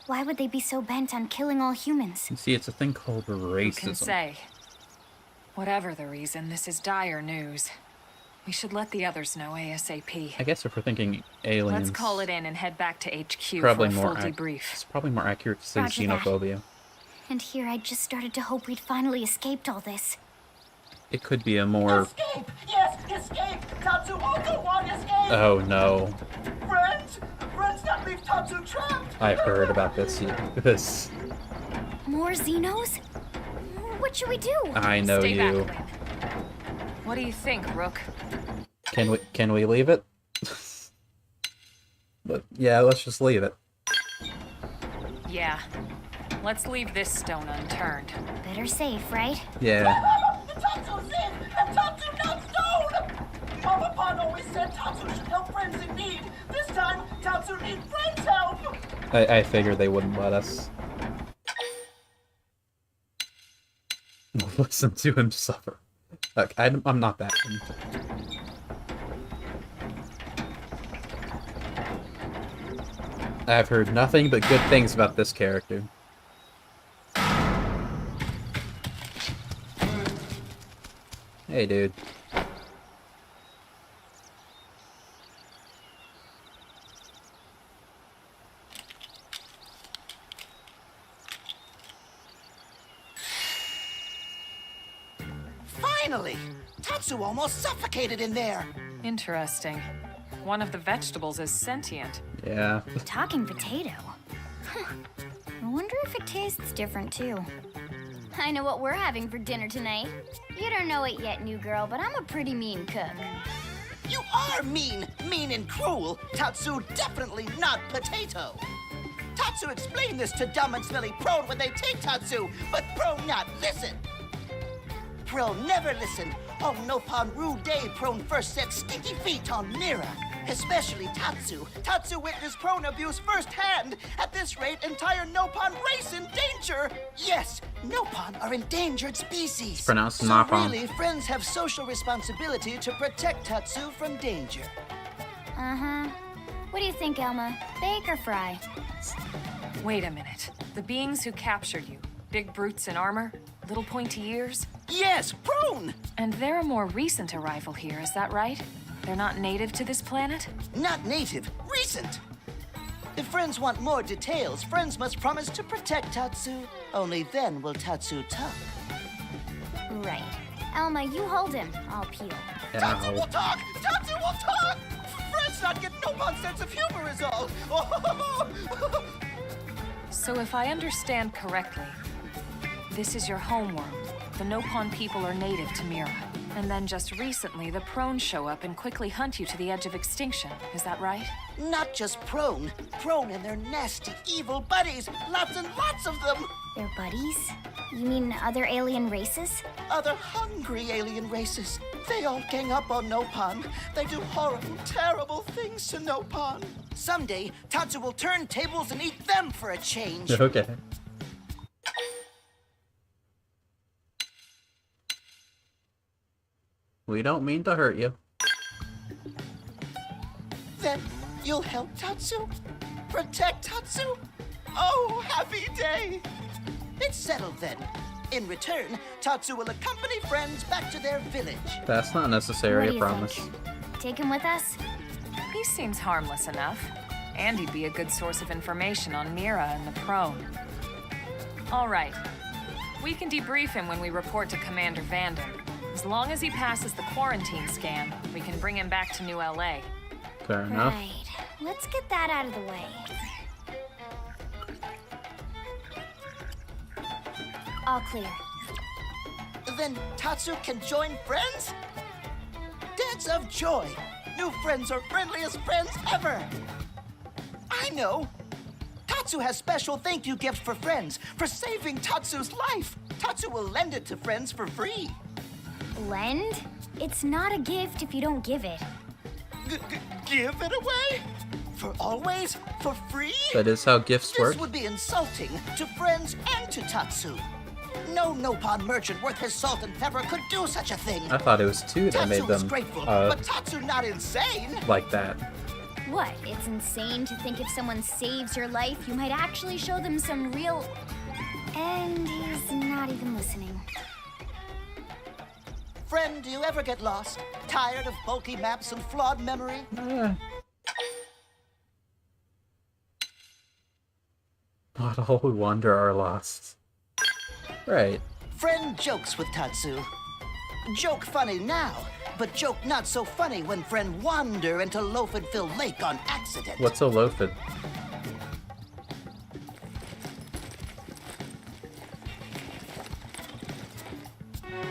Why would they be so bent on killing all humans? You see, it's a thing called Who can racism. say? Whatever the reason, this is dire news. We should let the others know ASAP. I guess if we're thinking aliens, Let's call it in and head back to HQ probably for a more full debrief. it's probably more accurate to say Roger that. xenophobia. And here I just started to hope we'd finally escaped all this. It could be a more... Escape! Yes, escape! Tatsu also want escape! Oh no. Friends! Friends not leave Tatsu trapped! I heard about this. This. More Xenos? What should we do? I know Stay you. back, Lynn. What do you think, Rook? Can we leave it? But yeah, let's just leave it. Yeah. Let's leave this stone unturned. Better safe, right? Yeah. Tatsu's in! And Tatsu not stone! Mama Pan always said Tatsu should help friends in need. This time, Tatsu need friends' help! I figured they wouldn't let us. Listen to him suffer. Look, I'm not that. I've heard nothing but good things about this character. Hey, dude. Finally! Tatsu almost suffocated in there! Interesting. One of the vegetables is sentient. Yeah. Talking potato. Huh. I wonder if it tastes different too. I know what we're having for dinner tonight. You don't know it yet, new girl, but I'm a pretty mean cook. You are mean! Mean and cruel! Tatsu definitely not potato! Tatsu explained this to dumb and smelly Prone when they take Tatsu, but Prone not listen! Prone never listen! On Nopon rude day, Prone first set stinky feet on Mira. Especially Tatsu. Tatsu witnessed Prone abuse firsthand. At this rate, entire Nopon race in danger. Yes, Nopon are endangered species. It's pronounced so Nopon. really, friends have social responsibility to protect Tatsu from danger. Uh-huh. What do you think, Elma? Bake or fry? Wait a minute. The beings who captured you, big brutes in armor, little pointy ears? Yes, Prone! And they're a more recent arrival here, is that right? They're not native to this planet? Not native, recent. If friends want more details, friends must promise to protect Tatsu. Only then will Tatsu talk. Right. Elma, you hold him. I'll peel. Tatsu will talk! Tatsu will talk! Friends not get Nopon sense of humor is all. So if I understand correctly, this is your homeworld. The Nopon people are native to Mira. And then just recently, the Prone show up and quickly hunt you to the edge of extinction. Is that right? Not just Prone. Prone and their nasty, evil buddies. Lots and lots of them. They're buddies? You mean other alien races? Other hungry alien races. They all gang up on Nopon. They do horrible, terrible things to Nopon. Someday, Tatsu will turn tables and eat them for a change. Okay. We don't mean to hurt you. Then you'll help Tatsu? Protect Tatsu? Oh, happy day! It's settled then. In return, Tatsu will accompany friends back to their village. That's not necessary, What do I you promise. think? Take him with us? He seems harmless enough. And he'd be a good source of information on Mira and the Prone. All right. We can debrief him when we report to Commander Vanden. As long as he passes the quarantine scan, we can bring him back to New LA. Fair enough. Right. Let's get that out of the way. All clear. Then Tatsu can join friends? Dance of joy! New friends are friendliest friends ever! I know! Tatsu has special thank you gift for friends for saving Tatsu's life! Tatsu will lend it to friends for free. Lend? It's not a gift if you don't give it. Give it away? For always? For free? That is how gifts work. This would be insulting to friends and to Tatsu. No Nopon merchant worth his salt and pepper could do such a thing. I thought it was two that Tatsu made was them grateful, but Tatsu not insane. like that. What? It's insane to think if someone saves your life, you might actually show them some real... And he's not even listening. Friend, do you ever get lost? Tired of bulky maps and flawed memory? Not all who wander are lost. Right. Friend jokes with Tatsu. Joke funny now, but joke not so funny when friend wander into Loafid-filled lake on accident. What's a Loafid?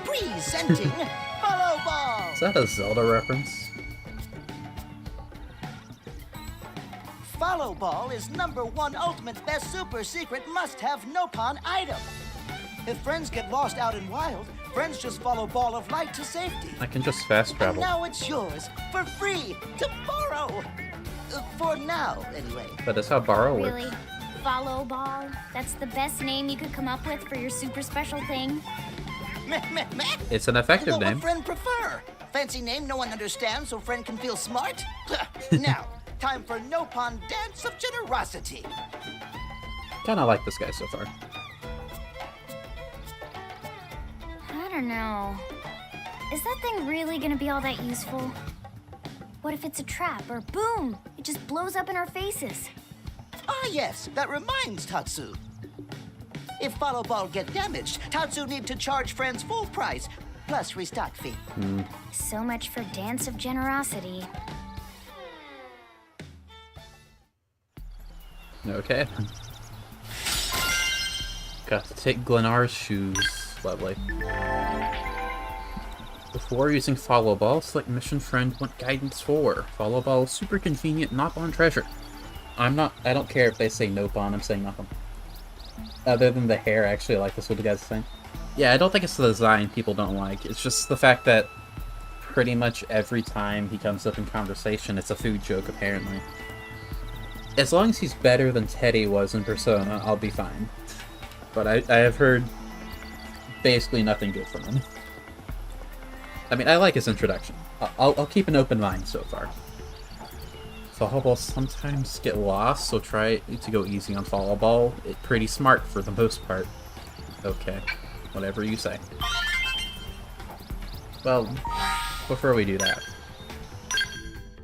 Presenting Follow Ball! Is that a Zelda reference? Follow Ball is #1 ultimate best super secret must-have Nopon item. If friends get lost out in wild, friends just follow Ball of Light to safety. I can just fast And travel. now it's yours, for free, to borrow. For now, anyway. But that's how borrow works. Really? Follow Ball? That's the best name you could come up with for your super special thing? Meh, meh, meh. It's an effective What name. would friend prefer? Fancy name no one understands so friend can feel smart? Now, time for Nopon Dance of Generosity. Kinda like this guy so far. I don't know. Is that thing really gonna be all that useful? What if it's a trap, or boom, it just blows up in our faces? Ah yes, that reminds Tatsu. If Follow Ball get damaged, Tatsu need to charge friends full price, plus restock fee. So much for Dance of Generosity. Okay. Got to take Glenar's shoes. Lovely. Before using Follow Ball, select Mission Friend what Guidance 4. Follow Ball is super convenient, Nopon treasure. I don't care if they say Nopon, I'm saying nothing. Other than the hair, actually, I like this what the guys are saying. Yeah, I don't think it's the design people don't like. It's just the fact that pretty much every time he comes up in conversation, it's a food joke, apparently. As long as he's better than Teddy was in Persona, I'll be fine. But I have heard basically nothing good from him. I mean, I like his introduction. I'll keep an open mind so far. Follow Ball sometimes get lost, so try to go easy on Follow Ball. It's pretty smart for the most part. Okay, whatever you say. Well, before we do that,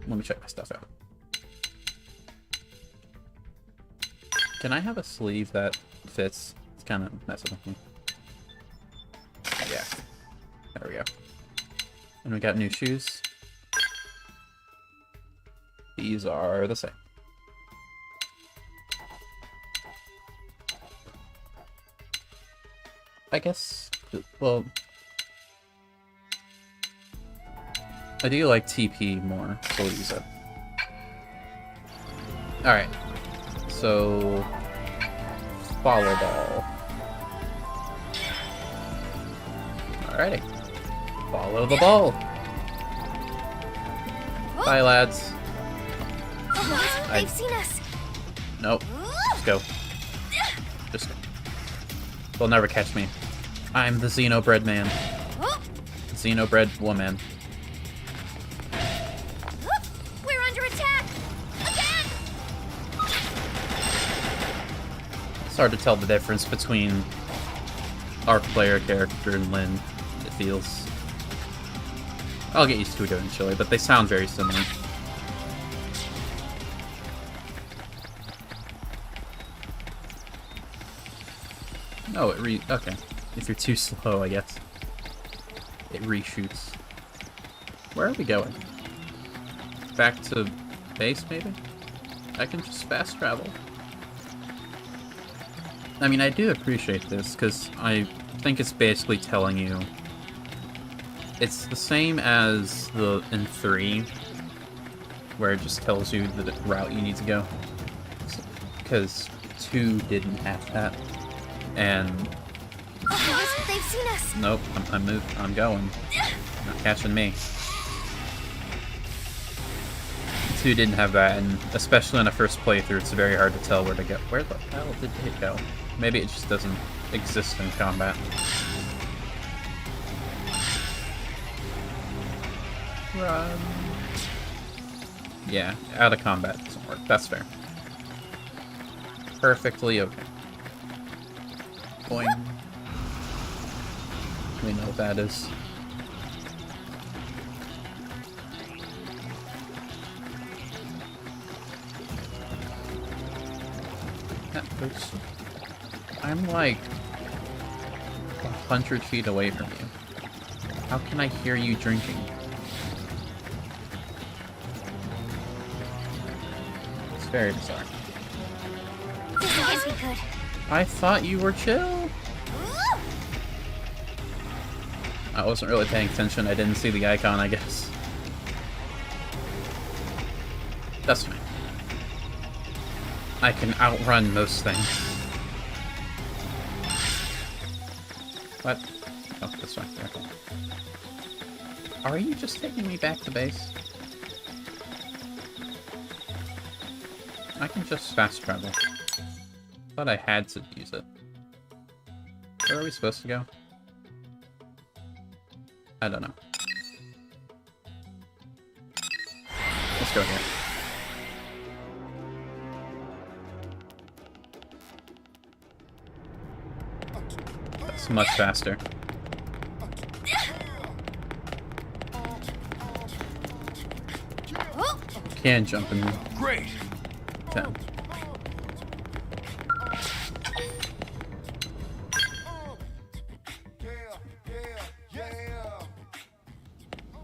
let me check my stuff out. Can I have a sleeve that fits? It's kind of messing with me. Yeah, there we go. And we got new shoes. These are the same. I guess, well, I do like TP more, so we'll use it. Alright, so Follow Ball. Alrighty, follow the ball. Bye, lads. They've seen us. Nope. Just go. Just go. They'll never catch me. I'm the Xenoblade man. Xenoblade woman. We're under attack! Again! It's hard to tell the difference between our player character and Lynn, it feels. I'll get used to it eventually, but they sound very similar. Oh, okay. If you're too slow, I guess. It reshoots. Where are we going? Back to base, maybe? I can just fast travel. I mean, I do appreciate this, because I think it's basically telling you... It's the same as in 3, where it just tells you the route you need to go. Because 2 didn't have that. And... They've seen us! Nope, I'm going. Not catching me. 2 didn't have that, and especially on a first playthrough, it's very hard to tell where to go. Where the hell did it go? Maybe it just doesn't exist in combat. Run. Yeah, out of combat doesn't work. That's fair. Perfectly okay. Boing. We know what that is. That looks... I'm like 100 feet away from you. How can I hear you drinking? It's very bizarre. This can't be good. I thought you were chill. I wasn't really paying attention. I didn't see the icon, I guess. That's fine. I can outrun most things. What? Oh, that's fine. Okay. Are you just taking me back to base? I can just fast travel. Thought I had to use it. Where are we supposed to go? I don't know. Let's go here. That's much faster. Can jump in. Great. 10.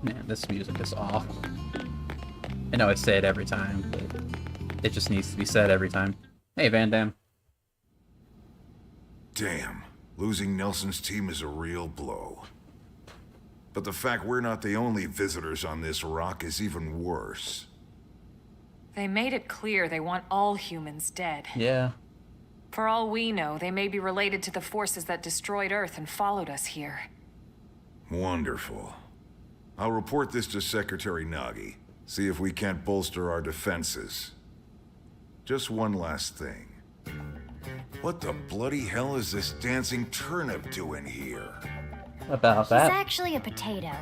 Man, this music is awful. I know I say it every time, but it just needs to be said every time. Hey, Van Damme. Damn, losing Nelson's team is a real blow. But the fact we're not the only visitors on this rock is even worse. They made it clear they want all humans dead. Yeah. For all we know, they may be related to the forces that destroyed Earth and followed us here. Wonderful. I'll report this to Secretary Nagi. See if we can't bolster our defenses. Just one last thing. What the bloody hell is this dancing turnip doing here? About It's that. actually a potato.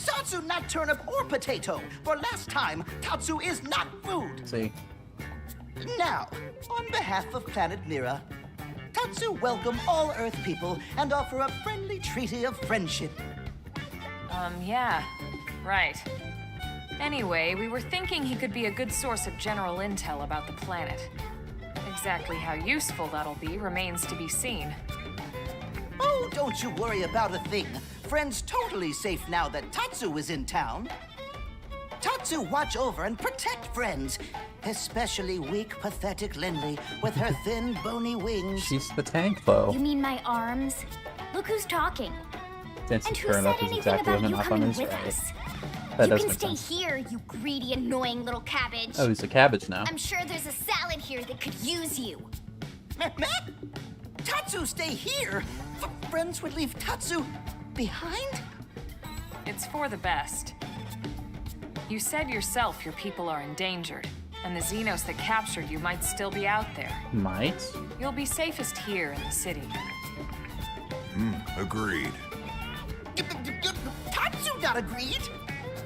Tatsu, not turnip or potato. For last time, Tatsu is not food. See. Now, on behalf of Planet Mira, Tatsu welcome all Earth people and offer a friendly treaty of friendship. Yeah. Right. Anyway, we were thinking he could be a good source of general intel about the planet. Exactly how useful that'll be remains to be seen. Oh, don't you worry about a thing. Friend's totally safe now that Tatsu is in town. Tatsu watch over and protect friends, especially weak, pathetic Lindley with her thin, bony wings. She's the tank, though. You mean my arms? Look who's talking. Dancing And who said turnip is anything exactly about what you I'm up on coming his with way. us? That You does can make stay sense. here, you greedy, annoying little cabbage. Oh, he's a cabbage now. I'm sure there's a salad here that could use you. Meh? Tatsu stay here? Friends would leave Tatsu behind? It's for the best. You said yourself your people are endangered, and the Xenos that captured you might still be out there. Might? You'll be safest here in the city. Agreed. Tatsu not agreed.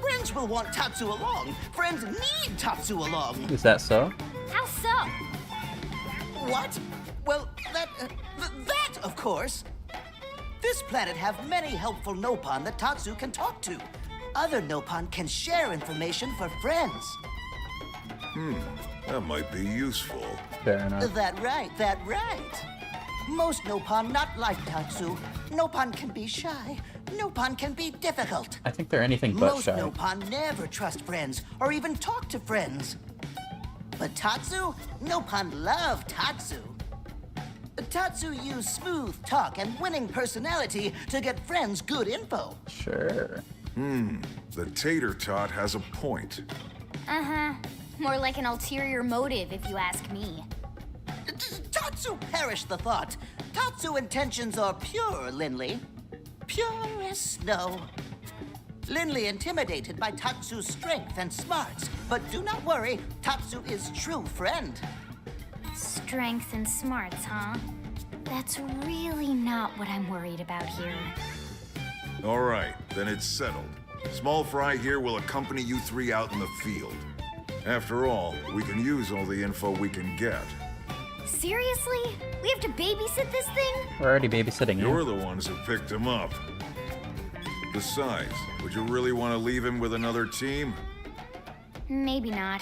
Friends will want Tatsu along. Friends need Tatsu along. Is that so? How so? What? Well, that, of course. This planet have many helpful Nopon that Tatsu can talk to. Other Nopon can share information for friends. That might be useful. Fair enough. That right. Most Nopon not like Tatsu. Nopon can be shy. Nopon can be difficult. I think they're anything but Most shy. Nopon never trust friends or even talk to friends. But Tatsu? Nopon love Tatsu. Tatsu use smooth talk and winning personality to get friends good info. Sure. The tater tot has a point. Uh-huh. More like an ulterior motive, if you ask me. Tatsu perish the thought. Tatsu intentions are pure, Linley. Pure as snow. Linley intimidated by Tatsu's strength and smarts, but do not worry, Tatsu is true friend. Strength and smarts, huh? That's really not what I'm worried about here. All right, then it's settled. Small Fry here will accompany you three out in the field. After all, we can use all the info we can get. Seriously? We have to babysit this thing? We're already babysitting You're you. the ones who picked him up. Besides, would you really want to leave him with another team? Maybe not.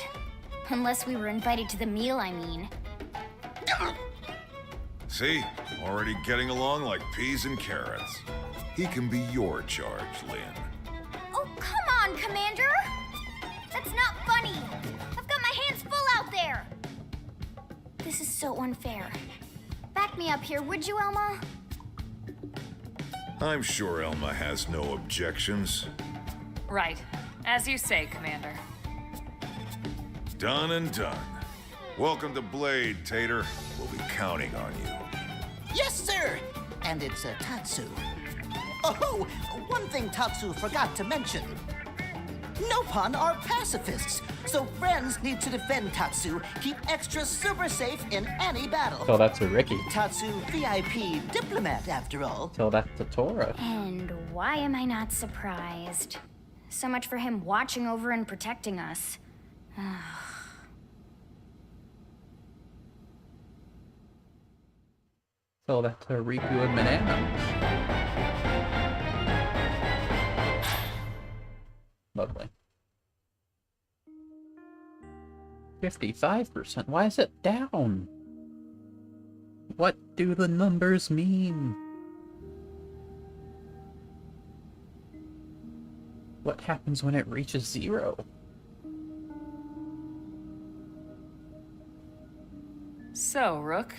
Unless we were invited to the meal, I mean. See? Already getting along like peas and carrots. He can be your charge, Lynn. Oh, come on, Commander! That's not funny! I've got my hands full out there! This is so unfair. Back me up here, would you, Elma? I'm sure Elma has no objections. Right. As you say, Commander. Done and done. Welcome to Blade, Tater. We'll be counting on you. Yes, sir! And it's Tatsu. Oh, one thing Tatsu forgot to mention. Nopon are pacifists, so friends need to defend Tatsu, keep extra super safe in any battle. So that's a Ricky. Tatsu, VIP diplomat, after all. So that's a Tora. And why am I not surprised? So much for him watching over and protecting us. So that's a Riku and Banana. Lovely. 55%. Why is it down? What do the numbers mean? What happens when it reaches 0? So, Rook,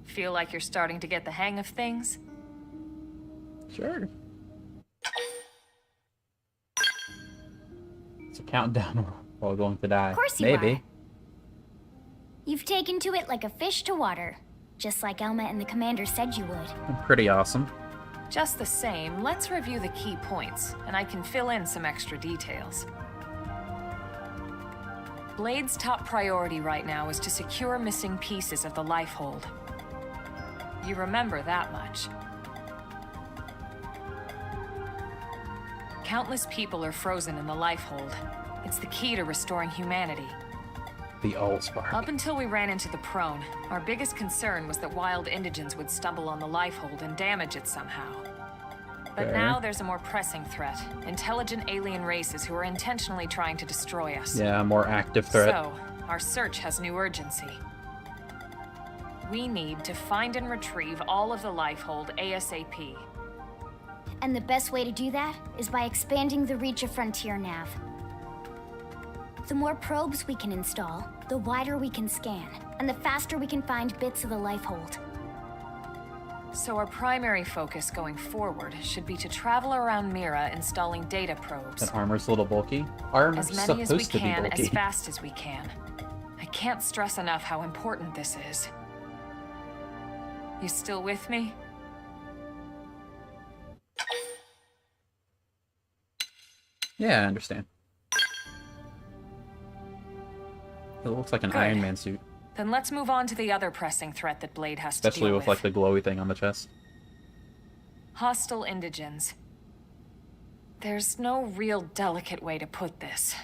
feel like you're starting to get the hang of things? Sure. It's a countdown while going to die. Of course you Maybe. are. You've taken to it like a fish to water, just like Elma and the Commander said you would. Pretty awesome. Just the same, let's review the key points, and I can fill in some extra details. Blade's top priority right now is to secure missing pieces of the Lifehold. You remember that much. Countless people are frozen in the Lifehold. It's the key to restoring humanity. The Allspark. Up until we ran into the Prone, our biggest concern was that wild indigents would stumble on the Lifehold and damage it somehow. But Fair. now there's a more pressing threat. Intelligent alien races who are intentionally trying to destroy us. Yeah, a more active threat. So, our search has new urgency. We need to find and retrieve all of the Lifehold ASAP. And the best way to do that is by expanding the reach of Frontier Nav. The more probes we can install, the wider we can scan, and the faster we can find bits of the Lifehold. So our primary focus going forward should be to travel around Mira installing data probes. That armor's a little bulky. Armor's As many as we supposed to be can, bulky. as fast as we can. I can't stress enough how important this is. You still with me? Yeah, I understand. It looks like an Good. Iron Man suit. Then let's move on to the other pressing threat that Blade has to Especially deal with like the glowy thing on the chest. Hostile indigens. There's no real delicate way to put this.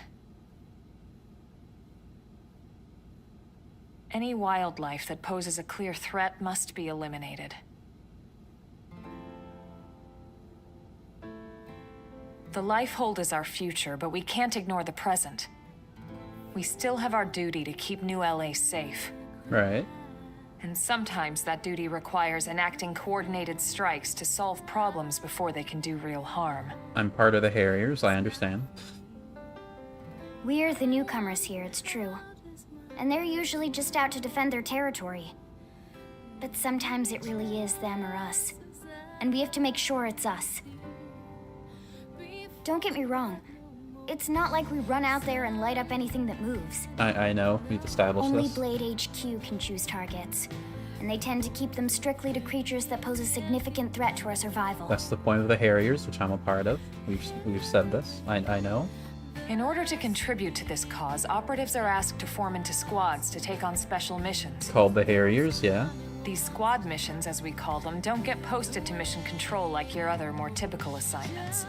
Any wildlife that poses a clear threat must be eliminated. The Lifehold is our future, but we can't ignore the present. We still have our duty to keep New LA safe. Right. And sometimes that duty requires enacting coordinated strikes to solve problems before they can do real harm. I'm part of the Harriers, I understand. We're the newcomers here, it's true. And they're usually just out to defend their territory. But sometimes it really is them or us. And we have to make sure it's us. Don't get me wrong. It's not like we run out there and light up anything that moves. I know, we've established Only this. Blade HQ can choose targets. And they tend to keep them strictly to creatures that pose a significant threat to our survival. That's the point of the Harriers, which I'm a part of. We've said this, I know. In order to contribute to this cause, operatives are asked to form into squads to take on special missions. Called the Harriers, yeah. These squad missions, as we call them, don't get posted to mission control like your other more typical assignments.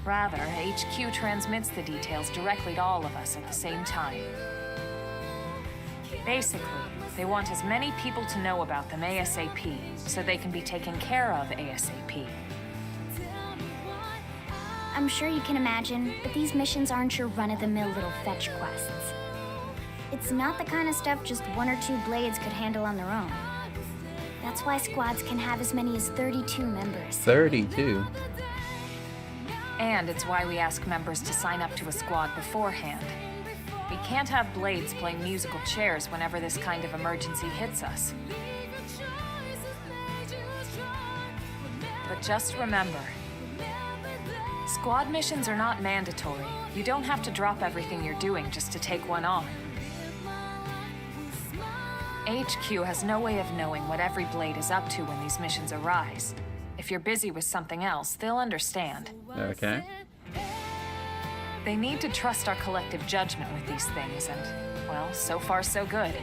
Rather, HQ transmits the details directly to all of us at the same time. Basically, they want as many people to know about them ASAP, so they can be taken care of ASAP. I'm sure you can imagine, but these missions aren't your run-of-the-mill little fetch quests. It's not the kind of stuff just one or two Blades could handle on their own. That's why squads can have as many as 32 members. 32. And it's why we ask members to sign up to a squad beforehand. We can't have Blades play musical chairs whenever this kind of emergency hits us. But just remember, squad missions are not mandatory. You don't have to drop everything you're doing just to take one on. HQ has no way of knowing what every Blade is up to when these missions arise. If you're busy with something else, they'll understand. Okay. They need to trust our collective judgment with these things, and, well, so far so good.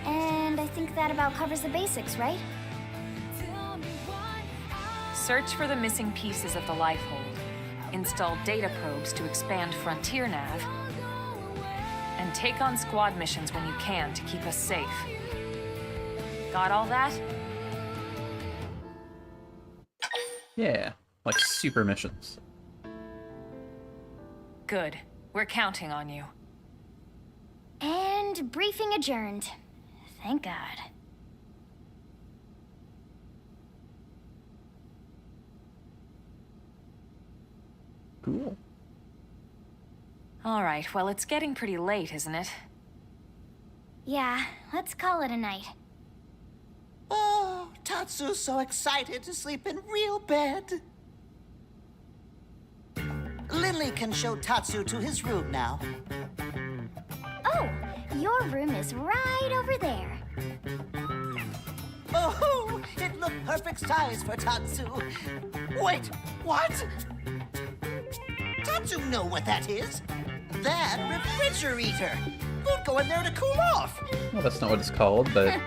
And I think that about covers the basics, right? Search for the missing pieces of the Lifehold, install data probes to expand Frontier Nav, and take on squad missions when you can to keep us safe. Got all that? Yeah, like super missions. Good. We're counting on you. And briefing adjourned. Thank God. Cool. All right, well, it's getting pretty late, isn't it? Yeah, let's call it a night. Oh, Tatsu's so excited to sleep in real bed. Lily can show Tatsu to his room now. Oh, your room is right over there. Oh, it looked perfect size for Tatsu. Wait, what? Tatsu know what that is. That refrigerator. Food go in there to cool off. Well, that's not what it's called, but...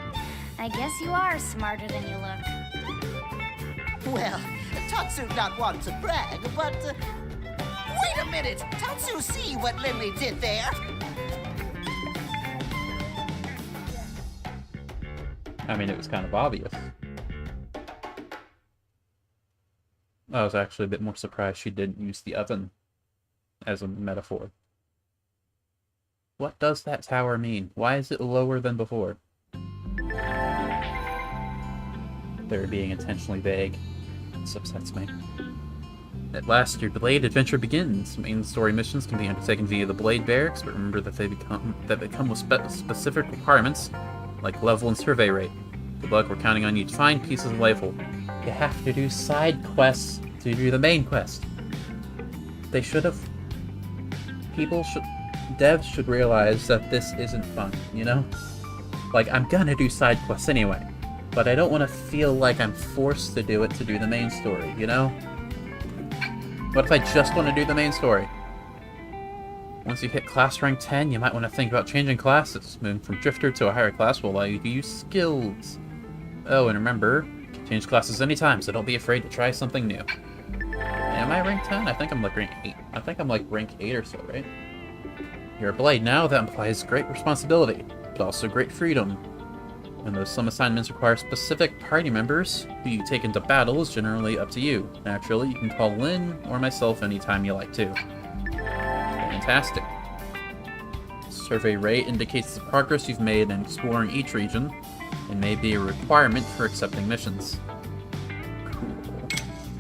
I guess you are smarter than you look. Well, Tatsu not want to brag, but... wait a minute! Tatsu see what Lily did there? I mean, it was kind of obvious. I was actually a bit more surprised she didn't use the oven as a metaphor. What does that tower mean? Why is it lower than before? They're being intentionally vague. This upsets me. At last, your Blade adventure begins. Main story missions can be undertaken via the Blade Barracks, but remember that they come with specific requirements, like level and survey rate. Good luck, we're counting on you to find pieces of Lifehold. You have to do side quests to do the main quest. They should have... Devs should realize that this isn't fun, you know? Like, I'm gonna do side quests anyway, but I don't want to feel like I'm forced to do it to do the main story, you know? What if I just want to do the main story? Once you hit class rank 10, you might want to think about changing classes. Moving from Drifter to a higher class will allow you to use skills. Oh, and remember, you can change classes anytime, so don't be afraid to try something new. Am I rank 10? I think I'm like rank 8. I think I'm like rank 8 or so, right? You're a Blade now, that implies great responsibility, but also great freedom. And though some assignments require specific party members, who you take into battle is generally up to you. Naturally, you can call Lynn or myself anytime you like to. Fantastic. Survey rate indicates the progress you've made in exploring each region, and may be a requirement for accepting missions. Cool.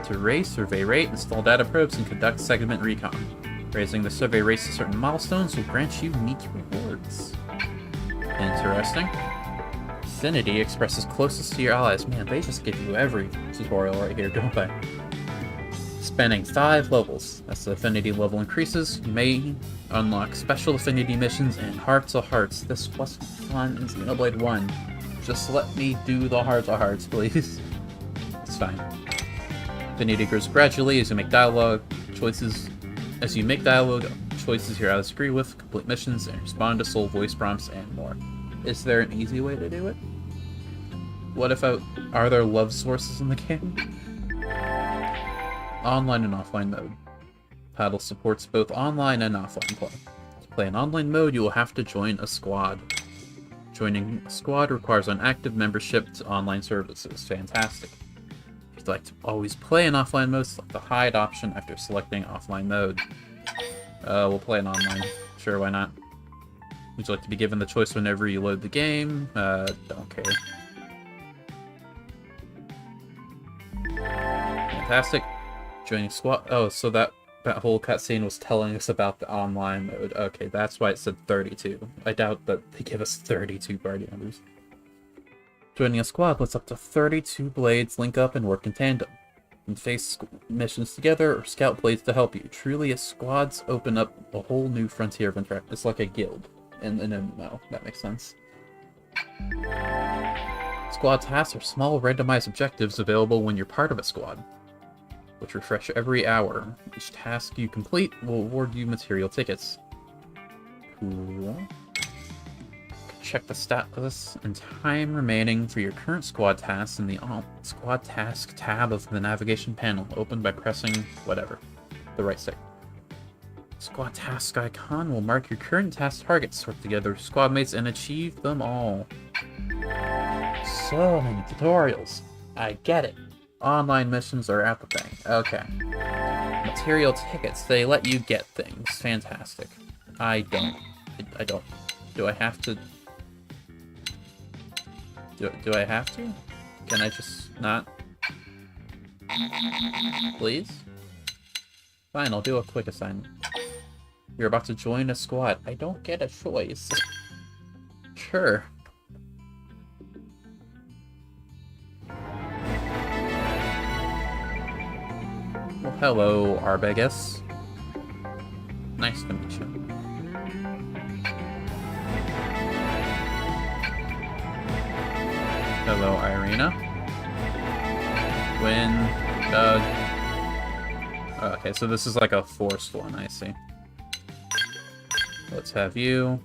To raise survey rate, install data probes and conduct segment recon. Raising the survey rates to certain milestones will grant you unique rewards. Interesting. Affinity expresses closest to your allies. Man, they just give you every tutorial right here, don't they? Spanning 5 levels. As the affinity level increases, you may unlock special affinity missions and Hearts of Hearts. This wasn't fun in Xenoblade 1. Just let me do the Hearts of Hearts, please. It's fine. Affinity grows gradually as you make dialogue choices. As you make dialogue choices you're disagree with, complete missions, and respond to soul voice prompts, and more. Is there an easy way to do it? What if are there love sources in the game? Online and offline mode. Paddle supports both online and offline play. To play in online mode, you will have to join a squad. Joining a squad requires an active membership to online services. Fantastic. If you'd like to always play in offline mode, select the hide option after selecting offline mode. We'll play in online. Sure, why not? Would you like to be given the choice whenever you load the game? Don't care. Fantastic. Joining squad. Oh, so that whole cutscene was telling us about the online mode. Okay, that's why it said 32. I doubt that they give us 32 party members. Joining a squad lets up to 32 blades link up and work in tandem. You can face missions together or scout blades to help you. Truly, squads open up a whole new frontier of interaction. It's like a guild in an MMO. That makes sense. Squad tasks are small, randomized objectives available when you're part of a squad, which refresh every hour. Each task you complete will award you material tickets. Cool. Check the status and time remaining for your current squad tasks in the Squad Task tab of the navigation panel, opened by pressing whatever, the right stick. Squad Task icon will mark your current task targets, sort together squad mates, and achieve them all. So many tutorials. I get it. Online missions are at the thing. Okay. Material tickets. They let you get things. Fantastic. I don't. Do I have to? Do I have to? Can I just not? Please? Fine, I'll do a quick assignment. You're about to join a squad. I don't get a choice. Sure. Well, hello, Arbegus. Nice to meet you. Hello, Irina. Okay, so this is like a forced one, I see. Let's have you.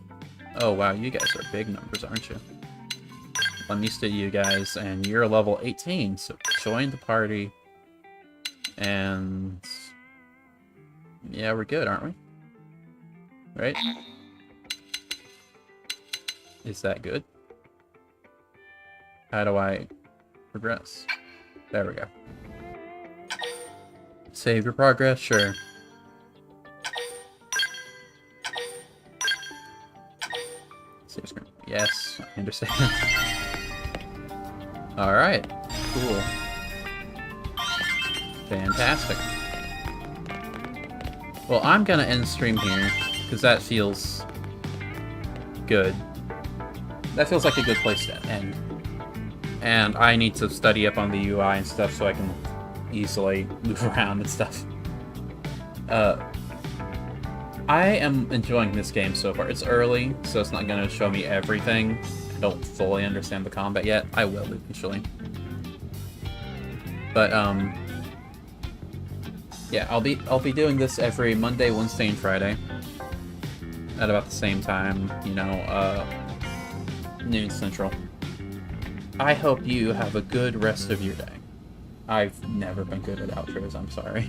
Oh, wow, you guys are big numbers, aren't you? I'm used to you guys, and you're level 18, so join the party. And yeah, we're good, aren't we? Right? Is that good? How do I progress? There we go. Save your progress, sure. Save screen. Yes, I understand. Alright, cool. Fantastic. Well, I'm gonna end stream here, because that feels good. That feels like a good place to end. And I need to study up on the UI and stuff so I can easily move around and stuff. I am enjoying this game so far. It's early, so it's not gonna show me everything. I don't fully understand the combat yet. I will eventually. But, yeah, I'll be doing this every Monday, Wednesday, and Friday. At about the same time, you know, noon central. I hope you have a good rest of your day. I've never been good at outros, I'm sorry.